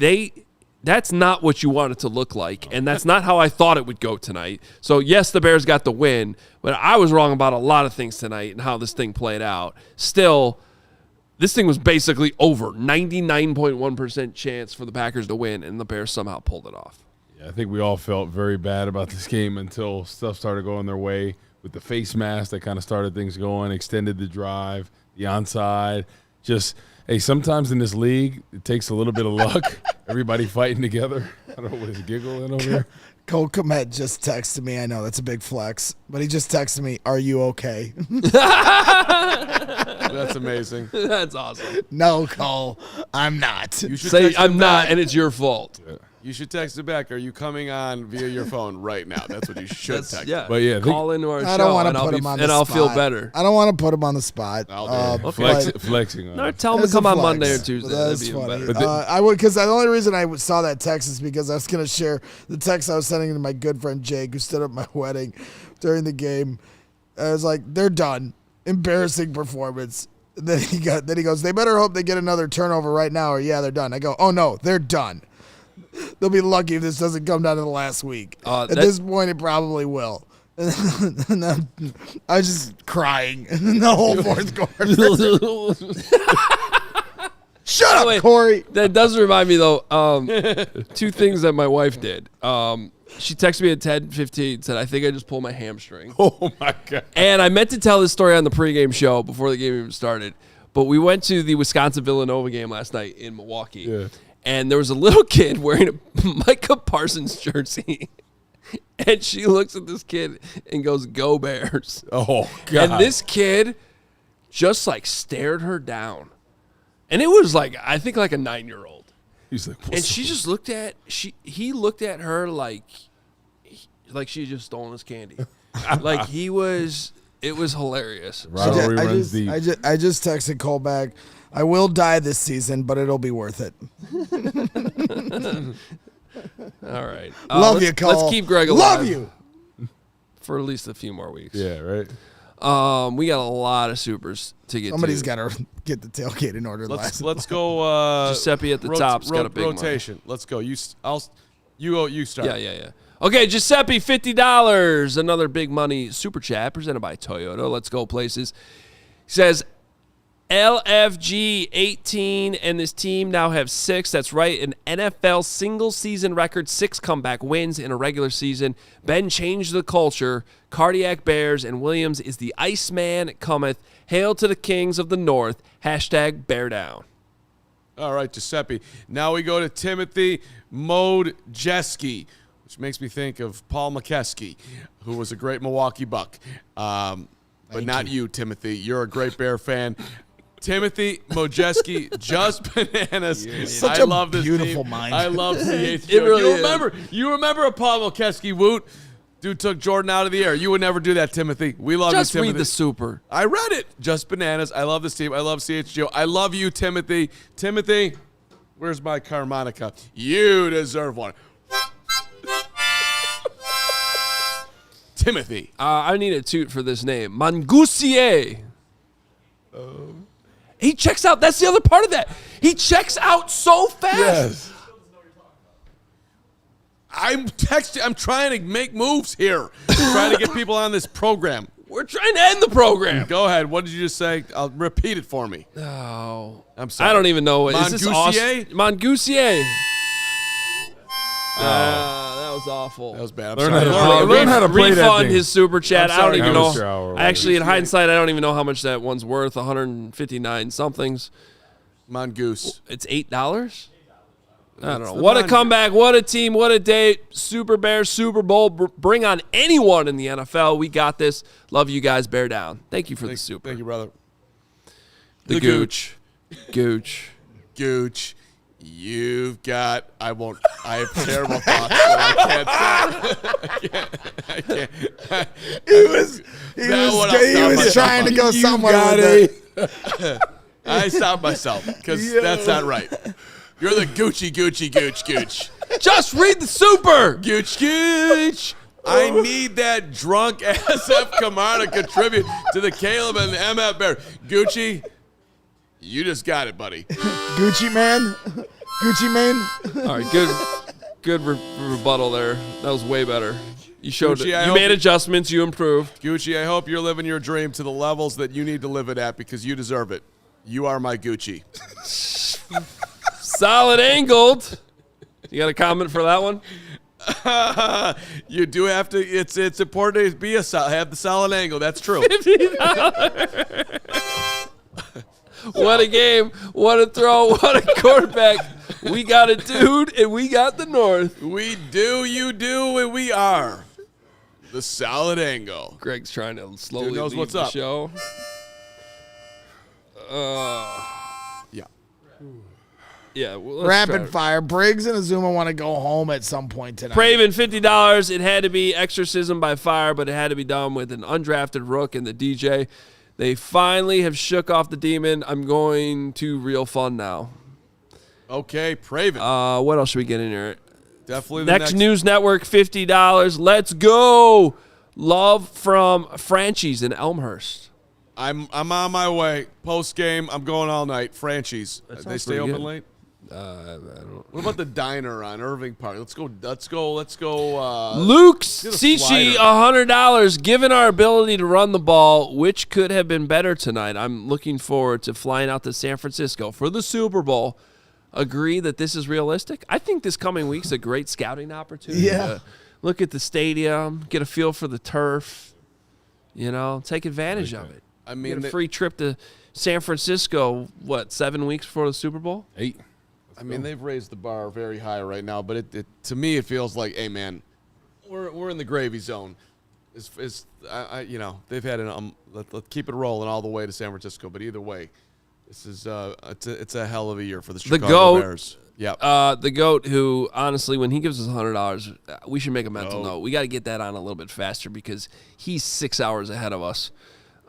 that's not what you want it to look like, and that's not how I thought it would go tonight. So yes, the Bears got the win, but I was wrong about a lot of things tonight and how this thing played out. Still, this thing was basically over. 99.1% chance for the Packers to win, and the Bears somehow pulled it off. I think we all felt very bad about this game until stuff started going their way with the face mask that kind of started things going, extended the drive, the onside. Just, hey, sometimes in this league, it takes a little bit of luck. Everybody fighting together. I don't know what is giggling over here. Cole Kmet just texted me. I know that's a big flex, but he just texted me, "Are you okay?" That's amazing. That's awesome. No, Cole, I'm not. You should Say text I'm him not, back. and it's your fault. You should text it back. Are you coming on via your phone right now? That's what you should text. Yeah, But yeah, call into our I show, don't want and to I'll put be, him on and the I'll spot. feel better. I don't want to put him on the spot. Flexing on No, it. tell him to It's a come on flex, Monday or but Tuesday. That's That'd be even funny. better. I would, because the only reason I saw that text is because I was going to share the text I was sending to my good friend Jake, who stood at my wedding during the game. I was like, "They're done. Embarrassing performance." And then he goes, "They better hope they get another turnover right now, or yeah, they're done." I go, "Oh no, they're done. They'll be lucky if this doesn't come down to the last week. At this point, it probably will." And then I was just crying in the whole fourth quarter. Shut up, Corey. That does remind me, though, two things that my wife did. She texted me at 10:15, said, "I think I just pulled my hamstring." Oh, my God. And I meant to tell this story on the pregame show before the game even started. But we went to the Wisconsin-Villanova game last night in Milwaukee. Yeah. And there was a little kid wearing a Micah Parsons jersey. And she looks at this kid and goes, "Go Bears." Oh, God. And this kid just, like, stared her down. And it was, like, I think like a 9-year-old. He's like, and she just looked at he looked at her like she had just stolen his candy. Like it was hilarious. I just texted Cole back. "I will die this season, but it'll be worth it." All right. Love you, Cole. Let's keep Greg alive. Love you. For at least a few more weeks. Yeah, right. We got a lot of supers to get Somebody's to. got to get the tailgate in order. Let's go. Giuseppe at the top's got a big rotation. Let's go. You start. Yeah. Okay, Giuseppe, $50. Another big money super chat presented by Toyota. Let's go places. He says, LFG 18 and this team now have 6. That's right, an NFL single season record, 6 comeback wins in a regular season. Ben changed the culture. Cardiac Bears, and Williams is the Iceman cometh. Hail to the kings of the north. Hashtag bear down. All right, Giuseppe. Now we go to Timothy Mojeski, which makes me think of Paul McKeskey, who was a great Milwaukee Buck. But not you, Timothy. You're a great Bear fan. Timothy Mojeski, just bananas. Such I a love this beautiful team. mind. I love CHGO. It really you remember a Paul McKeskey Woot? Dude took Jordan out of the air. You would never do that, Timothy. We love Just you, Timothy. read the super. I read it. Just bananas. I love this team. I love CHGO. I love you, Timothy. Timothy, where's my harmonica? You deserve one. Timothy. I need a toot for this name. Mangousier. He checks out. That's the other part of that. He checks out so fast. Yes. I'm texting. I'm trying to make moves here. Trying to get people on this program. We're trying to end the program. Go ahead. What did you just say? I'll repeat it for me. Oh. I'm sorry. I don't even know. Is this Mangousier? Mangousier. That was awful. That was bad. Learn how to play that refund thing. his super chat. I'm I don't sorry. even know. Amateur hour. Actually, in hindsight, I don't even know how much that one's worth. 159 somethings. Mongoose. It's $8. I don't know. What a comeback. What a team. What a day. Super Bears, Super Bowl. Bring on anyone in the NFL. We got this. Love you guys. Bear down. Thank you for the super. Thank you, brother. The Gooch. Gooch. Gooch. You've got. I have terrible thoughts that I can't say. I can't. He was trying to go somewhere with it. I stopped myself because that's not right. You're the Gucci. Just read the super. Gooch. I need that drunk SF Kamar to contribute to the Caleb and the MF Bear. Gucci, you just got it, buddy. Gucci man. All right, good rebuttal there. That was way better. You showed Gucci, it. You made adjustments. You improved. Gucci, I hope you're living your dream to the levels that you need to live it at because you deserve it. You are my Gucci. Solid angled. You got a comment for that one? You do have to. It's important to be have the solid angle. That's true. $50. What a game. What a throw. What a quarterback. We got a dude, and we got the North. We do, you do, and we are the solid angle. Greg's trying to slowly Dude knows leave what's the up. show. Yeah. Yeah. Well, let's Rapid try. fire. Briggs and Azumah want to go home at some point tonight. Craven, $50. It had to be exorcism by fire, but it had to be done with an undrafted rook and the DJ. They finally have shook off the demon. I'm going to real fun now. Okay, Praven. What else should we get in here? Definitely the next News Network, $50. Let's go. Love from Franchies in Elmhurst. I'm on my way. Post game, I'm going all night. Franchies. They sounds stay pretty open good. late? I don't. What about the diner on Irving Park? Let's go. Luke's get a CC, slider. $100. Given our ability to run the ball, which could have been better tonight, I'm looking forward to flying out to San Francisco for the Super Bowl. Agree that this is realistic? I think this coming week's a great scouting opportunity. Yeah. To look at the stadium, get a feel for the turf, take advantage of it. I mean, get a free trip to San Francisco, 7 weeks before the Super Bowl? 8. I mean, they've raised the bar very high right now, but it to me it feels like, hey man, we're in the gravy zone. They've had let's keep it rolling all the way to San Francisco. But either way, this is it's a hell of a year for the Chicago Bears. Yeah, the GOAT, who honestly, when he gives us $100, we should make a mental note. We got to get that on a little bit faster because he's 6 hours ahead of us.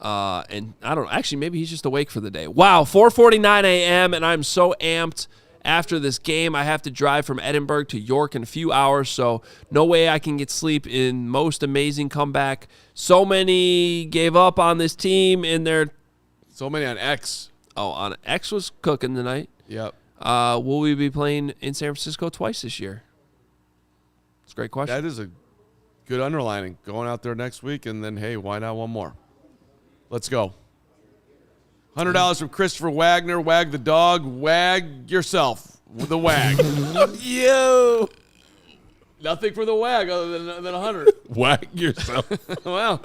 And I don't know. Actually, maybe he's just awake for the day. Wow, 4:49 a.m. and I'm so amped. After this game, I have to drive from Edinburgh to York in a few hours, so no way I can get sleep in most amazing comeback. So many gave up on this team in their... So many on X. Oh, on X was cooking tonight. Yep. Will we be playing in San Francisco twice this year? It's a great question. That is a good underlining. Going out there next week, and then, hey, why not one more? Let's go. $100 from Christopher Wagner. Wag the dog. Wag yourself with the wag. Yo. Nothing for the wag other than 100. Wag yourself. Well,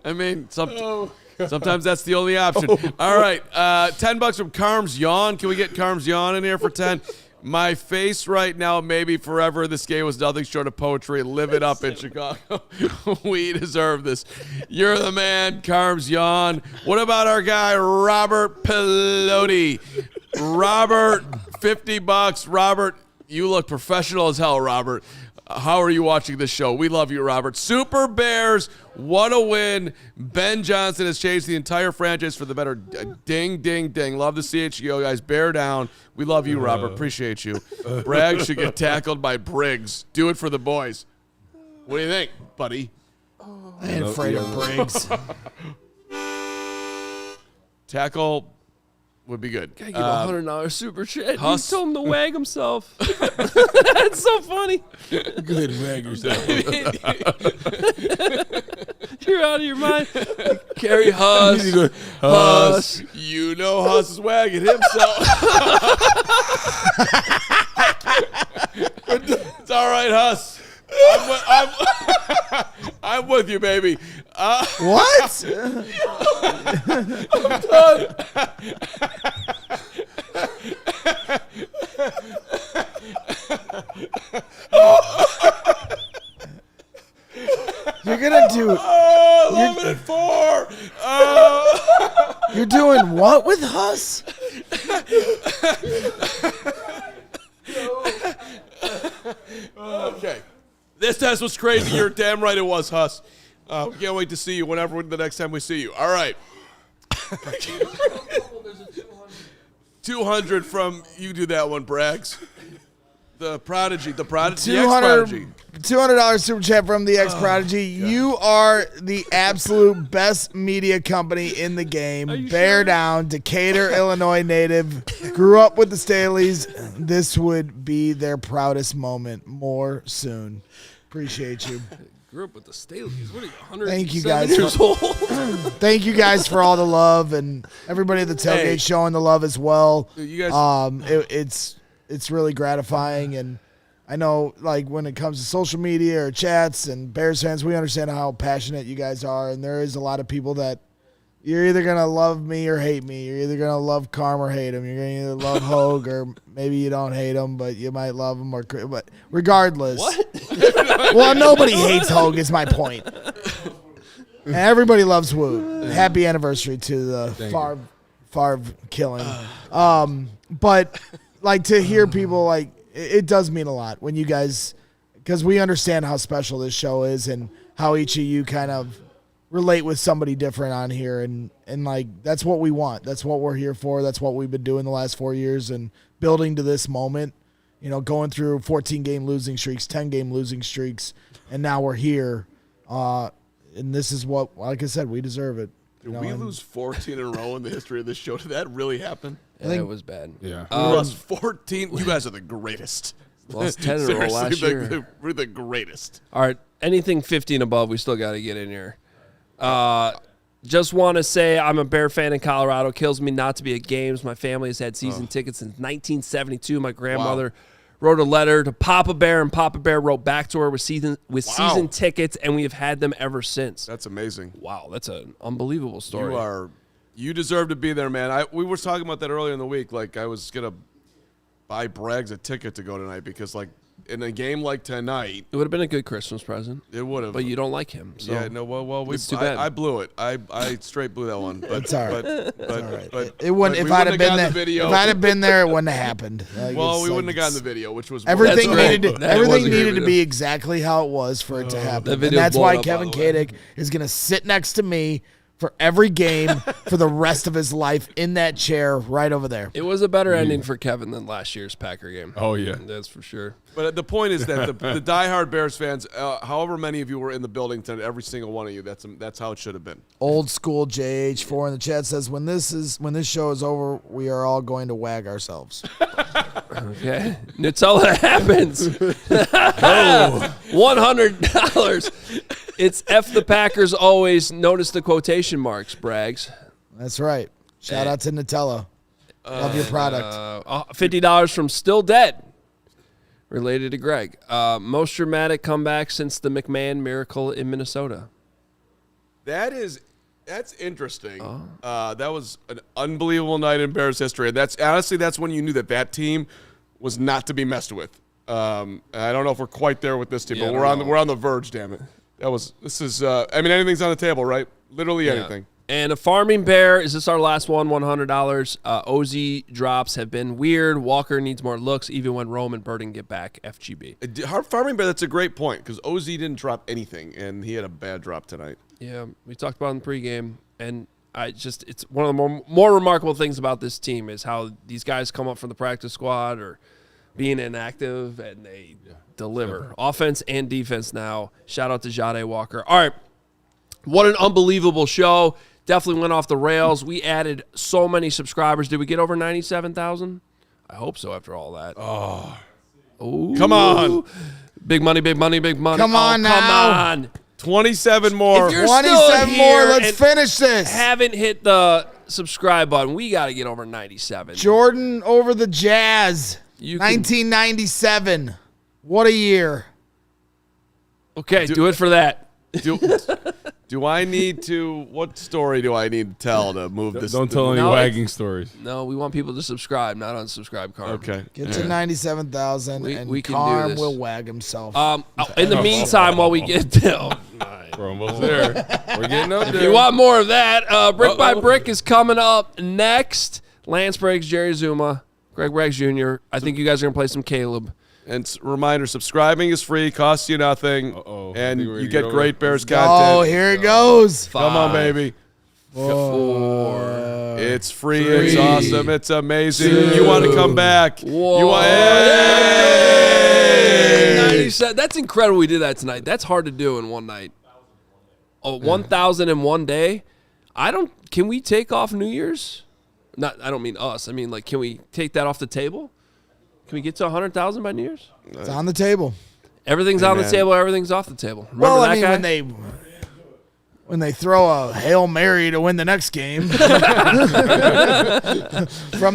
I mean, sometimes that's the only option. All right, $10 from Carm's Yawn. Can we get Carm's Yawn in here for 10? My face right now, maybe forever. This game was nothing short of poetry. Live it up in Chicago. We deserve this. You're the man, Carm's Yawn. What about our guy, Robert Pelote? Robert, $50. Robert, you look professional as hell, Robert. How are you watching this show? We love you, Robert. Super Bears, what a win. Ben Johnson has changed the entire franchise for the better. Ding, ding, ding. Love the CHGO guys. Bear down. We love you, Robert. Appreciate you. Bragg should get tackled by Briggs. Do it for the boys. What do you think, buddy? I ain't afraid of Briggs. Tackle would be good. Gotta give a $100 super chat. Huss. He told him to wag himself. That's so funny. Good wag yourself. You're out of your mind. Carry Huss. Huss. You know Huss is wagging himself. It's all right, Huss. I'm with you, baby. What? I'm done. You're gonna do. Limit at 4. You're doing what with Huss? Okay. This test was crazy. You're damn right it was, Huss. We can't wait to see you whenever the next time we see you. All right. 200 from you. Do that one, Braggs. The Prodigy, the X-Prodigy. $200 super chat from the X-Prodigy. You are the absolute best media company in the game. Bear down, Decatur, Illinois native. Grew up with the Staleys. This would be their proudest moment. More soon. Appreciate you. Grew up with the Staleys. What are you, 107 Thank you guys. years old? Thank you guys for all the love and everybody at the tailgate showing the love as well. You guys, it's really gratifying, and I know, like, when it comes to social media or chats and Bears fans, we understand how passionate you guys are, and there is a lot of people that, You're either gonna love me or hate me. You're either gonna love Carm or hate him. You're gonna either love Hoge or maybe you don't hate him, but you might love him. But regardless, well, nobody hates Hoge. Is my point. And everybody loves Woot. Happy anniversary to the Favre killing. But like to hear people like it does mean a lot when you guys, because we understand how special this show is and how each of you kind of relate with somebody different on here, and like that's what we want. That's what we're here for. That's what we've been doing the last 4 years and building to this moment. You know, going through 14-game losing streaks, 10-game losing streaks, and now we're here. And this is what, like I said, we deserve it. Did we lose 14 in a row in the history of this show? Did that really happen? Yeah, it was bad. Yeah. We lost 14. You guys are the greatest. Lost 10 in a row last year. We're the greatest. All right. Anything 50 and above, we still got to get in here. Just want to say I'm a Bear fan in Colorado. Kills me not to be at games. My family has had season tickets since 1972. My grandmother wrote a letter to Papa Bear, and Papa Bear wrote back to her with season tickets, and we have had them ever since. That's amazing. Wow, that's an unbelievable story. You deserve to be there, man. We were talking about that earlier in the week. Like, I was going to buy Braggs a ticket to go tonight because, like, in a game like tonight, it would have been a good Christmas present. It would have, but you don't like him. So yeah, no. Well, it's too bad. I blew it. I straight blew that one. But, it's all right. But it wouldn't. If I'd have been there, if I'd have been there, it wouldn't have happened. Like, well, we wouldn't have gotten the video, which was everything needed to be exactly how it was for it to happen. And that's why Kevin Kadick is going to sit next to me for every game for the rest of his life in that chair right over there. It was a better ending for Kevin than last year's Packer game. Oh, yeah. That's for sure. But the point is that the diehard Bears fans, however many of you were in the building tonight, every single one of you, that's how it should have been. Old school JH4 in the chat says, when this show is over, we are all going to wag ourselves. Okay. Nutella happens. $100. It's F the Packers always. Notice the quotation marks, Braggs. That's right. Shout out to Nutella. Love your product. $50 from Still Dead. Related to Greg. Most dramatic comeback since the McMahon miracle in Minnesota. That's interesting. That was an unbelievable night in Bears history. And that's when you knew that team was not to be messed with. I don't know if we're quite there with this team, but we're on the verge, damn it. Anything's on the table, right? Literally anything. And a farming bear, is this our last one? $100. OZ drops have been weird. Walker needs more looks, even when Rome and Burden get back. FGB. Farming bear, that's a great point, because OZ didn't drop anything, and he had a bad drop tonight. Yeah, we talked about it in the pregame, and it's one of the more remarkable things about this team is how these guys come up from the practice squad or being inactive, and they deliver. Offense and defense now. Shout out to Jahdae Walker. All right. What an unbelievable show. Definitely went off the rails. We added so many subscribers. Did we get over 97,000? I hope so after all that. Ooh. Come on. Big money, big money, big money. Come on now. Come on. 27 more. If you're 27 more. Let's finish this. Haven't hit the subscribe button. We got to get over 97. Jordan over the Jazz. 1997. What a year. Okay, do it for that. Do I need to? What story do I need to tell to move this? Don't tell any wagging stories. No, we want people to subscribe, not unsubscribe, Carman. Okay. Get to 97,000, and we can Carm do this. will wag himself. In the meantime, while we get to we're almost there. We're getting up there. If you want more of that, Brick by Brick is coming up next. Lance Briggs, Jerry Azumah, Greg Braggs Jr. I think you guys are going to play some Caleb. And reminder, subscriing is free, costs you nothing, and you get great Bears content. Oh, here it goes. Come on, baby. 4. It's free. It's awesome. It's amazing. 2. You want to come back. Whoa. You want, hey! That's incredible we did that tonight. That's hard to do in one night. 1,000 in one day. Can we take off New Year's? I don't mean us. I mean, like, can we take that off the table? Can we get to 100,000 by New Year's? It's on the table. Everything's on the table. Everything's off the table. Remember that guy? when they throw a Hail Mary to win the next game from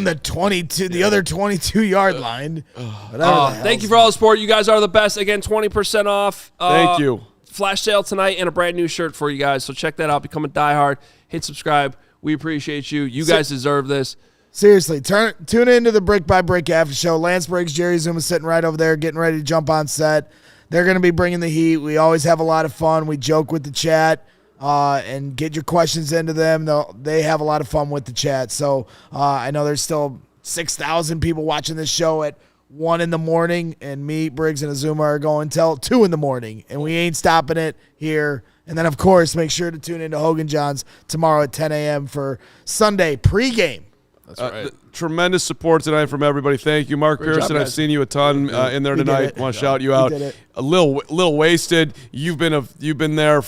the other 22-yard line. Thank you for all the support. You guys are the best. Again, 20% off. Thank you. Flash sale tonight and a brand new shirt for you guys. So check that out. Become a diehard. hit subscribe. We appreciate you. You guys deserve this. Seriously, tune into the Brick by Brick after show. Lance Briggs, Jerry Azumah sitting right over there, getting ready to jump on set. They're going to be bringing the heat. We always have a lot of fun. We joke with the chat and get your questions into them. They have a lot of fun with the chat. So I know there's still 6,000 people watching this show at 1 in the morning, and me, Briggs, and Azumah are going till 2 in the morning, and we ain't stopping it here. And then, of course, make sure to tune into Hoge and Jahns tomorrow at 10 a.m. for Sunday pregame. That's right. Tremendous support tonight from everybody. Thank you, Mark Pearson. I've seen you a ton in there tonight. Want to shout you out. A little wasted. You've been there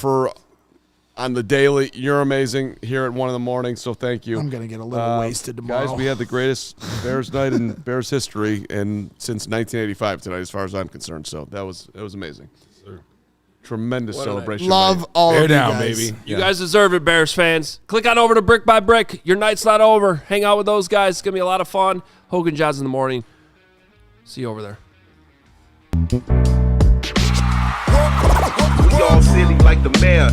on the daily. You're amazing here at 1 in the morning. So thank you. I'm gonna get a little wasted tomorrow. Guys, we had the greatest Bears night in Bears history since 1985 tonight, as far as I'm concerned. So that was amazing. Tremendous celebration. Love all of you down, guys. baby. You guys deserve it, Bears fans. Click on over to Brick by Brick. Your night's not over. Hang out with those guys. It's going to be a lot of fun. Hoge and Jahns in the morning. See you over there. We all silly like the mayor.